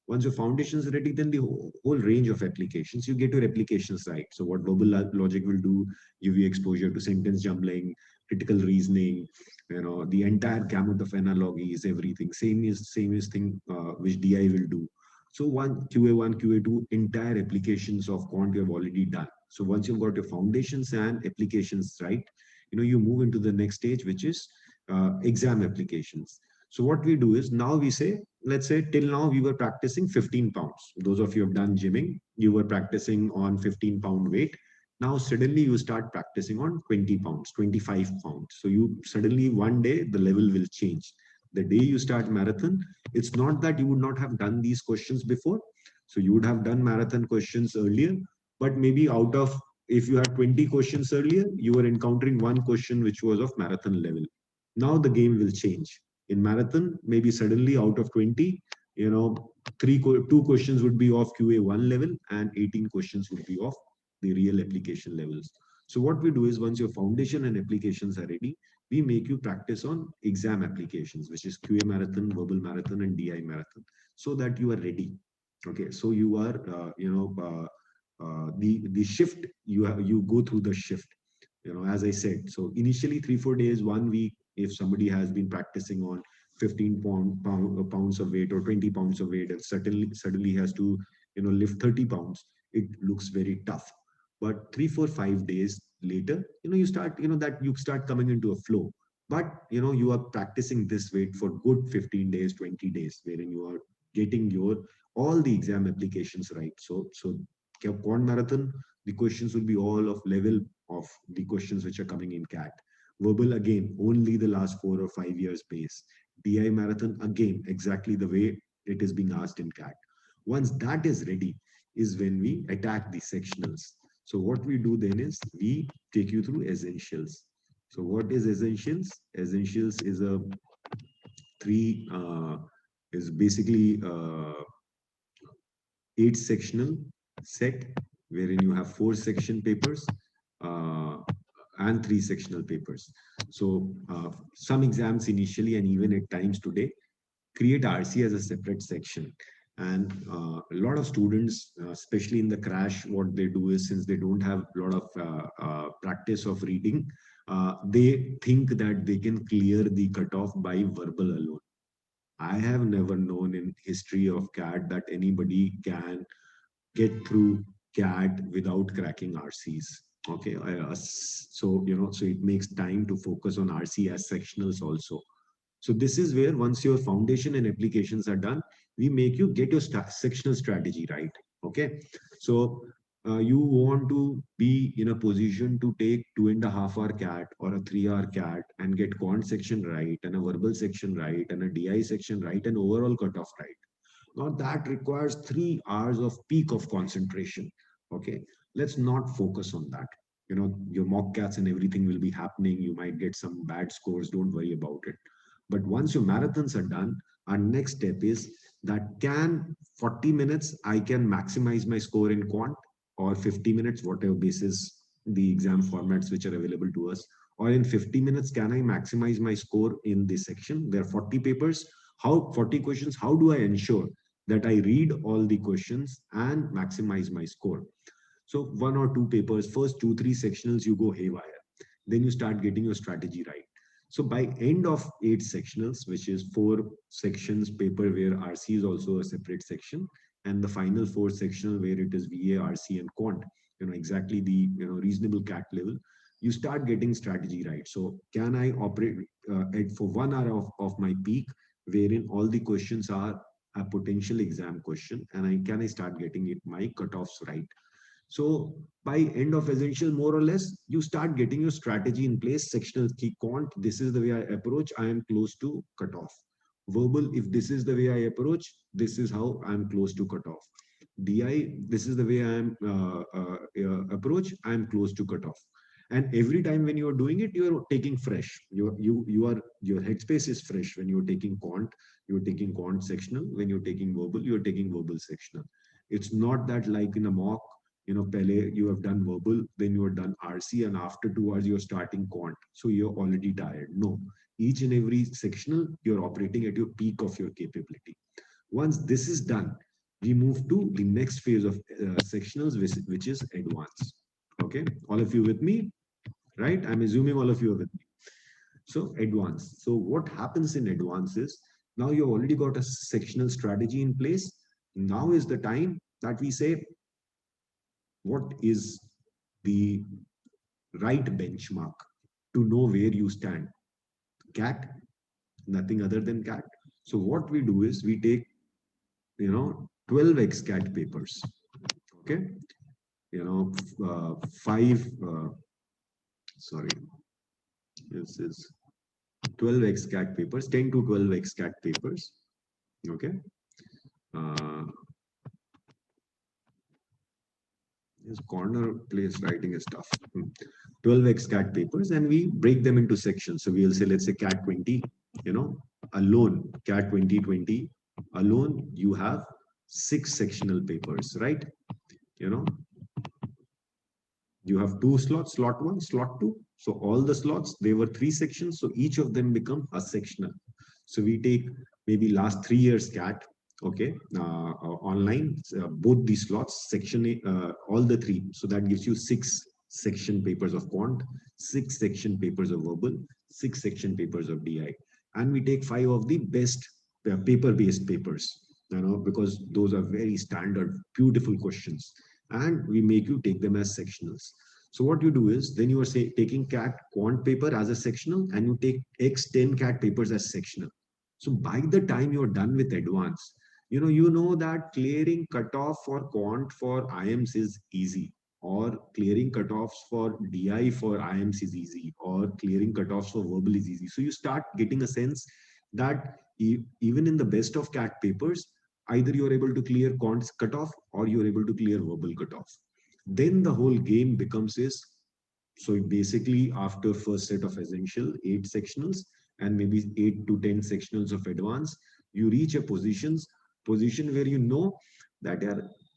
Once your foundations are ready, then the whole range of applications, you get your applications right. So what Verbal Logic will do, give you exposure to sentence jumbling, critical reasoning, the entire gamut of analogies, everything. Same is thing which DI will do. So QA1, QA2, entire applications of quant you have already done. So once you've got your foundations and applications right, you move into the next stage, which is exam applications. So what we do is now we say, let's say till now we were practicing 15 pounds. Those of you who have done gymming, you were practicing on 15-pound weight. Now suddenly you start practicing on 20 pounds, 25 pounds. So you suddenly one day the level will change. The day you start marathon, it's not that you would not have done these questions before. So you would have done marathon questions earlier, but maybe out of, if you had 20 questions earlier, you were encountering one question which was of marathon level. Now the game will change. In marathon, maybe suddenly out of 20, two questions would be of QA1 level and 18 questions would be of the real application levels. So what we do is once your foundation and applications are ready, we make you practice on exam applications, which is QA marathon, verbal marathon, and DI marathon, so that you are ready. Okay, so you are, the shift, you go through the shift. As I said, so initially 3-4 days, 1 week, if somebody has been practicing on 15 pounds of weight or 20 pounds of weight and suddenly has to lift 30 pounds, it looks very tough. But 3, 4, 5 days later, you start you start coming into a flow. But you are practicing this weight for good 15 days, 20 days, wherein you are getting your all the exam applications right. So quant marathon, the questions will be all of level of the questions which are coming in CAT. Verbal, again, only the last 4 or 5 years base. DI marathon, again, exactly the way it is being asked in CAT. Once that is ready is when we attack the sectionals. So what we do then is we take you through essentials. So what is essentials? Essentials is a basically 8 sectional set wherein you have 4 section papers and 3 sectional papers. So some exams initially and even at times today create RC as a separate section. And a lot of students, especially in the crash, what they do is, since they don't have a lot of practice of reading, they think that they can clear the cutoff by verbal alone. I have never known in history of CAT that anybody can get through CAT without cracking RCs. Okay, so it makes time to focus on RC as sectionals also. So this is where once your foundation and applications are done, we make you get your sectional strategy right. Okay, so you want to be in a position to take 2.5-hour CAT or a 3-hour CAT and get quant section right and a verbal section right and a DI section right and overall cutoff right. Now that requires 3 hours of peak of concentration. Okay, let's not focus on that. Your mock CATs and everything will be happening. You might get some bad scores. Don't worry about it. But once your marathons are done, our next step is that can 40 minutes, I can maximize my score in quant, or 50 minutes, whatever basis the exam formats which are available to us, or in 50 minutes, can I maximize my score in this section? There are 40 papers, 40 questions. How do I ensure that I read all the questions and maximize my score? So 1 or 2 papers, first 2-3 sectionals, you go haywire. Then you start getting your strategy right. So by end of 8 sectionals, which is 4 sections paper where RC is also a separate section, and the final 4 sectional where it is VA, RC, and quant, exactly the reasonable CAT level, you start getting strategy right. So can I operate for 1 hour of my peak, wherein all the questions are a potential exam question, and can I start getting my cutoffs right? So by end of essential, more or less, you start getting your strategy in place. Sectional key quant, this is the way I approach, I am close to cutoff. Verbal, if this is the way I approach, this is how I am close to cutoff. DI, this is the way I am approach, I am close to cutoff. And every time when you are doing it, you are taking fresh. Your headspace is fresh. When you're taking quant, you're taking quant sectional. When you're taking verbal, you're taking verbal sectional. It's not that like in a mock, Pele, you have done verbal, then you are done RC, and after 2 hours, you're starting quant. So you're already tired. No, each and every sectional, you're operating at your peak of your capability. Once this is done, we move to the next phase of sectionals, which is advanced. Okay, all of you with me? Right? I'm assuming all of you are with me. So advanced. So what happens in advanced is, now you've already got a sectional strategy in place. Now is the time that we say, what is the right benchmark to know where you stand? CAT, nothing other than CAT. So what we do is we take, 12x CAT papers. Okay, 12x CAT papers, 10 to 12x CAT papers. Okay. This corner place writing is tough. 12x CAT papers, and we break them into sections. So we'll say, let's say CAT 20, alone, CAT 2020, alone, you have 6 sectional papers, right? You have 2 slots, slot 1, slot 2. So all the slots, they were 3 sections. So each of them become a sectional. So we take maybe last 3 years CAT, okay, online, both these slots, section, all the 3. So that gives you 6 section papers of quant, 6 section papers of verbal, 6 section papers of DI. And we take 5 of the best paper-based papers, because those are very standard, beautiful questions. And we make you take them as sectionals. So what you do is, then you are taking CAT quant paper as a sectional, and you take X10 CAT papers as sectional. So by the time you're done with advanced, you know that clearing cutoff for quant for IMs is easy, or clearing cutoffs for DI for IMs is easy, or clearing cutoffs for verbal is easy. So you start getting a sense that even in the best of CAT papers, either you're able to clear quant's cutoff or you're able to clear verbal cutoff. Then the whole game becomes is, so basically after first set of essential 8 sectionals and maybe 8 to 10 sectionals of advanced, you reach a position where you know that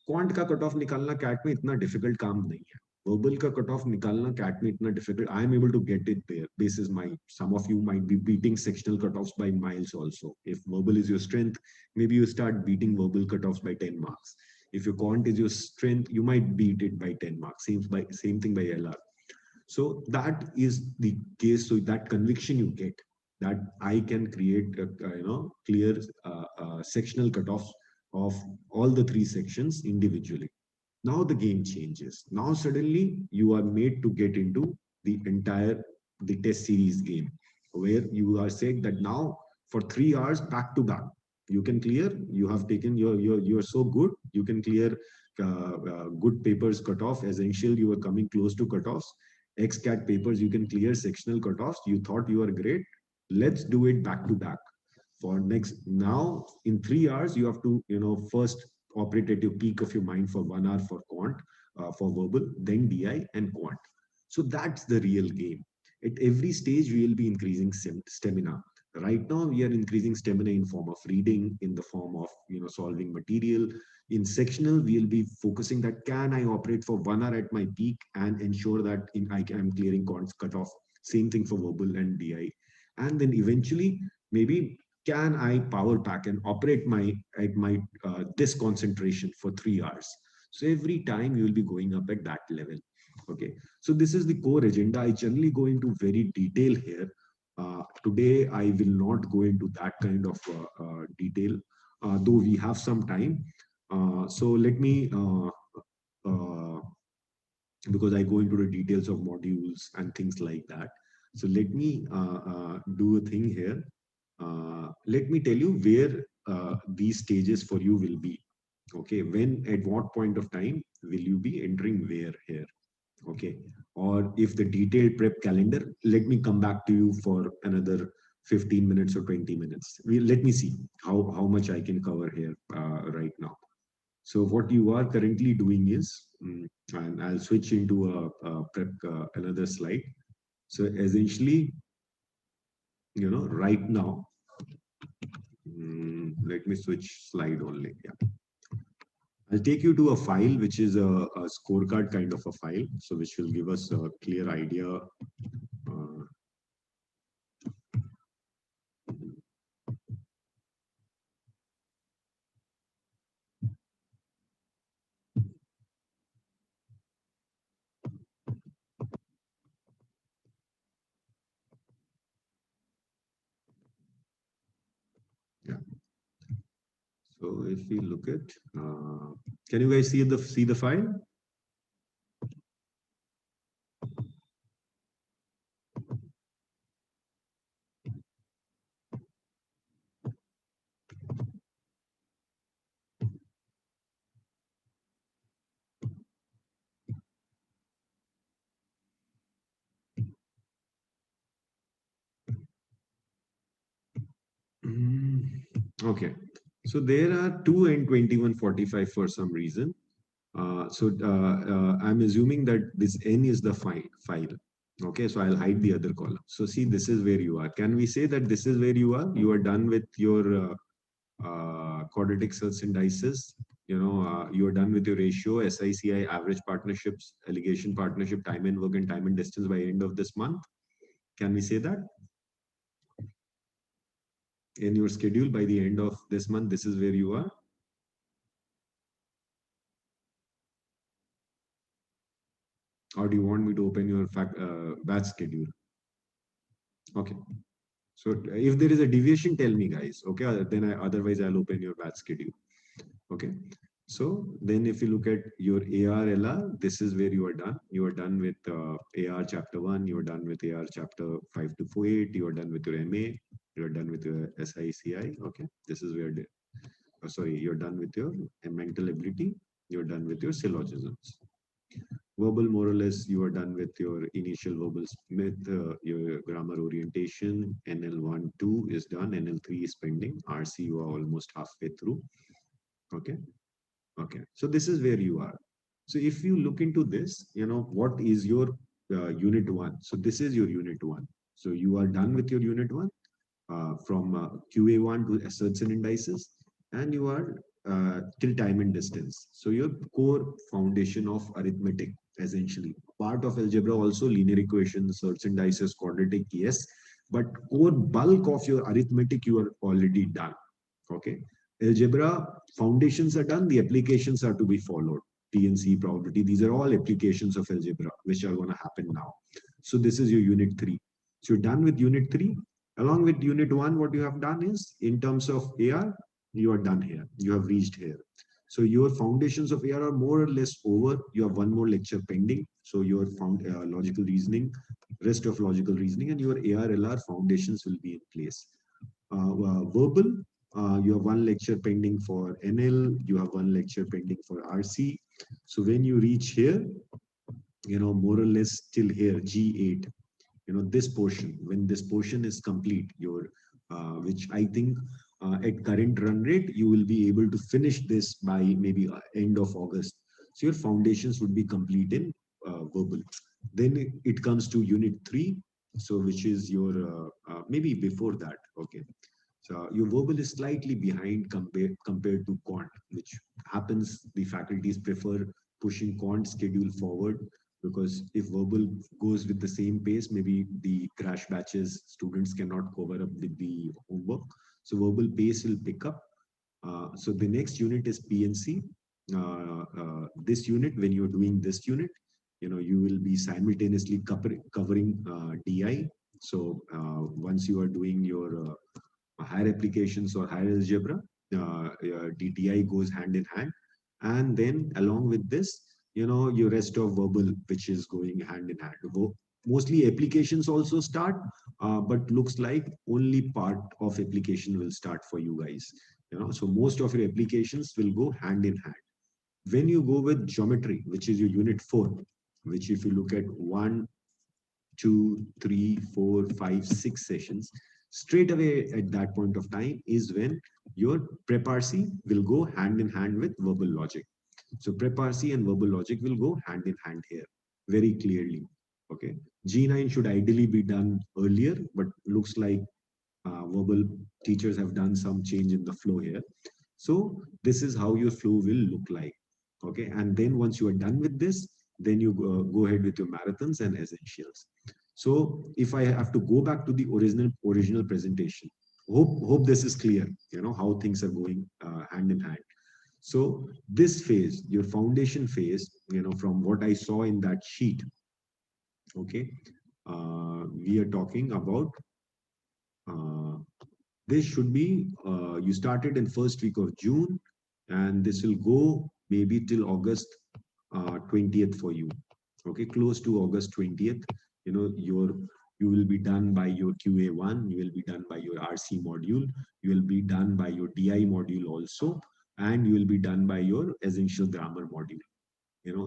quant ka cutoff nikalna CAT mein itna difficult kaam nahi hai. Verbal ka cutoff nikalna CAT mein itna difficult. I am able to get it there. Basis some of you might be beating sectional cutoffs by miles also. If verbal is your strength, maybe you start beating verbal cutoffs by 10 marks. If your quant is your strength, you might beat it by 10 marks. Same thing by LR. So that is the case. So that conviction you get that I can create clear sectional cutoffs of all the 3 sections individually. Now the game changes. Now suddenly you are made to get into the test series game, where you are saying that now for 3 hours back to back, you can clear. You have taken you're so good. You can clear good papers cutoff. Essential, you are coming close to cutoffs. XCAT papers, you can clear sectional cutoffs. You thought you are great. Let's do it back to back. For next, now in 3 hours, you have to first operate at your peak of your mind for 1 hour for quant, for verbal, then DI and quant. So that's the real game. At every stage, we will be increasing stamina. Right now, we are increasing stamina in form of reading, in the form of solving material. In sectional, we'll be focusing that can I operate for 1 hour at my peak and ensure that I am clearing cutoff. Same thing for verbal and DI. And then eventually, maybe can I power pack and operate at my this concentration for 3 hours. So every time you will be going up at that level. Okay, so this is the core agenda. I generally go into very detail here. Today, I will not go into that kind of detail, though we have some time. So let me, because I go into the details of modules and things like that. So let me do a thing here. Let me tell you where these stages for you will be. Okay, when, at what point of time will you be entering where here? Okay, or if the detailed prep calendar, let me come back to you for another 15 minutes or 20 minutes. Let me see how much I can cover here right now. So what you are currently doing is, and I'll switch into a prep another slide. So essentially, right now, let me switch slide only. Yeah. I'll take you to a file, which is a scorecard kind of a file. So which will give us a clear idea. Yeah. So if we look at, can you guys see the file? Okay, so there are 2 and 2145 for some reason. I'm assuming that this N is the file. Okay, so I'll hide the other column. So see, this is where you are. Can we say that this is where you are? You are done with your quadratic search indices. You are done with your ratio, SICI, average partnerships, allegation partnership, time and work, and time and distance by end of this month. Can we say that? In your schedule by the end of this month, this is where you are. Or do you want me to open your batch schedule? Okay. So if there is a deviation, tell me, guys. Okay, then otherwise I'll open your batch schedule. Okay. So then if you look at your AR, LR, this is where you are done. You are done with AR chapter 1, you are done with AR chapter 5 to 48, you are done with your MA, you are done with your SICI. Okay, this is where, sorry, you're done with your mental ability, you're done with your syllogisms. Verbal, more or less, you are done with your initial verbal smith, your grammar orientation. NL1, 2 is done, NL3 is pending, RC you are almost halfway through. Okay. Okay, so this is where you are. So if you look into this, what is your unit 1? So this is your unit 1. So you are done with your unit 1 from QA1 to asserts and indices, and you are till time and distance. So your core foundation of arithmetic, essentially. Part of algebra also, linear equations, asserts and indices, quadratic, yes. But core bulk of your arithmetic, you are already done. Okay. Algebra foundations are done, the applications are to be followed. TNC, probability, these are all applications of algebra which are going to happen now. So this is your unit 3. So you're done with unit 3. Along with unit 1, what you have done is, in terms of AR, you are done here. You have reached here. So your foundations of AR are more or less over. You have one more lecture pending. So your logical reasoning, rest of logical reasoning, and your AR, LR foundations will be in place. Verbal, you have one lecture pending for NL, you have one lecture pending for RC. So when you reach here, more or less till here, G8, this portion, when this portion is complete, which I think at current run rate, you will be able to finish this by maybe end of August. So your foundations would be complete in verbal. Then it comes to unit 3. So which is your maybe before that. Okay. So your verbal is slightly behind compared to quant, which happens. The faculties prefer pushing quant schedule forward, because if verbal goes with the same pace, maybe the crash batches students cannot cover up with the homework. So verbal pace will pick up. So the next unit is PNC. This unit, when you're doing this unit, you will be simultaneously covering DI. So once you are doing your higher applications or higher algebra, DI goes hand in hand. And then along with this, your rest of verbal, which is going hand in hand. Mostly applications also start, but looks like only part of application will start for you guys. So most of your applications will go hand in hand. When you go with geometry, which is your unit 4, which if you look at 1, 2, 3, 4, 5, 6 sessions, straight away at that point of time is when your prep-RC will go hand in hand with verbal logic. So prep-RC and verbal logic will go hand in hand here very clearly. Okay, G9 should ideally be done earlier, but looks like verbal teachers have done some change in the flow here. So this is how your flow will look like. Okay, and then once you are done with this, then you go ahead with your marathons and essentials. So if I have to go back to the original presentation, hope this is clear, how things are going hand in hand. So this phase, your foundation phase, from what I saw in that sheet, okay, we are talking about this should be, you started in first week of June, and this will go maybe till August 20th for you. Okay, close to August 20th, you will be done by your QA1, you will be done by your RC module, you will be done by your DI module also, and you will be done by your essential grammar module.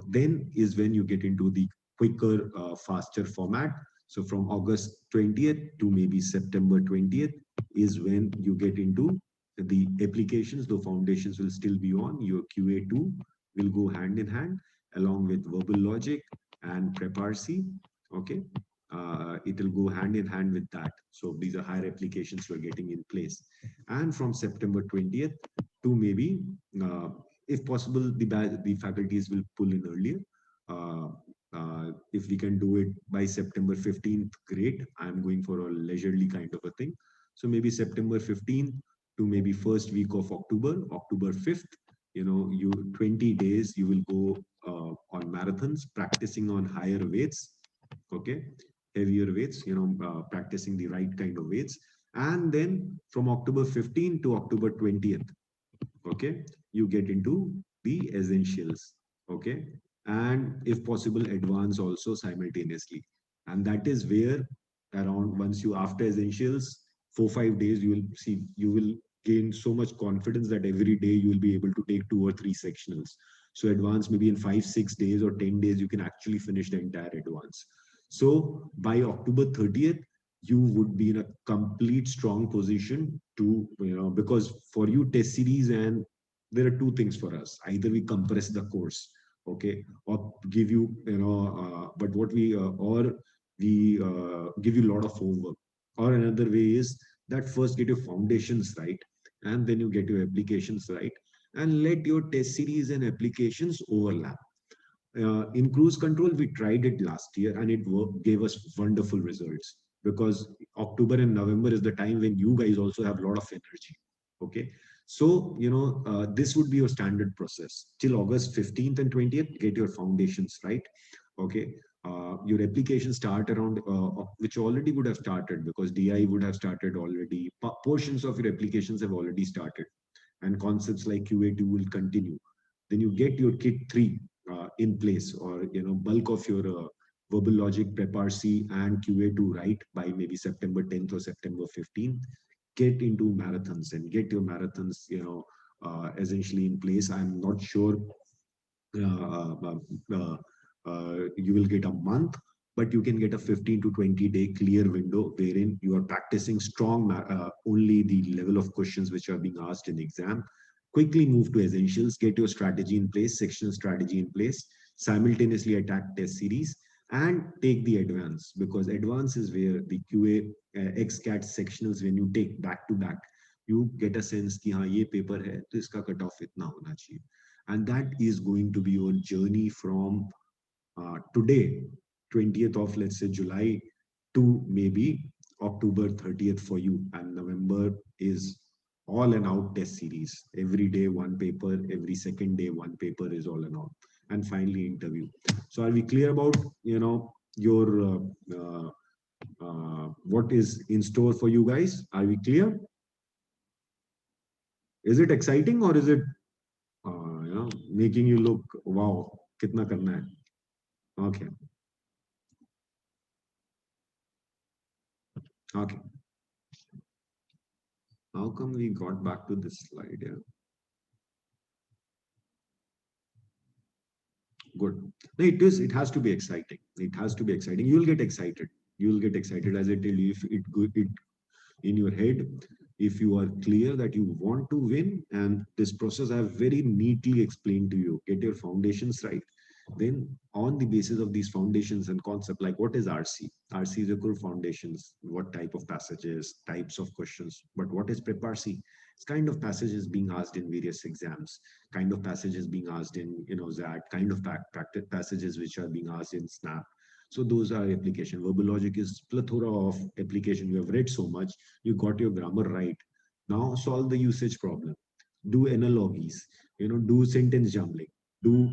Then is when you get into the quicker, faster format. So from August 20th to maybe September 20th is when you get into the applications. The foundations will still be on. Your QA2 will go hand in hand along with verbal logic and prep-RC. Okay, it will go hand in hand with that. So these are higher applications we're getting in place. And from September 20th to maybe, if possible, the faculties will pull in earlier. If we can do it by September 15th, great. I'm going for a leisurely kind of a thing. So maybe September 15th to maybe first week of October 5th, you 20 days, you will go on marathons, practicing on higher weights, okay, heavier weights, practicing the right kind of weights. And then from October 15th to October 20th, okay, you get into the essentials, okay, and if possible advance also simultaneously. And that is where around, once you after essentials 4-5 days, you will see, you will gain so much confidence that every day you will be able to take 2 or 3 sectionals. So advance maybe in 5-6 days or 10 days you can actually finish the entire advance. So by October 30th you would be in a complete strong position to, because for you test series, and there are 2 things for us: either we compress the course, okay, or give you, but what we or we give you a lot of homework. Or another way is that first get your foundations right, and then you get your applications right, and let your test series and applications overlap. In cruise control, we tried it last year and it gave us wonderful results, because October and November is the time when you guys also have a lot of energy. Okay, so this would be your standard process till August 15th and 20th. Get your foundations right. Okay, your application start around which already would have started, because DI would have started already. Portions of your applications have already started, and concepts like QA2 will continue. Then you get your kit 3 in place, or bulk of your verbal logic, prep-RC and QA2 right by maybe September 10th or September 15th. Get into marathons and get your marathons essentially in place. I'm not sure you will get a month, but you can get a 15 to 20 day clear window wherein you are practicing strong only the level of questions which are being asked in the exam. Quickly move to essentials, get your strategy in place, section strategy in place, simultaneously attack test series, and take the advance, because advance is where the QA XCAT sectionals, when you take back to back, you get a sense कि हाँ ये paper है तो इसका cut off इतना होना चाहिए, and that is going to be your journey from today 20th of, let's say, July to maybe October 30th for you, and November is all and out test series. Every day one paper, every second day one paper is all and out, and finally interview. So are we clear about your what is in store for you guys? Are we clear? Is it exciting, or is it making you look wow kitna karna hai? Okay. Okay. How come we got back to this slide here? Good. No, it has to be exciting. It has to be exciting. You'll get excited. You'll get excited, as I tell you, if it in your head, if you are clear that you want to win, and this process I have very neatly explained to you, get your foundations right. Then on the basis of these foundations and concept, like what is RC? RC is your core foundations, what type of passages, types of questions, but what is Prep RC? It's kind of passages being asked in various exams, kind of passages being asked in ZAT, kind of practice passages which are being asked in SNAP. So those are application. Verbal logic is plethora of application. You have read so much, you got your grammar right. Now solve the usage problem. Do analogies, do sentence jumbling, do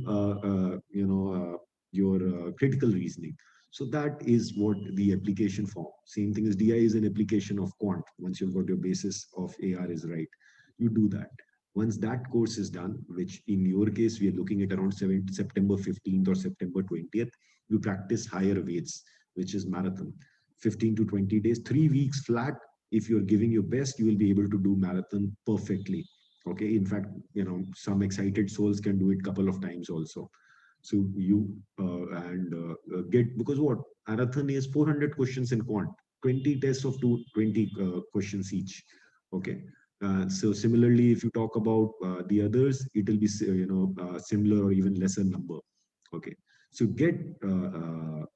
your critical reasoning. So that is what the application form. Same thing as DI is an application of quant. Once you've got your basis of AR is right, you do that. Once that course is done, which in your case we are looking at around September 15th or September 20th, you practice higher weights, which is marathon, 15 to 20 days, 3 weeks flat. If you're giving your best, you will be able to do marathon perfectly. Okay, in fact, some excited souls can do it couple of times also. So you get, because what marathon is 400 questions in quant, 20 tests of 20 questions each. Okay. So similarly, if you talk about the others, it will be similar or even lesser number. Okay. So get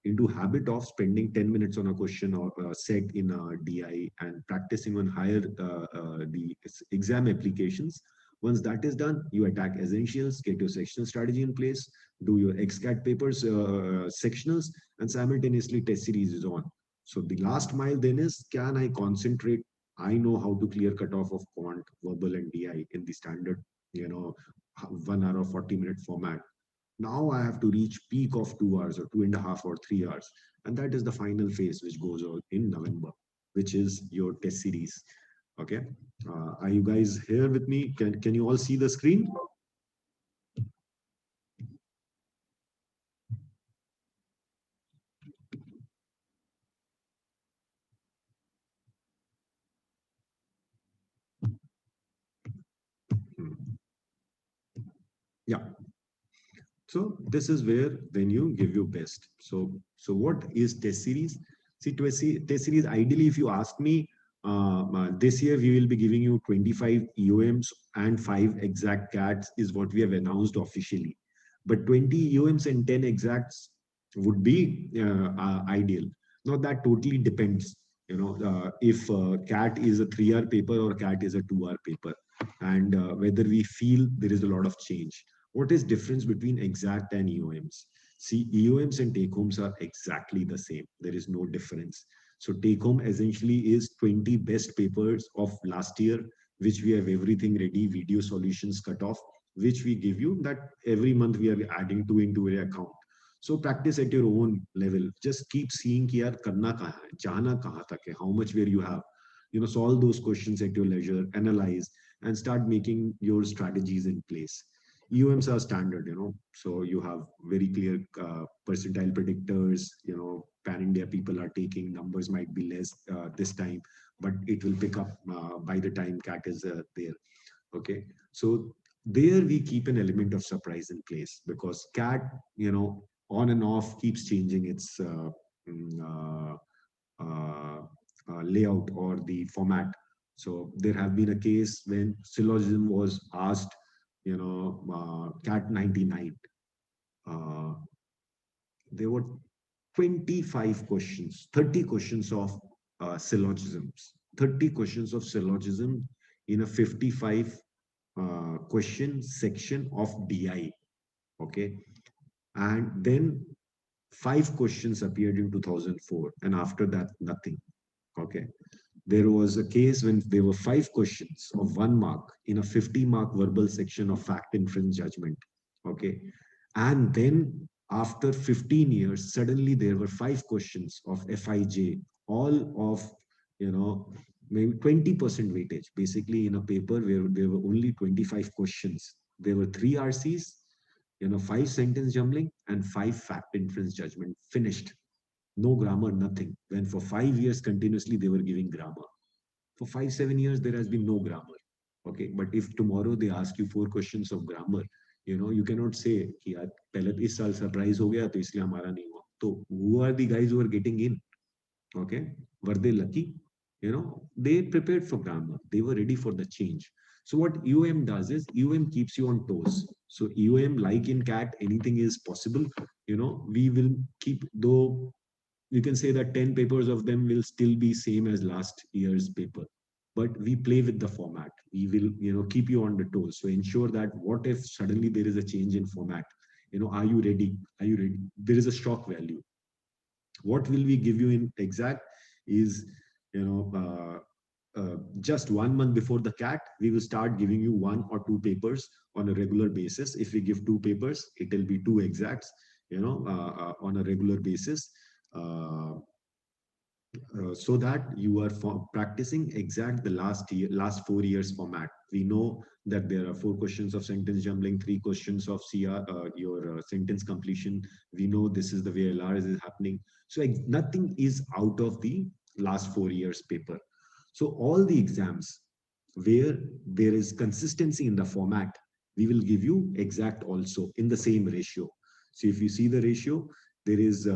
into habit of spending 10 minutes on a question or set in a DI and practicing on higher the exam applications. Once that is done, you attack essentials, get your sectional strategy in place, do your XCAT papers, sectionals, and simultaneously test series is on. So the last mile then is, can I concentrate? I know how to clear cutoff of quant, verbal, and DI in the standard, 1 hour or 40-minute format. Now I have to reach peak of 2 hours or 2.5 or 3 hours. And that is the final phase, which goes on in November, which is your test series. Okay. Are you guys here with me? Can you all see the screen? Yeah. So this is where then you give your best. So what is test series? See, test series, ideally, if you ask me, this year we will be giving you 25 EOMs and 5 exact CATs is what we have announced officially. But 20 EOMs and 10 exacts would be ideal. Now that totally depends, if CAT is a 3-hour paper or CAT is a 2-hour paper, and whether we feel there is a lot of change. What is difference between exact and EOMs? See, EOMs and take-homes are exactly the same. There is no difference. So take-home essentially is 20 best papers of last year, which we have everything ready, video solutions cut off, which we give you, that every month we are adding to into your account. So practice at your own level. Just keep seeing ki yaar karna kahan hai, jana kahan tak hai, how much where you have. Solve those questions at your leisure, analyze, and start making your strategies in place. EOMs are standard, so you have very clear percentile predictors, pan-India people are taking, numbers might be less this time, but it will pick up by the time CAT is there. Okay, so there we keep an element of surprise in place, because CAT, on and off keeps changing its layout or the format. So there have been a case when syllogism was asked, CAT 99. There were 25 questions, 30 questions of syllogisms, 30 questions of syllogism in a 55 question section of DI. Okay. And then 5 questions appeared in 2004, and after that, nothing. Okay. There was a case when there were 5 questions of 1 mark in a 50-mark verbal section of fact inference judgment. Okay. And then after 15 years, suddenly there were 5 questions of FIJ, all of, maybe 20% weightage. Basically, in a paper where there were only 25 questions, there were 3 RCs, 5 sentence jumbling, and 5 fact inference judgment. Finished. No grammar, nothing. When for 5 years continuously they were giving grammar. For 5-7 years there has been no grammar. Okay, but if tomorrow they ask you 4 questions of grammar, you cannot say कि यार पहले तो इस साल surprise हो गया तो इसलिए हमारा नहीं हुआ. So who are the guys who are getting in? Okay, were they lucky? They prepared for grammar. They were ready for the change. So what EOM does is EOM keeps you on toes. So EOM, like in CAT, anything is possible. We will keep, though you can say that 10 papers of them will still be same as last year's paper, but we play with the format. We will, keep you on the toes. So ensure that what if suddenly there is a change in format? Are you ready? Are you ready? There is a shock value. What will we give you in exact is, just 1 month before the CAT, we will start giving you 1 or 2 papers on a regular basis. If we give 2 papers, it will be 2 exacts, on a regular basis. So that you are practicing exact the last 4 years format. We know that there are 4 questions of sentence jumbling, 3 questions of your sentence completion. We know this is the way LR is happening. So nothing is out of the last 4 years paper. So all the exams where there is consistency in the format, we will give you exact also in the same ratio. So if you see the ratio, there is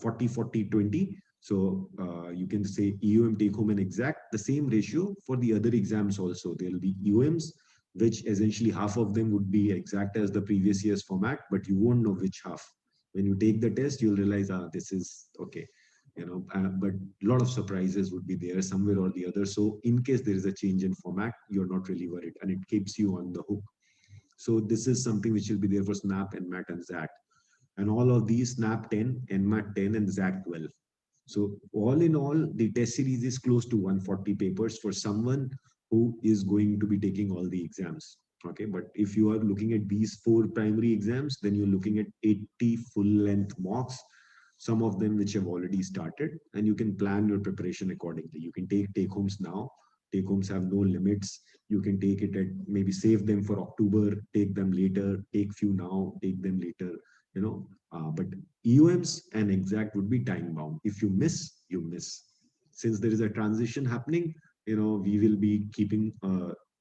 40, 40, 20. So you can say EOM take home and exact, the same ratio for the other exams also. There will be EOMs, which essentially half of them would be exact as the previous year's format, but you won't know which half. When you take the test, you'll realize, this is okay. But a lot of surprises would be there somewhere or the other. So in case there is a change in format, you're not really worried, and it keeps you on the hook. So this is something which will be there for SNAP, NMAT, and ZAT. And all of these, SNAP 10, NMAT 10, and ZAT 12. So all in all, the test series is close to 140 papers for someone who is going to be taking all the exams. Okay, but if you are looking at these 4 primary exams, then you're looking at 80 full-length mocks, some of them which have already started, and you can plan your preparation accordingly. You can take homes now. Take homes have no limits. You can take it at, maybe save them for October, take them later, take few now, take them later, but EOMs and exact would be time bound. If you miss, you miss. Since there is a transition happening, we will be keeping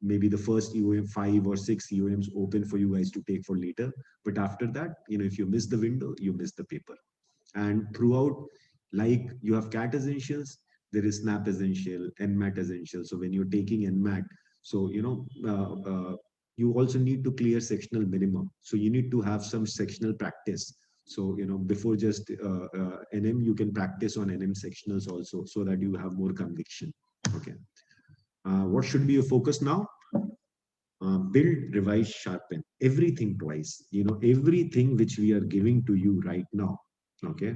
maybe the first EOM 5 or 6 EOMs open for you guys to take for later. But after that, if you miss the window, you miss the paper. And throughout, like you have CAT essentials, there is SNAP essential, NMAT essential. So when you're taking NMAT, so you also need to clear sectional minimum. So you need to have some sectional practice. So before just NM, you can practice on NM sectionals also, so that you have more conviction. Okay. What should be your focus now? Build, revise, sharpen. Everything twice. Everything which we are giving to you right now. Okay,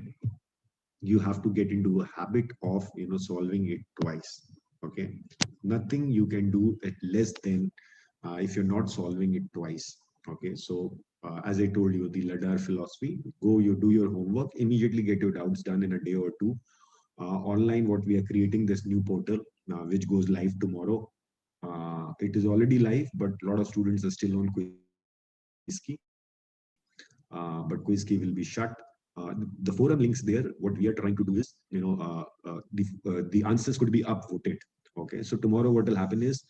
you have to get into a habit of solving it twice. Okay, nothing you can do at less than if you're not solving it twice. Okay, so as I told you, the Ladar philosophy: go, you do your homework, immediately get your doubts done in a day or 2. Online, what we are creating, this new portal which goes live tomorrow. It is already live, but a lot of students are still on Quizkey. But Quizkey will be shut. The forum links there, what we are trying to do is, the answers could be upvoted. Okay, so tomorrow what will happen is,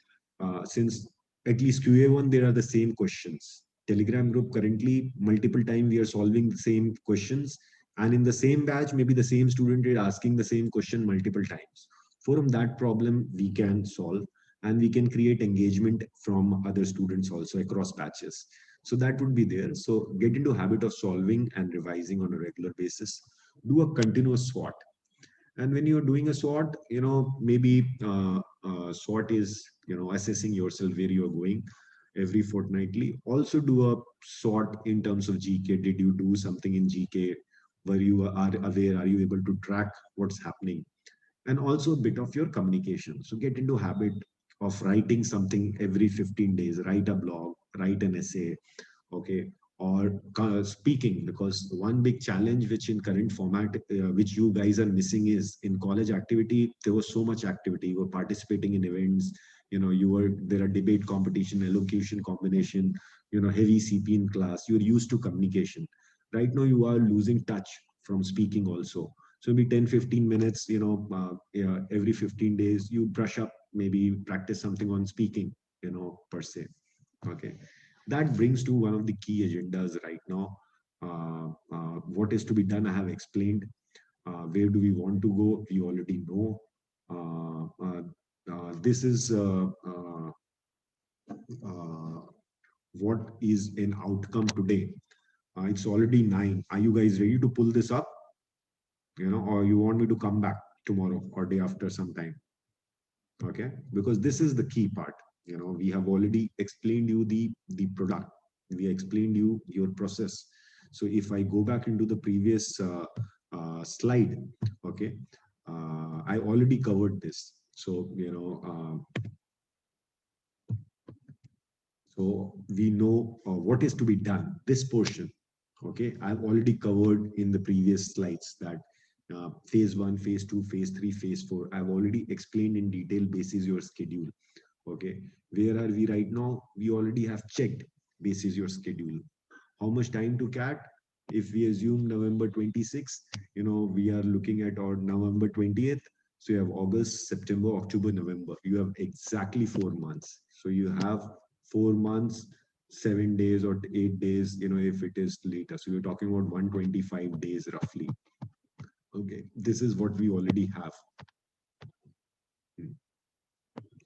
since at least QA1, there are the same questions. Telegram group, currently, multiple times we are solving the same questions. And in the same batch, maybe the same student is asking the same question multiple times. From that problem, we can solve, and we can create engagement from other students also across batches. So that would be there. So get into a habit of solving and revising on a regular basis. do a continuous SWOT. And when you're doing a SWOT, maybe SWOT is, assessing yourself where you are going every fortnightly. Also do a SWOT in terms of GK. Did you do something in GK? Where you are aware? Are you able to track what's happening? And also a bit of your communication. So get into habit of writing something every 15 days. Write a blog, write an essay, okay, or speaking. Because one big challenge which in current format, which you guys are missing, is in college activity, there was so much activity. You were participating in events, there are debate competition, elocution combination, heavy CP in class. You're used to communication. Right now you are losing touch from speaking also. So maybe 10-15 minutes, every 15 days, you brush up, maybe practice something on speaking, per se. Okay. That brings to one of the key agendas right now. What is to be done, I have explained. Where do we want to go? We already know. This is what is an outcome today. It's already 9. Are you guys ready to pull this up? Or you want me to come back tomorrow or day after sometime? Okay, because this is the key part. We have already explained you the product. We explained you your process. So if I go back into the previous slide, okay, I already covered this. So, so we know what is to be done, this portion. Okay, I've already covered in the previous slides that phase 1, phase 2, phase 3, phase 4. I've already explained in detail basis your schedule. Okay, where are we right now? We already have checked basis your schedule. How much time to CAT? If we assume November 26th, we are looking at our November 20th. So you have August, September, October, November. You have exactly 4 months. So you have 4 months, 7 days or 8 days, if it is later. So you're talking about 125 days roughly. Okay, this is what we already have.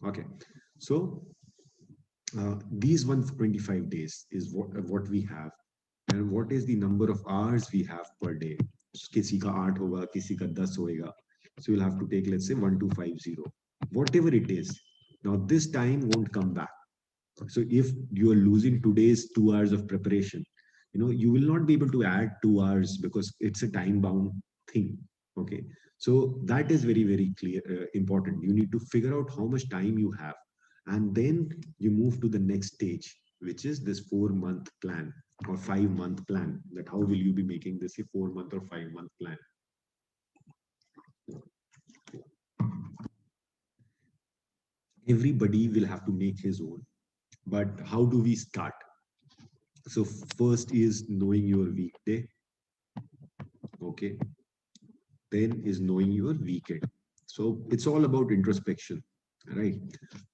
Okay, so these 125 days is what we have. And what is the number of hours we have per day? Kisi ka 8 hoga, kisi ka 10 hoega. So you'll have to take, let's say, 1250, whatever it is. Now this time won't come back. So if you are losing today's 2 hours of preparation, you will not be able to add 2 hours because it's a time bound thing. Okay, so that is very, very clear, important. You need to figure out how much time you have, and then you move to the next stage, which is this 4-month plan or 5-month plan. That how will you be making this a 4-month or 5-month plan? Everybody will have to make his own, but how do we start? So first is knowing your weekday. Okay, then is knowing your weekend. So it's all about introspection, right?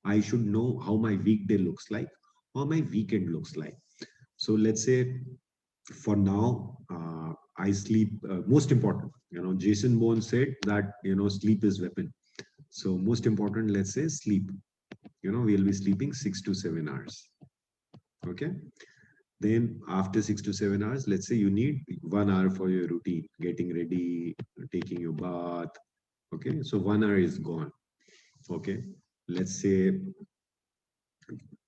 I should know how my weekday looks like, how my weekend looks like. So let's say for now, I sleep, most important, Jason Bourne said that, sleep is weapon. So most important, let's say sleep, we'll be sleeping 6 to 7 hours. Okay. Then after 6 to 7 hours, let's say you need 1 hour for your routine, getting ready, taking your bath. Okay, so 1 hour is gone. Okay, let's say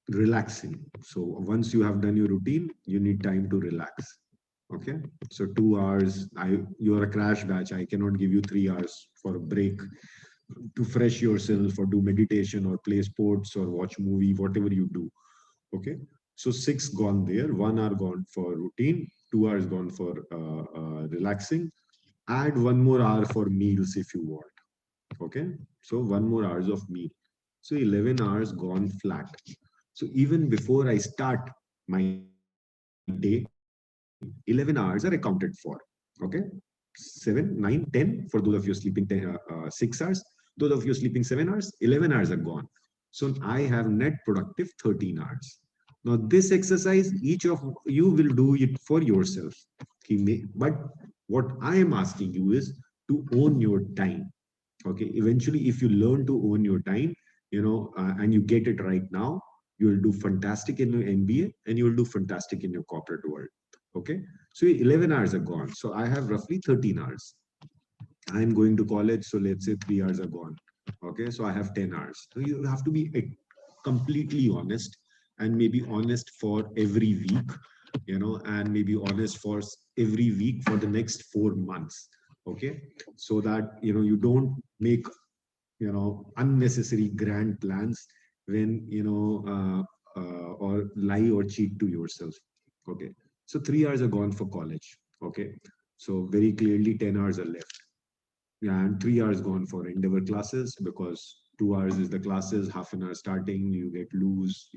relaxing. So once you have done your routine, you need time to relax. Okay, so 2 hours. You're a crash batch. I cannot give you 3 hours for a break to fresh yourself or do meditation or play sports or watch movie, whatever you do. Okay. So 6 gone there, 1 hour gone for routine, 2 hours gone for relaxing. Add 1 more hour for meals if you want. Okay, so 1 more hours of meal. So 11 hours gone flat. So even before I start my day, 11 hours are accounted for. Okay, 7, 9, 10 for those of you sleeping 6 hours. Those of you sleeping 7 hours, 11 hours are gone. So I have net productive 13 hours. Now, this exercise, each of you will do it for yourself. But what I am asking you is to own your time. Okay, eventually, if you learn to own your time, and you get it right now, you will do fantastic in your MBA and you will do fantastic in your corporate world. Okay, so 11 hours are gone. So I have roughly 13 hours. I'm going to college, so let's say 3 hours are gone. Okay, so I have 10 hours. So you have to be completely honest, and maybe honest for every week, and maybe honest for every week for the next 4 months. Okay, so that you don't make unnecessary grand plans when or lie or cheat to yourself. Okay, so 3 hours are gone for college. Okay, so very clearly 10 hours are left. Yeah, and 3 hours gone for endeavor classes, because 2 hours is the classes, half an hour starting, you get loose,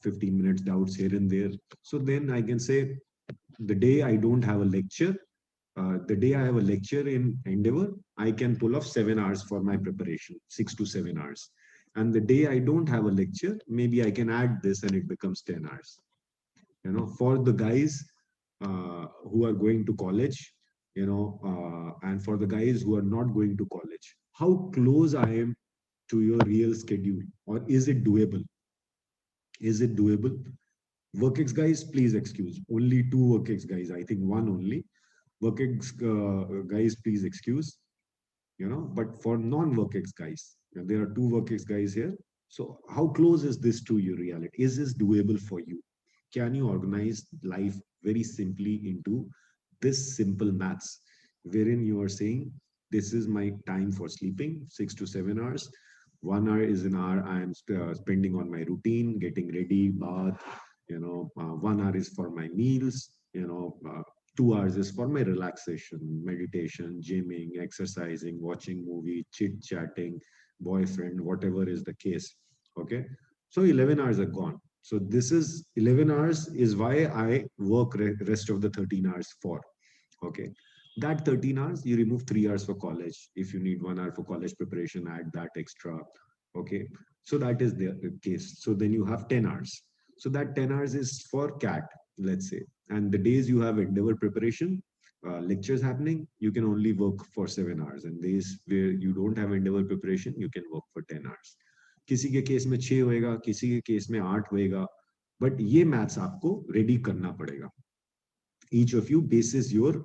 15 minutes doubts here and there. So then I can say the day I don't have a lecture, the day I have a lecture in endeavor, I can pull off 7 hours for my preparation, 6 to 7 hours. And the day I don't have a lecture, maybe I can add this and it becomes 10 hours. For the guys who are going to college, and for the guys who are not going to college, how close I am to your real schedule, or is it doable? Is it doable? WorkX guys, please excuse. Only two WorkX guys. I think one only. WorkX guys, please excuse. But for non-WorkX guys, there are two WorkX guys here. So how close is this to your reality? Is this doable for you? Can you organize life very simply into this simple maths, wherein you are saying, this is my time for sleeping, 6 to 7 hours. 1 hour is an hour I am spending on my routine, getting ready, bath. 1 hour is for my meals. 2 hours is for my relaxation, meditation, gymming, exercising, watching movie, chit chatting, boyfriend, whatever is the case. Okay, so 11 hours are gone. So this is 11 hours is why I work rest of the 13 hours for. Okay, that 13 hours you remove 3 hours for college. If you need 1 hour for college preparation, add that extra. Okay, so that is the case. So then you have 10 hours. So that 10 hours is for CAT, let's say. And the days you have endeavor preparation, lectures happening, you can only work for 7 hours. And days where you don't have endeavor preparation, you can work for 10 hours. किसी के case में 6 होएगा, किसी के case में 8 होएगा, but ये maths आपको रेडी करना पड़ेगा. Each of you bases your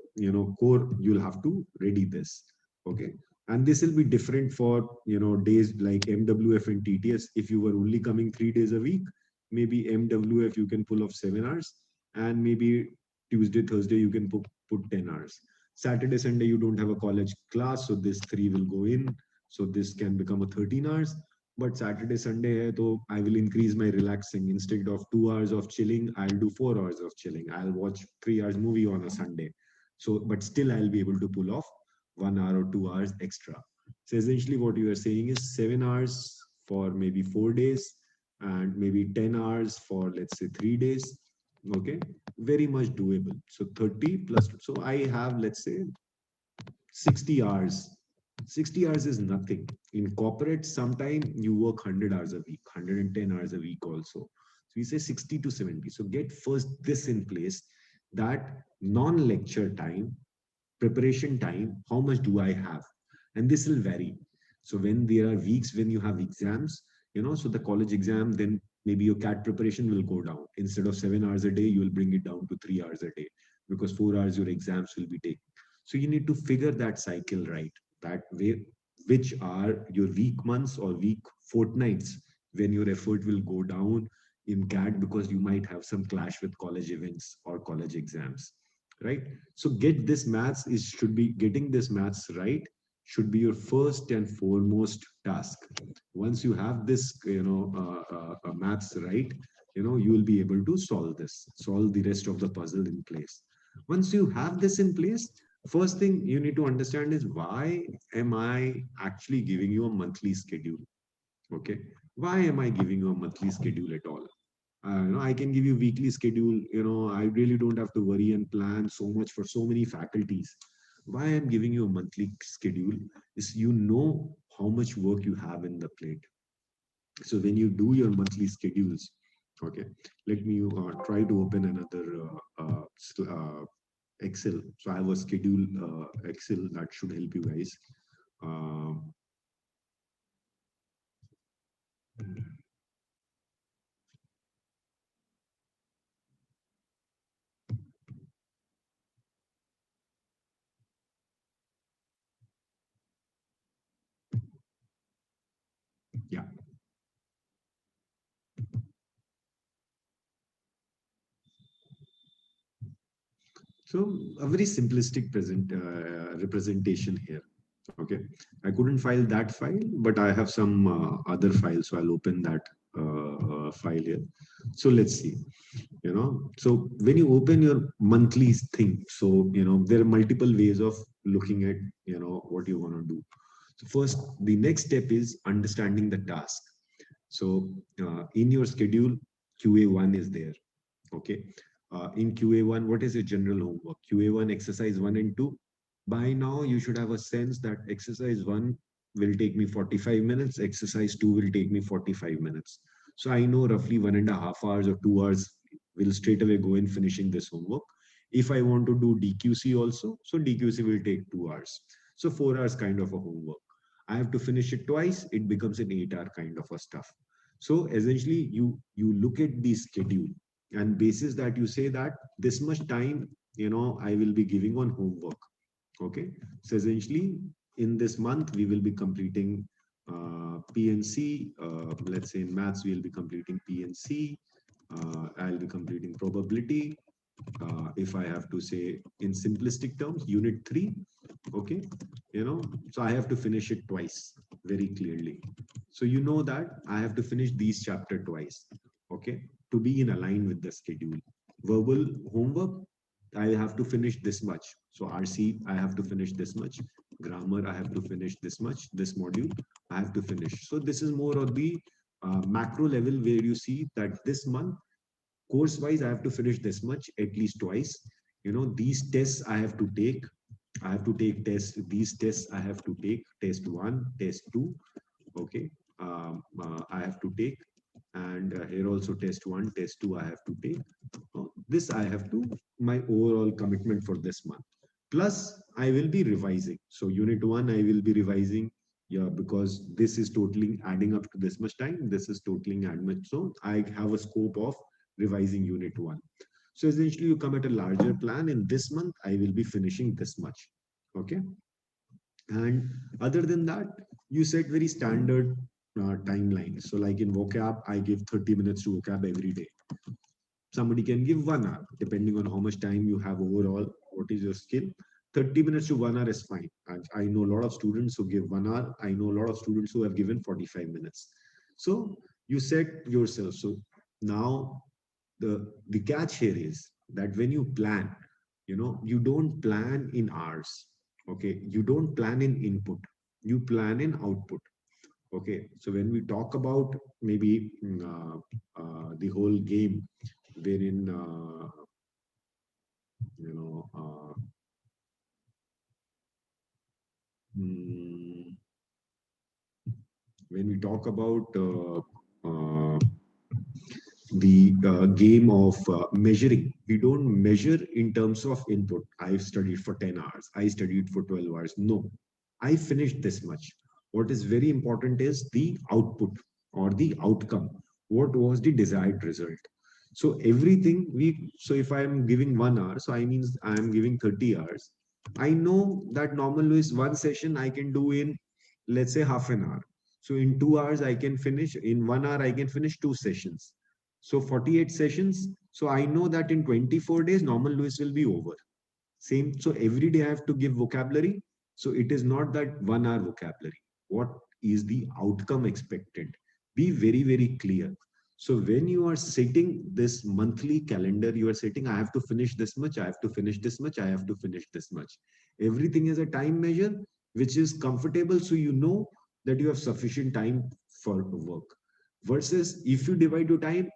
core, you'll have to ready this. Okay, and this will be different for days like MWF and TTS. If you were only coming 3 days a week, maybe MWF you can pull off 7 hours, and maybe Tuesday, Thursday you can put 10 hours. Saturday, Sunday you don't have a college class, so this 3 will go in, so this can become a 13 hours. But Saturday, Sunday hai, so I will increase my relaxing. Instead of 2 hours of chilling, I'll do 4 hours of chilling. I'll watch 3 hours movie on a Sunday. So, but still I'll be able to pull off 1 hour or 2 hours extra. So essentially what you are saying is 7 hours for maybe 4 days, and maybe 10 hours for, let's say, 3 days. Okay, very much doable. So 30 plus, so I have, let's say, 60 hours. 60 hours is nothing. In corporate, sometimes you work 100 hours a week, 110 hours a week also. So we say 60 to 70. So get first this in place, that non-lecture time, preparation time, how much do I have? And this will vary. So when there are weeks when you have exams, so the college exam, then maybe your CAT preparation will go down. Instead of 7 hours a day, you will bring it down to 3 hours a day, because 4 hours your exams will be taken. So you need to figure that cycle right, that way, which are your weak months or weak fortnights when your effort will go down in CAT, because you might have some clash with college events or college exams, right? So get this maths is should be getting this maths right should be your first and foremost task. Once you have this, maths right, you will be able to solve the rest of the puzzle in place. Once you have this in place, first thing you need to understand is, why am I actually giving you a monthly schedule? Okay, why am I giving you a monthly schedule at all? I can give you weekly schedule. I really don't have to worry and plan so much for so many faculties. Why I'm giving you a monthly schedule is, how much work you have in the plate. So when you do your monthly schedules, okay, let me try to open another Excel. So I have a schedule Excel that should help you guys. Um, Yeah. So a very simplistic representation here. Okay, I couldn't file that file, but I have some other files, so I'll open that file here. So let's see. So when you open your monthly thing, so there are multiple ways of looking at what you want to do. So first, the next step is understanding the task. So in your schedule, QA1 is there. Okay. In QA1, what is your general homework? QA1, exercise 1 and 2. By now, you should have a sense that exercise 1 will take me 45 minutes. Exercise 2 will take me 45 minutes. So I know roughly 1.5 hours or 2 hours will straight away go in finishing this homework. If I want to do DQC also, so DQC will take 2 hours. So 4 hours kind of a homework. I have to finish it twice. It becomes an 8-hour kind of a stuff. So essentially, you look at the schedule, and basis that you say that this much time I will be giving on homework. Okay, so essentially in this month we will be completing PNC. Let's say in maths we'll be completing PNC. I'll be completing probability. If I have to say in simplistic terms, unit 3. Okay, so I have to finish it twice very clearly. So that I have to finish these chapter twice. Okay, to be in align with the schedule. Verbal homework, I have to finish this much. So RC, I have to finish this much. Grammar, I have to finish this much. This module, I have to finish. So this is more of the macro level where you see that this month, course-wise, I have to finish this much at least twice. These tests I have to take. I have to take tests. These tests I have to take. Test 1, test 2. Okay, I have to take. And here also test 1, test 2 I have to take. This I have to, my overall commitment for this month. Plus I will be revising. So unit 1 I will be revising, because this is totaling adding up to this much time. This is totaling add much. So I have a scope of revising unit 1. So essentially you come at a larger plan. In this month I will be finishing this much. Okay. And other than that, you set very standard timeline. So like in vocab, I give 30 minutes to vocab every day. Somebody can give 1 hour, depending on how much time you have overall, what is your skill. 30 minutes to 1 hour is fine. I know a lot of students who give 1 hour. I know a lot of students who have given 45 minutes. So you set yourself. So now the catch here is that when you plan, you don't plan in hours. Okay, you don't plan in input, you plan in output. Okay, so when we talk about maybe the whole game wherein when we talk about the game of measuring, we don't measure in terms of input. I've studied for 10 hours, I studied for 12 hours. No, I finished this much. What is very important is the output or the outcome. What was the desired result? So everything so if I'm giving 1 hour, so I means I'm giving 30 hours. I know that normal is one session I can do in, let's say, half an hour. So in 2 hours I can finish, in 1 hour I can finish 2 sessions. So 48 sessions. So I know that in 24 days, normal Lewis will be over. Same. So every day I have to give vocabulary. So it is not that 1 hour vocabulary. What is the outcome expected? Be very, very clear. So when you are setting this monthly calendar, you are setting, I have to finish this much, I have to finish this much, I have to finish this much. Everything is a time measure, which is comfortable. So you know that you have sufficient time for work. Versus if you divide your time,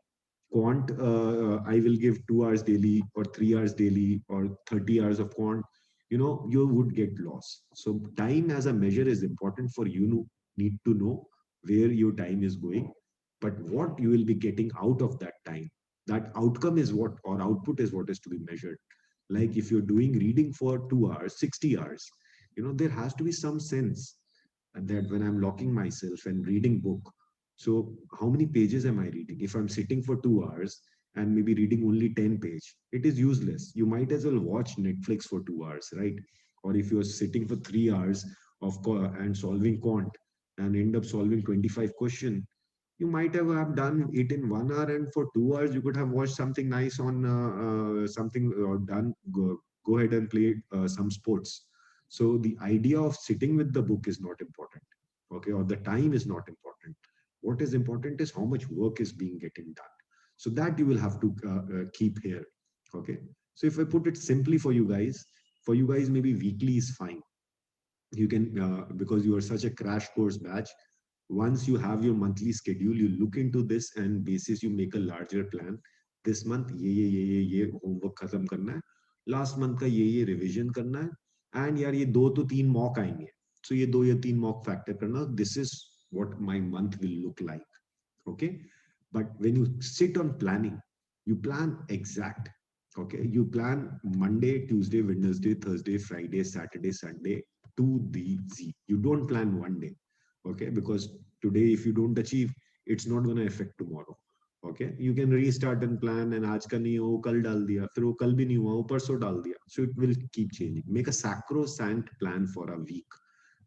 quant, I will give 2 hours daily or 3 hours daily or 30 hours of quant, you would get lost. So time as a measure is important for you. Need to know where your time is going, but what you will be getting out of that time. That outcome is what, or output is what is to be measured. Like if you're doing reading for 2 hours, 60 hours, there has to be some sense that when I'm locking myself and reading book, so how many pages am I reading? If I'm sitting for 2 hours and maybe reading only 10 pages, it is useless. You might as well watch Netflix for 2 hours, right? Or if you're sitting for 3 hours and solving quant, and end up solving 25 questions, you might have done it in 1 hour, and for 2 hours you could have watched something nice on something or done go ahead and play some sports. So the idea of sitting with the book is not important, okay, or the time is not important. What is important is how much work is being getting done. So that you will have to keep here, okay. So if I put it simply for you guys, maybe weekly is fine. You can because you are such a crash course batch, once you have your monthly schedule, you look into this and basis you make a larger plan. This month ये homework खत्म करना है, last month का ये revision करना है, and यार ये 2 to 3 mock आएंगे, so ये 2 या 3 mock factor करना. This is what my month will look like, okay. But when you sit on planning, you plan exact, okay. You plan Monday, Tuesday, Wednesday, Thursday, Friday, Saturday, Sunday to the Z. You don't plan one day, okay, because today if you don't achieve, it's not going to affect tomorrow, okay. You can restart and plan, and aaj ka nahi ho, kal dal diya, fir wo kal bhi nahi hua, wo parso dal diya. So it will keep changing. Make a sacrosanct plan for a week,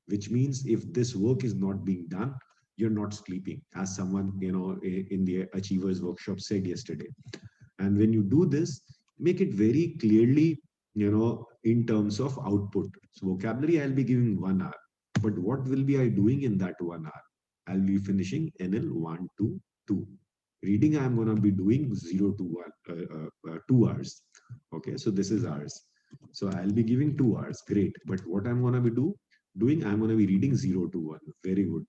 which means if this work is not being done, you're not sleeping, as someone, you know, in the Achievers Workshop said yesterday. And when you do this, make it very clearly, you know, in terms of output. So vocabulary, I'll be giving 1 hour. But what will be I doing in that 1 hour? I'll be finishing NL 1 to 2. Reading, I'm going to be doing 0 to 1, 2 hours. Okay, so this is hours. So I'll be giving 2 hours. Great. But what I'm going to be doing, I'm going to be reading 0 to 1. Very good.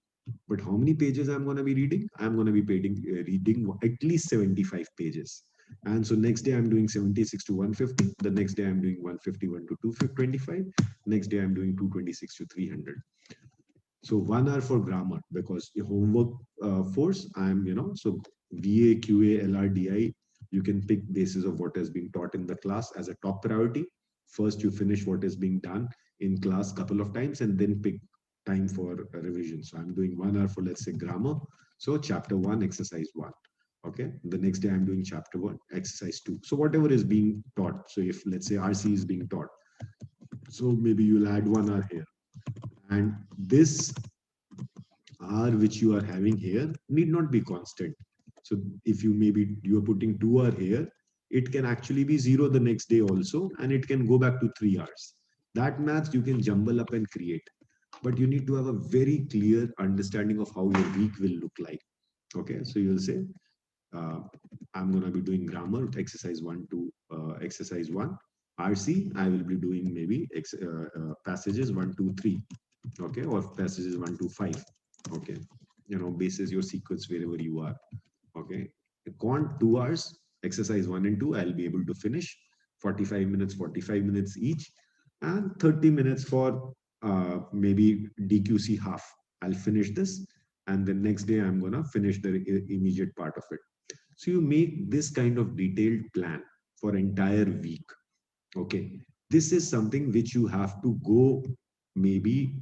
But how many pages I'm going to be reading? I'm going to be reading at least 75 pages. And so next day I'm doing 76 to 150. The next day I'm doing 151 to 225. Next day I'm doing 226 to 300. So 1 hour for grammar, because the homework force, I'm, you know, so VA, QA, LRDI, you can pick basis of what has been taught in the class as a top priority. First, you finish what is being done in class couple of times, and then pick time for revision. So I'm doing 1 hour for, let's say, grammar. So chapter 1, exercise 1. Okay. The next day I'm doing chapter 1, exercise 2. So whatever is being taught. So if, let's say, RC is being taught, so maybe you'll add 1 hour here. And this hour which you are having here need not be constant. So if you are putting 2 hours here, it can actually be 0 the next day also, and it can go back to 3 hours. That math you can jumble up and create. But you need to have a very clear understanding of how your week will look like. Okay, so you'll say, I'm going to be doing grammar, exercise 1 to exercise 1. RC, I will be doing maybe passages 1, 2, 3. Okay, or passages 1 to 5. Okay, you know, basis your sequence wherever you are. Okay, quant 2 hours, exercise 1 and 2, I'll be able to finish 45 minutes each, and 30 minutes for maybe DQC half. I'll finish this, and the next day I'm gonna finish the immediate part of it. So you make this kind of detailed plan for entire week. Okay, this is something which you have to go maybe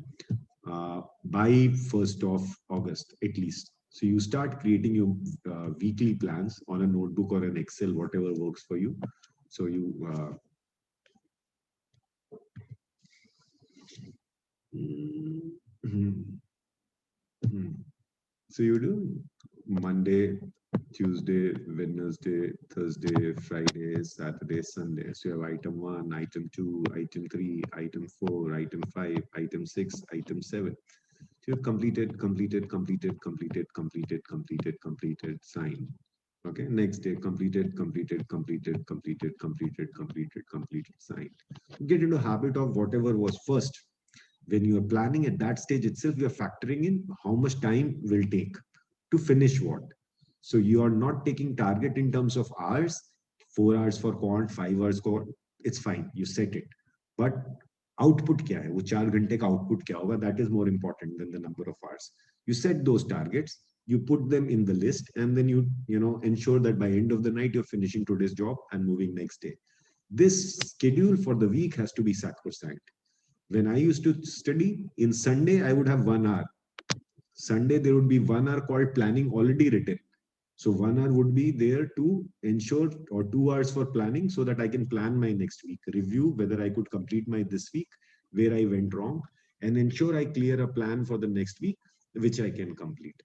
by 1st of August at least. So you start creating your weekly plans on a notebook or an Excel, whatever works for you. So you so you do Monday, Tuesday, Wednesday, Thursday, Friday, Saturday, Sunday. So you have item 1, item 2, item 3, item 4, item 5, item 6, item 7. So you have completed, signed. Okay, next day, completed, signed. Get into a habit of whatever was first. When you are planning at that stage itself, you are factoring in how much time will take to finish what. So you are not taking target in terms of hours, 4 hours for quant, 5 hours quant. It's fine, you set it. But output kya hai? वो 4 घंटे का output क्या होगा? That is more important than the number of hours. You set those targets, you put them in the list, and then you ensure that by end of the night you're finishing today's job and moving next day. This schedule for the week has to be sacrosanct. When I used to study, in Sunday I would have 1 hour. Sunday there would be 1 hour called planning already written. So 1 hour would be there to ensure, or 2 hours for planning, so that I can plan my next week, review whether I could complete my this week, where I went wrong, and ensure I clear a plan for the next week. which I can complete.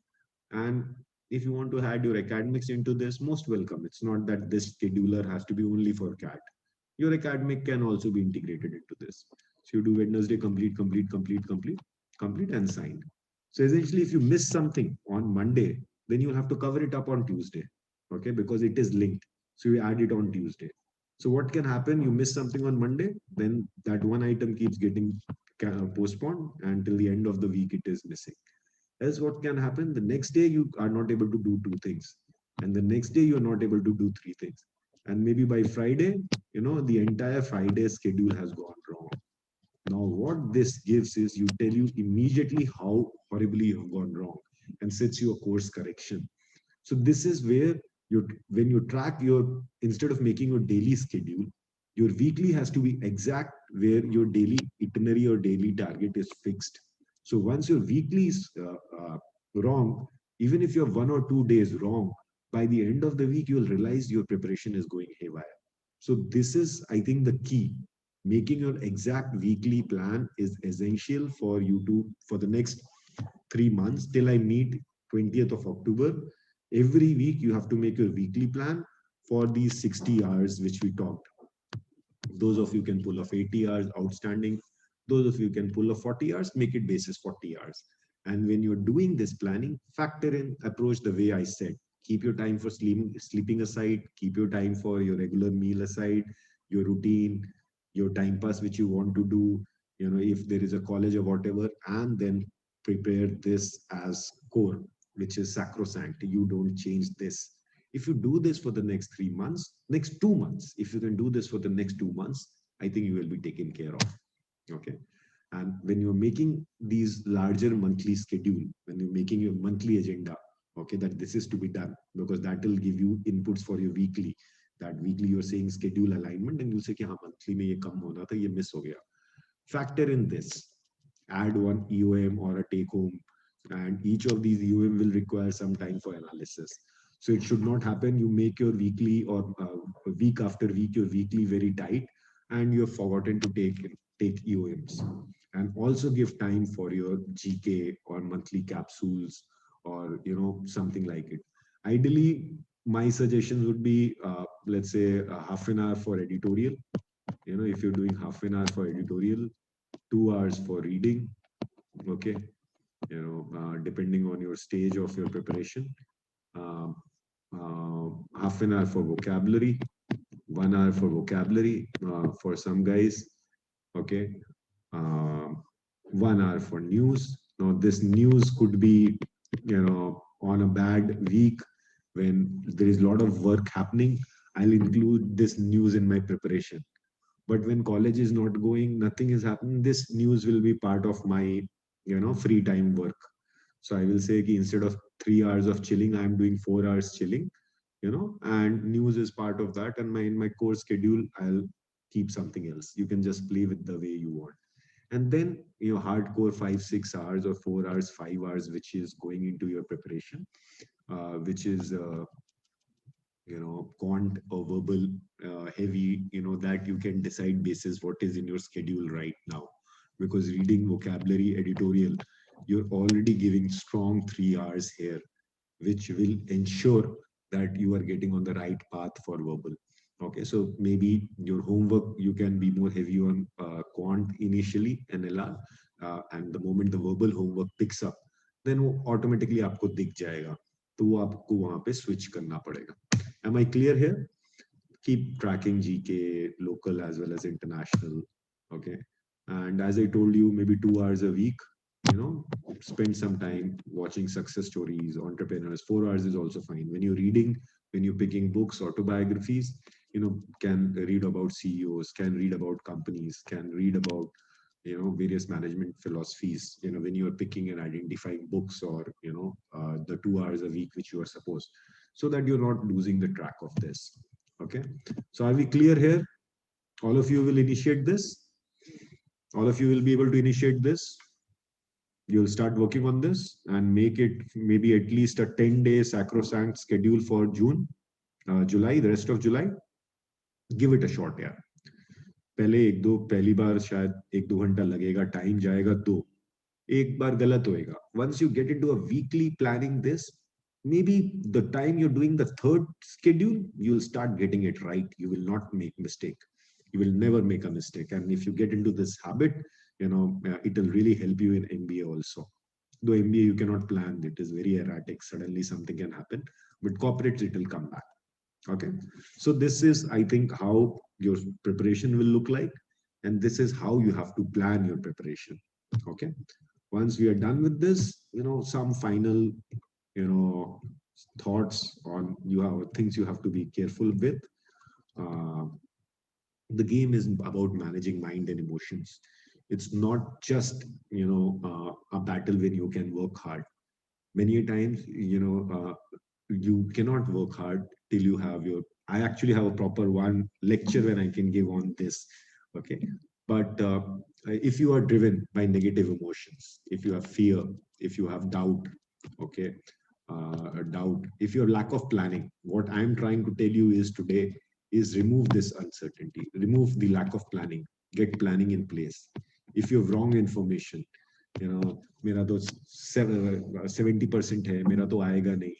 And if you want to add your academics into this, most welcome. It's not that this scheduler has to be only for CAT. Your academic can also be integrated into this. So you do Wednesday, complete, and sign. So essentially, if you miss something on Monday, then you'll have to cover it up on Tuesday, okay? Because it is linked. So you add it on Tuesday. So what can happen? You miss something on Monday, then that one item keeps getting postponed until the end of the week it is missing. Else what can happen? The next day you are not able to do two things. And the next day you're not able to do three things. And maybe by Friday, the entire Friday schedule has gone wrong. Now, what this gives is you tell you immediately how horribly you have gone wrong and sets you a course correction. So this is where when you track your, instead of making your daily schedule, your weekly has to be exact where your daily itinerary or daily target is fixed. So once your weekly is wrong, even if you're 1 or 2 days wrong, by the end of the week, you'll realize your preparation is going haywire. So this is, I think, the key. Making your exact weekly plan is essential for you to, for the next 3 months till I meet 20th of October. Every week you have to make your weekly plan for these 60 hours which we talked. Those of you can pull off 80 hours, outstanding. Those of you can pull off 40 hours, make it basis 40 hours. And when you're doing this planning, factor in approach the way I said. Keep your time for sleeping aside, keep your time for your regular meal aside, your routine, your time pass which you want to do, if there is a college or whatever, and then prepare this as core, which is sacrosanct. You don't change this. If you do this for the next 3 months, next 2 months, if you can do this for the next 2 months, I think you will be taken care of. Okay. And when you're making these larger monthly schedule, when you're making your monthly agenda, okay, that this is to be done, because that will give you inputs for your weekly. That weekly you're saying schedule alignment, and you say, "Ki, haan, monthly mein ye kam hona tha, ye miss ho gaya." Factor in this. Add one EOM or a take home, and each of these EOM will require some time for analysis. So it should not happen. You make your weekly or week after week, your weekly very tight, and you've forgotten to take EOMs. And also give time for your GK or monthly capsules or something like it. Ideally, my suggestions would be, let's say, half an hour for editorial. If you're doing half an hour for editorial, 2 hours for reading, okay, depending on your stage of your preparation. Half an hour for vocabulary, 1 hour for vocabulary for some guys, okay. 1 hour for news. Now this news could be, on a bad week when there is a lot of work happening, I'll include this news in my preparation. But when college is not going, nothing is happening, this news will be part of my, free time work. So I will say that instead of 3 hours of chilling, I'm doing 4 hours chilling, and news is part of that. And in my course schedule, I'll keep something else. You can just play with the way you want. And then, hardcore 5-6 hours or 4 hours, 5 hours, which is going into your preparation, which is, quant or verbal heavy, that you can decide basis what is in your schedule right now. Because reading, vocabulary, editorial, you're already giving strong 3 hours here, which will ensure that you are getting on the right path for verbal. Okay, so maybe your homework, you can be more heavy on quant initially, NLR, and the moment the verbal homework picks up, then वो automatically आपको दिख जाएगा, तो वो आपको वहाँ पे switch करना पड़ेगा. Am I clear here? Keep tracking GK, local as well as international. Okay, and as I told you, maybe 2 hours a week. Spend some time watching success stories, entrepreneurs. 4 hours is also fine. When you're reading, when you're picking books, autobiographies, can read about CEOs, can read about companies, can read about, various management philosophies, when you're picking and identifying books or, the 2 hours a week, which you are supposed, so that you're not losing the track of this. Okay. So are we clear here? All of you will initiate this. All of you will be able to initiate this. You'll start working on this and make it maybe at least a 10-day sacrosanct schedule for June, July, the rest of July. Give it a shot, yeah. पहली बार शायद 1-2 घंटा लगेगा, time जाएगा, एक बार गलत होएगा. Once you get into a weekly planning this, maybe the time you're doing the third schedule, you'll start getting it right. You will not make mistake. You will never make a mistake. And if you get into this habit, it will really help you in MBA also. Though MBA you cannot plan, it is very erratic. Suddenly something can happen, but corporates it will come back. Okay, so this is, I think, how your preparation will look like, and this is how you have to plan your preparation. Okay, once we are done with this, some final, thoughts on you have things you have to be careful with. Uh, the game is about managing mind and emotions. It's not just a battle when you can work hard. Many a times, you cannot work hard till you have your. I actually have a proper one lecture when I can give on this. Okay, but if you are driven by negative emotions, if you have fear, if you have doubt, okay, doubt, if your lack of planning, what I'm trying to tell you is today is remove this uncertainty, remove the lack of planning, get planning in place. If you have wrong information, मेरा तो 70% है, मेरा तो आएगा नहीं.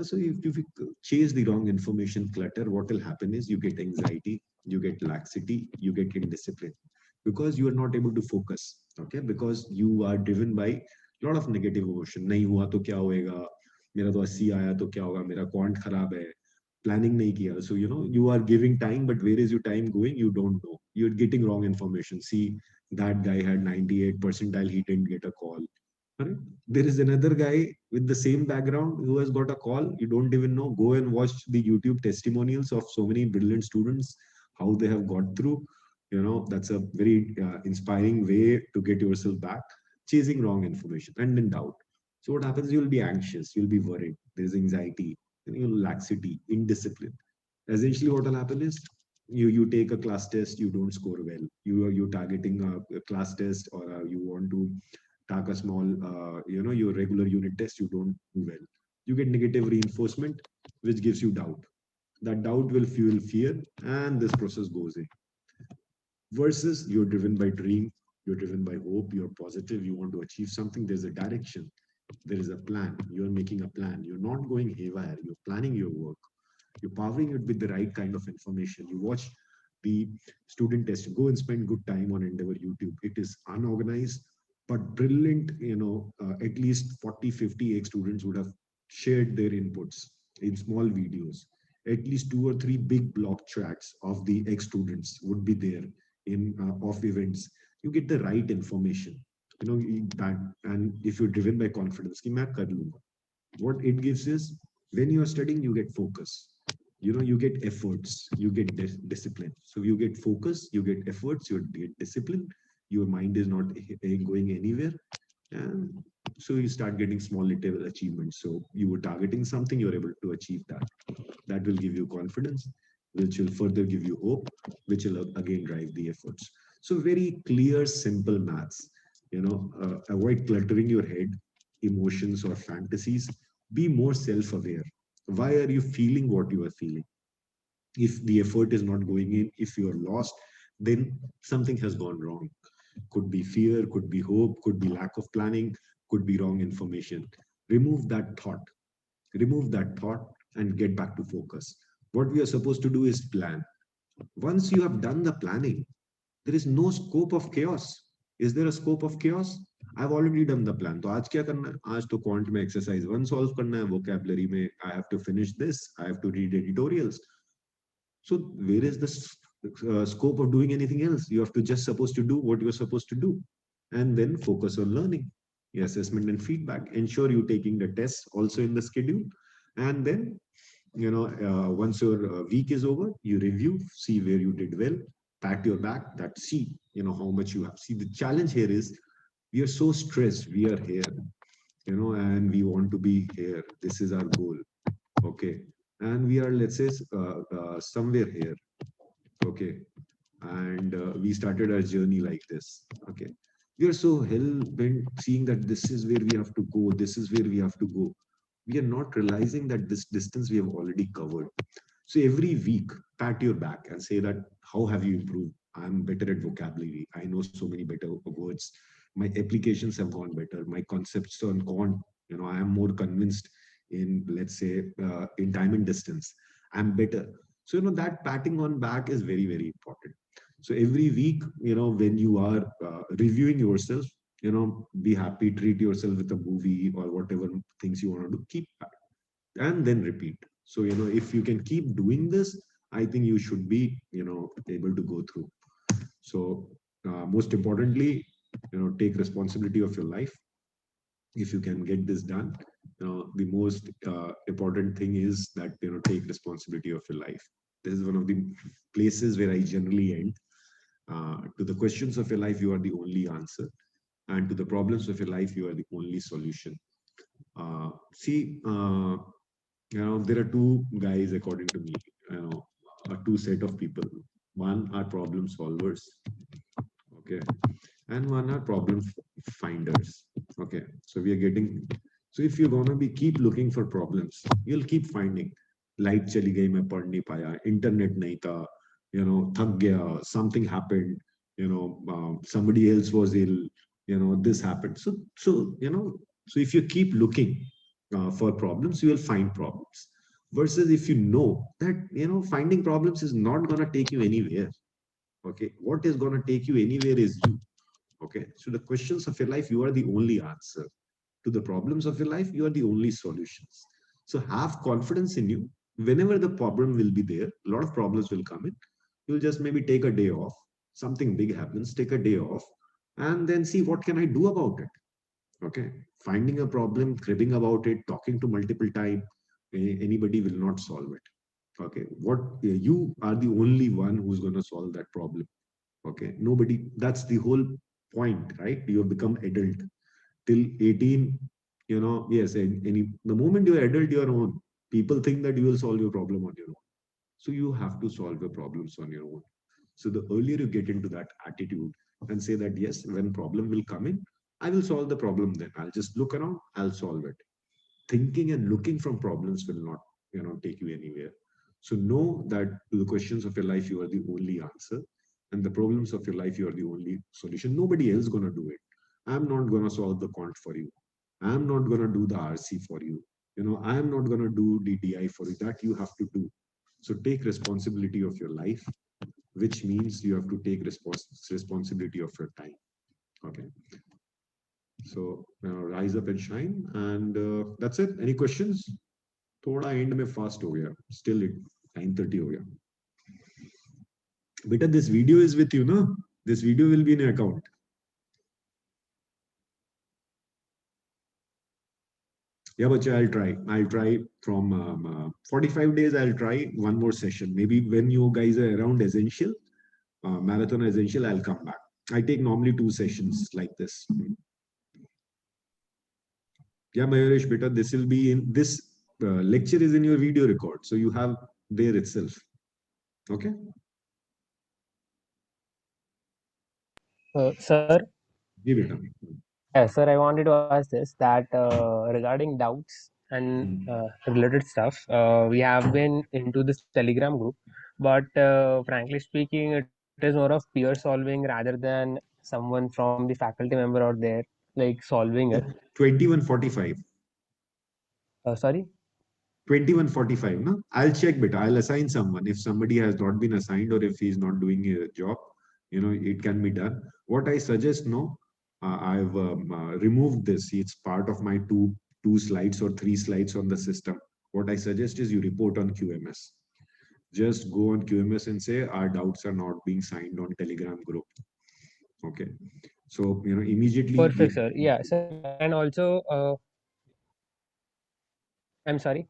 So if you chase the wrong information clutter, what will happen is you get anxiety, you get laxity, you get indiscipline, because you are not able to focus. Okay, because you are driven by a lot of negative emotion. नहीं हुआ तो क्या होएगा, मेरा तो 80 आया तो क्या होगा, मेरा क्वांट खराब है, planning nahi kiya. So you are giving time, but where is your time going? You don't know. You're getting wrong information. See, that guy had 98 percentile, he didn't get a call. Right? There is another guy with the same background who has got a call. You don't even know. Go and watch the YouTube testimonials of so many brilliant students, how they have got through. That's a very inspiring way to get yourself back. Chasing wrong information and in doubt. So what happens? You'll be anxious. You'll be worried. There's anxiety, laxity, indiscipline. Essentially, what will happen is you take a class test, you don't score well. You're targeting a class test, or you want to take a small, your regular unit test, you don't do well. You get negative reinforcement, which gives you doubt. That doubt will fuel fear, and this process goes in. Versus you're driven by dream, you're driven by hope, you're positive, you want to achieve something. There's a direction, there is a plan. You're making a plan. You're not going haywire. You're planning your work. You're powering it with the right kind of information. You watch the student test. Go and spend good time on Endeavor YouTube. It is unorganized, but brilliant. At least 40, 50 ex-students would have shared their inputs in small videos. At least 2 or 3 big blog chats of the ex-students would be there in off events. You get the right information. That, and if you're driven by confidence, what it gives is, when you're studying, you get focus. You get efforts, you get discipline. So you get focus, you get efforts, you get discipline. Your mind is not going anywhere, and so you start getting small little achievements. So you were targeting something, you're able to achieve that. That will give you confidence, which will further give you hope, which will again drive the efforts. So very clear, simple maths. Avoid cluttering your head, emotions or fantasies. Be more self-aware. Why are you feeling what you are feeling? If the effort is not going in, if you are lost, then something has gone wrong. Could be fear, could be hope, could be lack of planning, could be wrong information. Remove that thought. Remove that thought and get back to focus. What we are supposed to do is plan. Once you have done the planning, there is no scope of chaos. Is there a scope of chaos? I've already done the plan. So आज क्या करना है? आज तो quant में exercise 1 solve करना है, vocabulary में I have to finish this, I have to read editorials. So where is the scope of doing anything else? You have to just supposed to do what you're supposed to do, and then focus on learning, the assessment and feedback. Ensure you're taking the tests also in the schedule, and then once your week is over, you review, see where you did well, pat your back, that see how much you have. See, the challenge here is we are so stressed. We are here, and we want to be here. This is our goal. Okay. And we are, let's say, somewhere here. Okay. And we started our journey like this. Okay. We are so hell-bent seeing that this is where we have to go. This is where we have to go. We are not realizing that this distance we have already covered. So every week, pat your back and say that, how have you improved? I'm better at vocabulary. I know so many better words. My applications have gone better. My concepts on quant, I am more convinced in, let's say, in time and distance. I'm better. So, that patting on back is very, very important. So every week, when you are reviewing yourself, be happy, treat yourself with a movie or whatever things you want to do, keep back and then repeat. So, if you can keep doing this, I think you should be, able to go through. So most importantly, take responsibility of your life. If you can get this done, the most important thing is that, take responsibility of your life. This is one of the places where I generally end. To the questions of your life, you are the only answer. And to the problems of your life, you are the only solution. See, there are two guys, according to me, two set of people. One are problem solvers, okay, and one are problem finders, okay. So we are getting. So if you're gonna be keep looking for problems, you'll keep finding. Light chali gayi, main padh nahi paya. Internet nahi tha. Thak gaya. Something happened. Somebody else was ill. This happened. So so if you keep looking for problems, you will find problems. Versus if you know that finding problems is not gonna take you anywhere. Okay, what is gonna take you anywhere is you. Okay, so the questions of your life, you are the only answer. To the problems of your life, you are the only solutions. So have confidence in you. Whenever the problem will be there, a lot of problems will come in. You'll just maybe take a day off. Something big happens, take a day off, and then see what can I do about it. Okay, finding a problem, cribbing about it, talking to multiple times, anybody will not solve it. Okay, what you are the only one who's going to solve that problem. Okay, nobody. That's the whole point, right? You have become adult till 18. Yes, the moment you're adult, you're own. People think that you will solve your problem on your own. So you have to solve your problems on your own. So the earlier you get into that attitude and say that yes, when problem will come in, I will solve the problem. Then I'll just look around, I'll solve it. Thinking and looking from problems will not take you anywhere. So know that to the questions of your life, you are the only answer, and the problems of your life, you are the only solution. Nobody else gonna do it. I'm not gonna solve the quant for you. I'm not gonna do the RC for you. I am not gonna do the DI for you. That you have to do. So take responsibility of your life, which means you have to take responsibility of your time. Okay. So rise up and shine, and that's it. Any questions? थोड़ा end में fast हो गया. Still 9:30 हो गया. Beta, this video is with you, no? This video will be in your account. Yeah, but I'll try. I'll try from 45 days. I'll try one more session. Maybe when you guys are around Essential, Marathon Essential, I'll come back. I take normally 2 sessions like this. Yeah, Mayuresh, beta, this will be in this lecture is in your video record, so you have there itself. Okay. Sir. Give it up. Yeah, sir, I wanted to ask this that regarding doubts and related stuff, we have been into this Telegram group, but frankly speaking, it is more of peer solving rather than someone from the faculty member out there like solving it. 2145. Sorry? 2145, no? I'll check, but I'll assign someone. If somebody has not been assigned or if he's not doing a job, it can be done. What I suggest, no, I've removed this. It's part of my two slides or 3 slides on the system. What I suggest is you report on QMS. Just go on QMS and say our doubts are not being signed on Telegram group. Okay. So, immediately. Perfect, sir. Yeah, sir. And also, I'm sorry.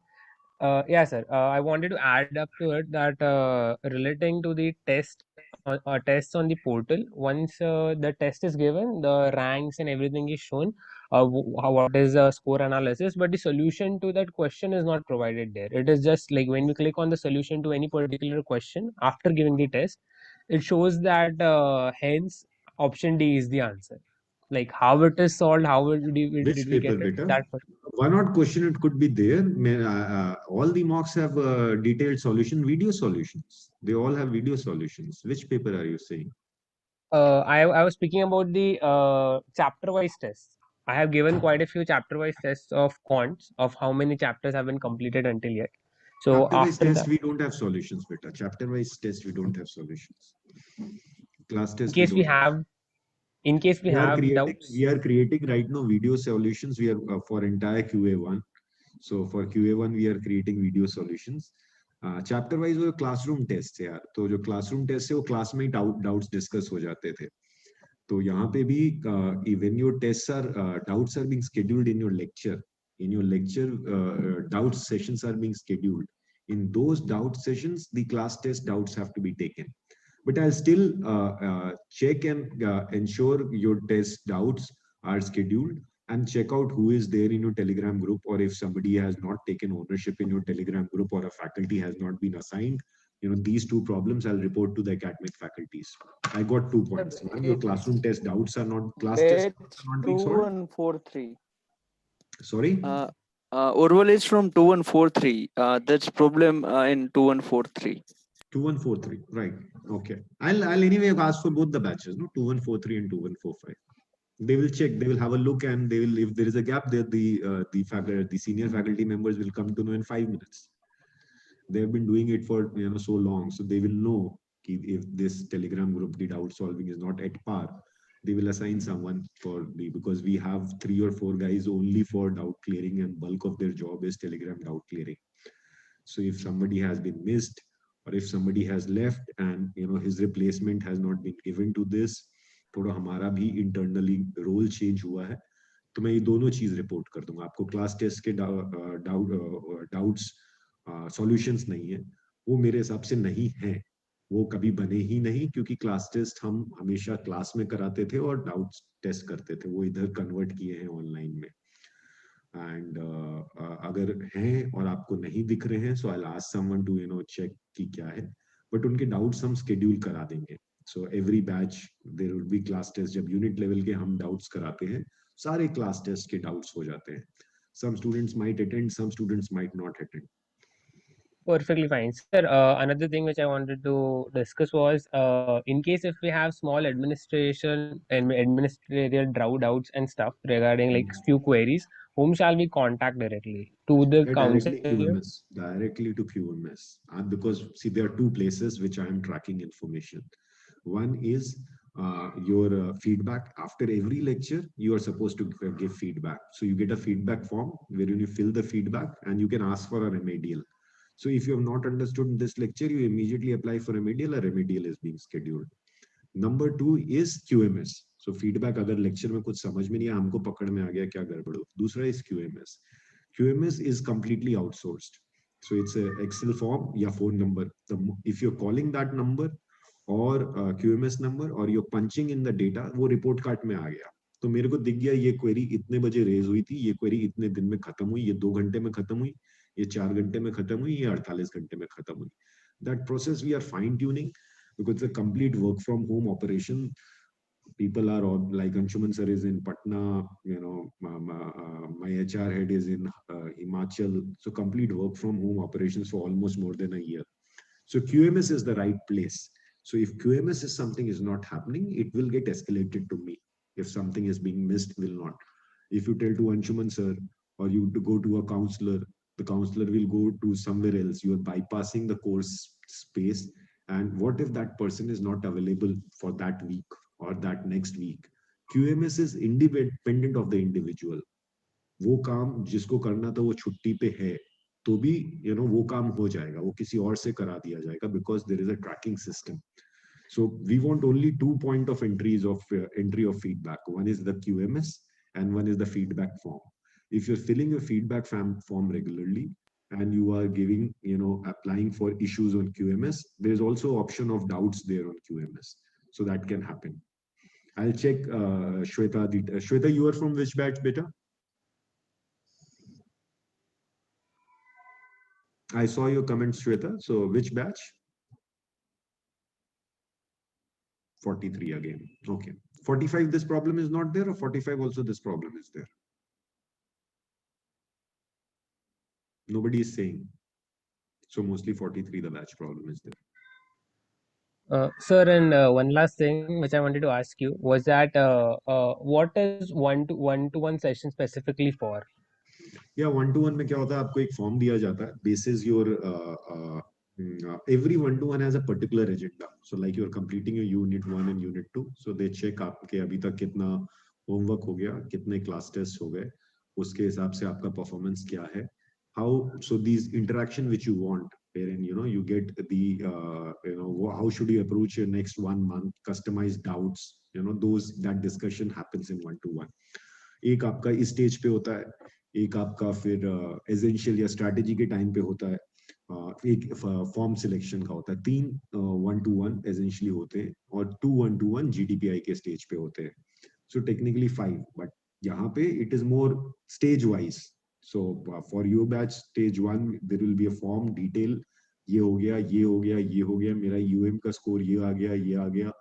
Yeah, sir. I wanted to add up to it that relating to the tests on the portal, once the test is given, the ranks and everything is shown, what is the score analysis, but the solution to that question is not provided there. It is just like when we click on the solution to any particular question after giving the test, it shows that hence option D is the answer. like how it is solved, how did we Which get paper, it, beta? that One odd question it could be there. All the mocks have detailed solution, video solutions. They all have video solutions. Which paper are you saying? I was speaking about the chapter wise tests. I have given quite a few chapter wise tests of quants of how many chapters have been completed until yet. So Chapter wise after test that, we don't have solutions, beta. Chapter wise test we don't have solutions. Class in test case we don't have. have, in case we have doubts, We are creating right now video solutions. We are for entire QA1. So for QA1 we are creating video solutions. Chapter wise वो classroom test है यार, तो जो classroom test है वो class में ही doubts discuss हो जाते थे. तो यहाँ पे भी when your tests are doubts are being scheduled in your lecture, doubt sessions are being scheduled. In those doubt sessions, the class test doubts have to be taken. But I'll still check and ensure your test doubts are scheduled, and check out who is there in your Telegram group, or if somebody has not taken ownership in your Telegram group, or a faculty has not been assigned. These two problems I'll report to the academic faculties. I got 2 points. One, your classroom test doubts are not, class tests are not being solved. 2143. Sorry? Urval is from 2143. That's problem in 2143. 2143, right? Okay. I'll anyway ask for both the batches, no, 2143 and 2145. They will check. They will have a look, and they will, if there is a gap there, the senior faculty members will come to know in 5 minutes. They have been doing it for so long, so they will know if this Telegram group, the doubt solving is not at par. They will assign someone because we have 3 or 4 guys only for doubt clearing, and bulk of their job is Telegram doubt clearing. So if somebody has been missed, or if somebody has left and his replacement has not been given to this, थोड़ा हमारा भी internally role change हुआ है, तो मैं ये दोनों चीज रिपोर्ट कर दूंगा आपको. क्लास टेस्ट के डाउट्स सॉल्यूशंस नहीं है, वो मेरे हिसाब से नहीं है, वो कभी बने ही नहीं, क्योंकि क्लास टेस्ट हम हमेशा क्लास में कराते थे और डाउट्स टेस्ट करते थे, वो इधर कन्वर्ट किए हैं ऑनलाइन में. एंड अगर हैं और आपको नहीं दिख रहे हैं, so I will ask someone to check कि क्या है, बट उनके डाउट्स हम शेड्यूल करा देंगे. So every batch there will be class test. जब यूनिट लेवल के हम डाउट्स कराते हैं, सारे क्लास टेस्ट के डाउट्स हो जाते हैं. Some students might attend, some students might not attend. perfectly fine, sir. Another thing which I wanted to discuss was, in case if we have small administration and administrative doubts and stuff regarding like few queries, whom shall we contact directly? To the council? Directly to QMS. Because see, there are 2 places which I am tracking information. One is your feedback. After every lecture, you are supposed to give feedback. So you get a feedback form wherein you fill the feedback and you can ask for a remedial. So if you have not understood this lecture, you immediately apply for remedial. A remedial is being scheduled. Number 2 is QMS. So feedback अगर lecture में कुछ समझ में नहीं आया, हमको पकड़ में आ गया क्या गड़बड़ हो. दूसरा is QMS. QMS is completely outsourced. So it's a Excel form या phone number. If you're calling that number or QMS number, or you're punching in the data, वो report card में आ गया. तो मेरे को दिख गया ये query इतने बजे raise हुई थी, ये query इतने दिन में खत्म हुई, ये 2 घंटे में खत्म हुई, ये 4 घंटे में खत्म हुई, ये 48 घंटे में खत्म हुई. That process we are fine tuning because it's a complete work from home operation. People are on, like Anshuman sir is in Patna, my HR head is in Himachal. So complete work from home operations for almost more than a year. So QMS is the right place. So if QMS is something is not happening, it will get escalated to me. If something is being missed, will not. If you tell to Anshuman sir, or you to go to a counselor, the counselor will go to somewhere else. You are bypassing the course space. And what if that person is not available for that week or that next week? QMS is independent of the individual. वो काम जिसको करना था वो छुट्टी पे है, तो भी वो काम हो जाएगा, वो किसी और से करा दिया जाएगा, because there is a tracking system. So we want only 2 point of entries of entry of feedback. One is the QMS and one is the feedback form. If you're filling your feedback form regularly and you are giving, applying for issues on QMS, there's also option of doubts there on QMS. So that can happen. I'll check Shweta. Shweta, you are from which batch, beta? I saw your comments, Shweta. So which batch? 43 again. Okay. 45 this problem is not there, or 45 also this problem is there? Nobody is saying. So mostly 43 the batch problem is there. Sir, and one last thing which I wanted to ask you was that what is one-to-one session specifically for? Yeah, one-to-one में क्या होता है, आपको एक form दिया जाता है, basis your every one-to-one has a particular agenda. So like you're completing your unit 1 and unit 2, so they check आपके अभी तक कितना homework हो गया, कितने class tests हो गए, उसके हिसाब से आपका performance क्या है. How, so these interaction which you want, wherein you get the how should you approach your next 1 month, customized doubts, that discussion happens in one-to-one. एक आपका इस stage पे होता है, एक आपका फिर essential या strategy के time पे होता है, एक form selection का होता है, 3 one-to-one essentially होते हैं और 2 one-to-one GTPI के stage पे होते हैं. So technically 5, but यहाँ पे it is more stage wise. So for your batch stage 1 there will be a form detail, ये हो गया, ये हो गया, ये हो गया, मेरा UM का score ये आ गया, ये आ गया.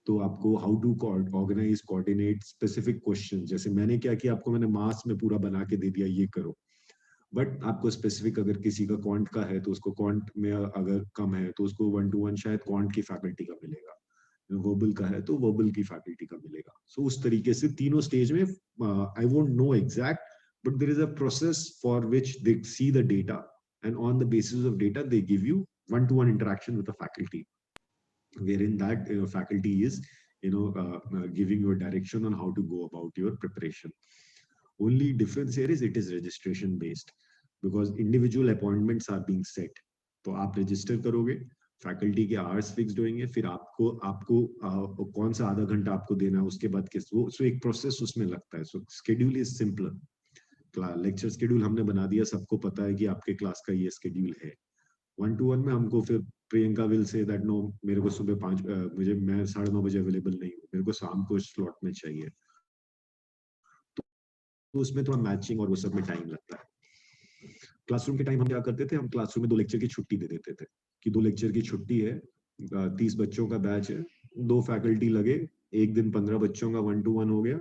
तो आपको how to organize, coordinate specific questions. जैसे मैंने क्या किया, आपको मैंने mass में पूरा बना के दे दिया, ये करो. But आपको specific अगर किसी का quant का है तो उसको quant में अगर कम है तो उसको one-to-one शायद quant की faculty का मिलेगा. Verbal का है तो verbal की faculty का मिलेगा. So उस तरीके से तीनों stage में I won't know exact, but there is a process for which they see the data, and on the basis of data they give you one-to-one interaction with the faculty, wherein that faculty is giving you a direction on how to go about your preparation. Only difference here is it is registration based, because individual appointments are being set. तो आप register करोगे, faculty के hours fixed होंगे, फिर आपको कौन सा आधा घंटा आपको देना है, उसके बाद किस वो, so एक process उसमें लगता है. So schedule is simpler. Lecture schedule हमने बना दिया, सबको पता है कि आपके क्लास का ये शेड्यूल है. 1-to-1 में हमको फिर Priyanka will say that no, मेरे को सुबह 5 बजे, मैं 9:30 बजे अवेलेबल नहीं हूँ, मेरे को शाम को स्लॉट में चाहिए. तो उसमें थोड़ा मैचिंग और वो सब में टाइम लगता है. क्लासरूम के टाइम हम क्या करते थे, हम क्लासरूम में 2 लेक्चर की छुट्टी दे देते थे कि 2 लेक्चर की छुट्टी है, 30 बच्चों का बैच है, 2 फैकल्टी लगे, एक दिन 15 बच्चों का 1-to-1 हो गया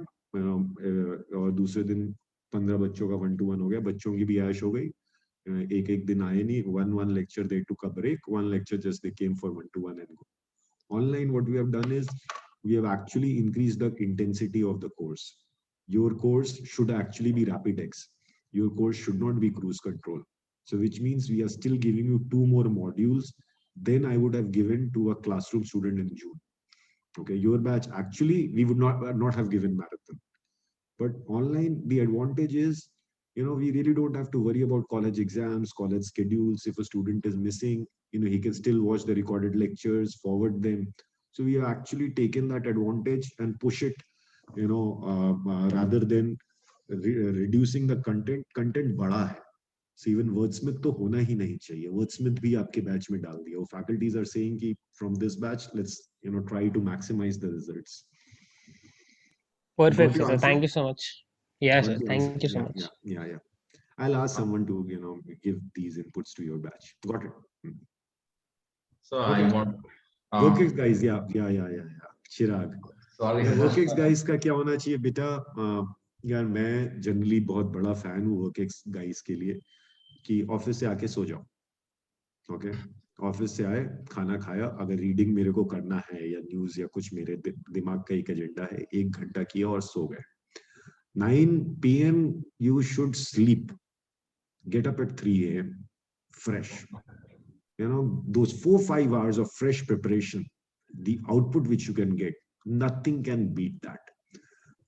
और दूसरे दिन 15 बच्चों का 1-to-1 हो गया. बच्चों की भी ऐश हो गई, एक दिन आए नहीं, one lecture they took a break, 1 lecture just they came for 1-to-1 and go. Online what we have done is we have actually increased the intensity of the course. Your course should actually be RapidX. Your course should not be cruise control. So which means we are still giving you 2 more modules than I would have given to a classroom student in June. Okay, your batch actually we would not have given marathon. But online, the advantage is, we really don't have to worry about college exams, college schedules. If a student is missing, he can still watch the recorded lectures, forward them. So we have actually taken that advantage and push it, rather than reducing the content. Content बड़ा है. So even wordsmith तो होना ही नहीं चाहिए. Wordsmith भी आपके batch में डाल दिया. Faculties are saying कि from this batch, let's try to maximize the results. Perfect, sir. Thank you so much. Yeah, sir. Thank you so much. Yeah. I'll ask someone to, give these inputs to your batch. Got it. So I want WorkX guys, yeah. Chirag. Sorry. WorkX guys का क्या होना चाहिए बेटा? यार मैं generally बहुत बड़ा fan हूँ WorkX guys के लिए कि ऑफिस से आके सो जाओ. ओके, ऑफिस से आए, खाना खाया, अगर रीडिंग मेरे को करना है या न्यूज या कुछ मेरे दिमाग का एक एजेंडा है, 1 घंटा किया और सो गए. 9 PM you should sleep. Get up at 3 AM fresh. Those 4-5 hours of fresh preparation, the output which you can get, nothing can beat that.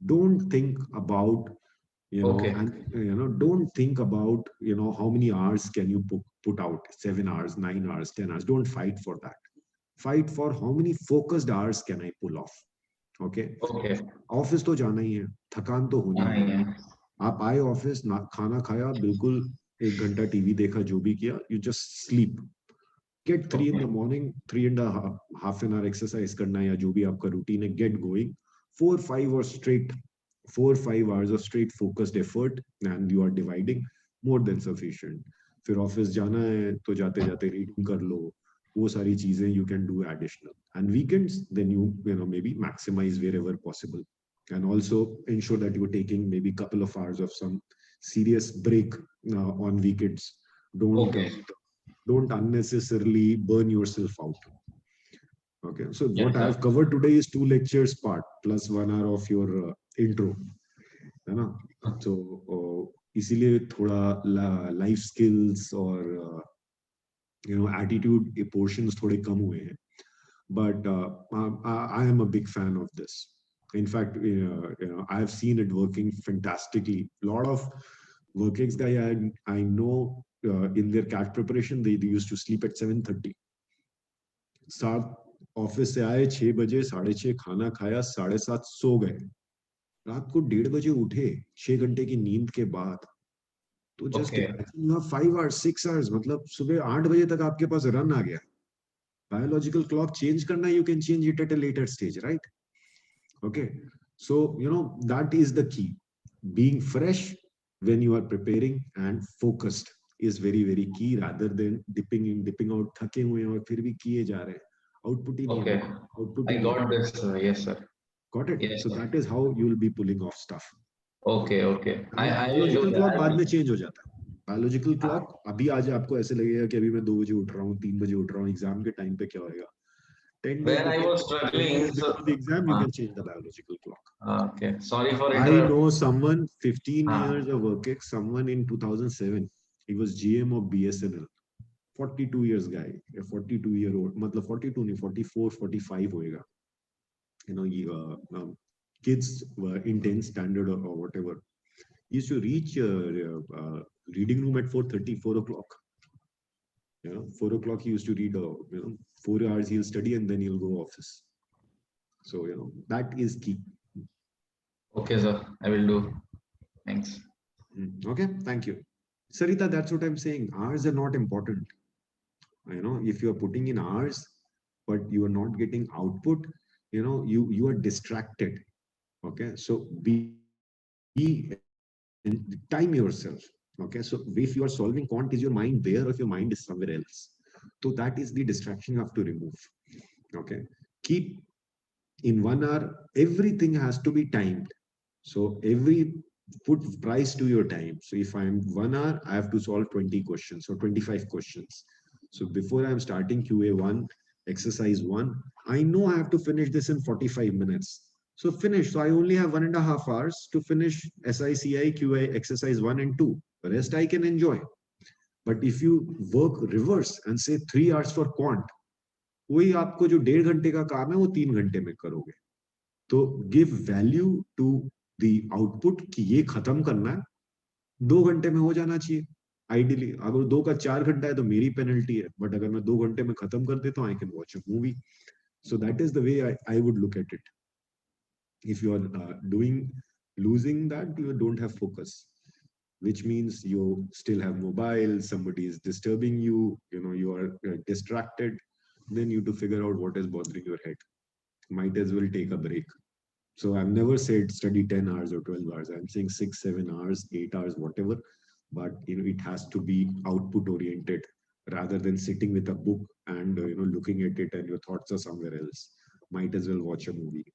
Don't think about don't think about how many hours can you put out, 7 hours, 9 hours, 10 hours. Don't fight for that. Fight for how many focused hours can I pull off. Okay. Office तो जाना ही है, थकान तो होनी है. आप आए office, खाना खाया, बिल्कुल 1 घंटा टीवी देखा, जो भी किया, you just sleep. Get 3 in the morning, 3.5 an hour exercise करना है या जो भी आपका रूटीन है, get going. 4-5 hours of straight focused effort, and you are dividing, more than sufficient. फिर ऑफिस जाना है तो जाते जाते रीडिंग कर लो, वो सारी चीजें you can do additional. And weekends, then you know, maybe maximize wherever possible. And also ensure that you're taking maybe a couple of hours of some serious break on weekends. Don't unnecessarily burn yourself out. Okay, so what I have covered today is 2 lectures part plus 1 hour of your intro. है ना? So इसीलिए थोड़ा life skills और you know, attitude portions थोड़े कम हुए हैं. But I am a big fan of this. In fact, you know, I have seen it working fantastically. A lot of workings guy I know in their CAT preparation, they used to sleep at 7:30. सात office से आए 6 बजे, 6:30 खाना खाया, 7:30 सो गए. रात को 1:30 बजे उठे 6 घंटे की नींद के बाद. तो जस्ट 5 hours 6 hours, मतलब सुबह 8 बजे तक आपके पास रन आ गया. Biological clock change karna, you can change it at a later stage, right? Okay, so you know, that is the key. Being fresh when you are preparing and focused is very, very key, rather than dipping out, thake hue aur fir bhi kiye ja rahe. Output hi nahi hai. Output I got this. Yes, sir. Got it? Yes, so sir. that is how you will be pulling off stuff. Okay. I Biological will do clock that. बाद में change हो जाता है. Biological clock अभी आज आपको ऐसे लगेगा कि अभी मैं 2 बजे उठ रहा हूँ, 3 बजे उठ रहा हूँ, एग्जाम के टाइम पे क्या होएगा. 10 days When I was struggling, before the exam, you can change the biological clock. Okay, sorry for I interrupting. know someone 15 years of working, someone in 2007, he was GM of BSNL. 42 years guy, a 42-year-old, मतलब 42 नहीं, 44, 45 होएगा. You know, kids were in 10th standard or whatever. He used to reach reading room at 4:30, 4 o'clock. You know, 4 o'clock he used to read, you know, 4 hours he'll study and then he'll go office. So, you know, that is key. Okay, sir, I will do. Thanks. Okay, thank you. Sarita, that's what I'm saying. Hours are not important. You know, if you are putting in hours, but you are not getting output, you know, you are distracted. Okay, so be time yourself. Okay, so if you are solving quant, is your mind there or if your mind is somewhere else? So that is the distraction you have to remove. Okay, keep in 1 hour, everything has to be timed. So put price to your time. So if I'm 1 hour, I have to solve 20 questions or 25 questions. So before I'm starting QA1, exercise 1, I know I have to finish this in 45 minutes. So finish. So I only have 1.5 hours to finish SICI QA exercise 1 and 2. The rest I can enjoy. But if you work reverse and say 3 hours for quant, वही आपको जो 1.5 घंटे का काम है वो 3 घंटे में करोगे. तो give value to the output कि ये खत्म करना है, 2 घंटे में हो जाना चाहिए. Ideally, अगर 2 का 4 घंटा है तो मेरी पेनल्टी है, बट अगर मैं 2 घंटे में खत्म कर देता हूँ, I can watch a movie. So that is the way I would look at it. If you are losing that, you don't have focus, which means you still have mobile, somebody is disturbing you, you know, you are distracted, then you have to figure out what is bothering your head. Might as well take a break. So I've never said study 10 hours or 12 hours. I'm saying 6, 7 hours, 8 hours, whatever. But you know, it has to be output oriented rather than sitting with a book and you know, looking at it and your thoughts are somewhere else. Might as well watch a movie.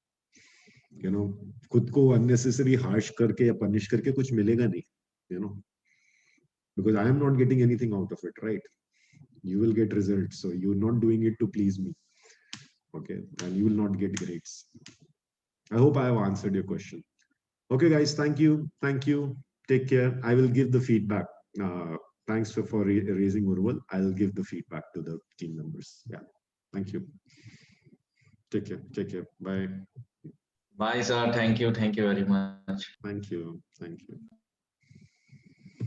You know, खुद को unnecessary harsh करके या punish करके कुछ मिलेगा नहीं. You know, because I am not getting anything out of it, right? You will get results, so you're not doing it to please me. Okay, and you will not get grades. I hope I have answered your question. Okay, guys, thank you. Take care. I will give the feedback. Thanks for raising Urval. I'll give the feedback to the team members. Yeah, thank you. Take care. Bye. Bye, sir. Thank you very much. Thank you.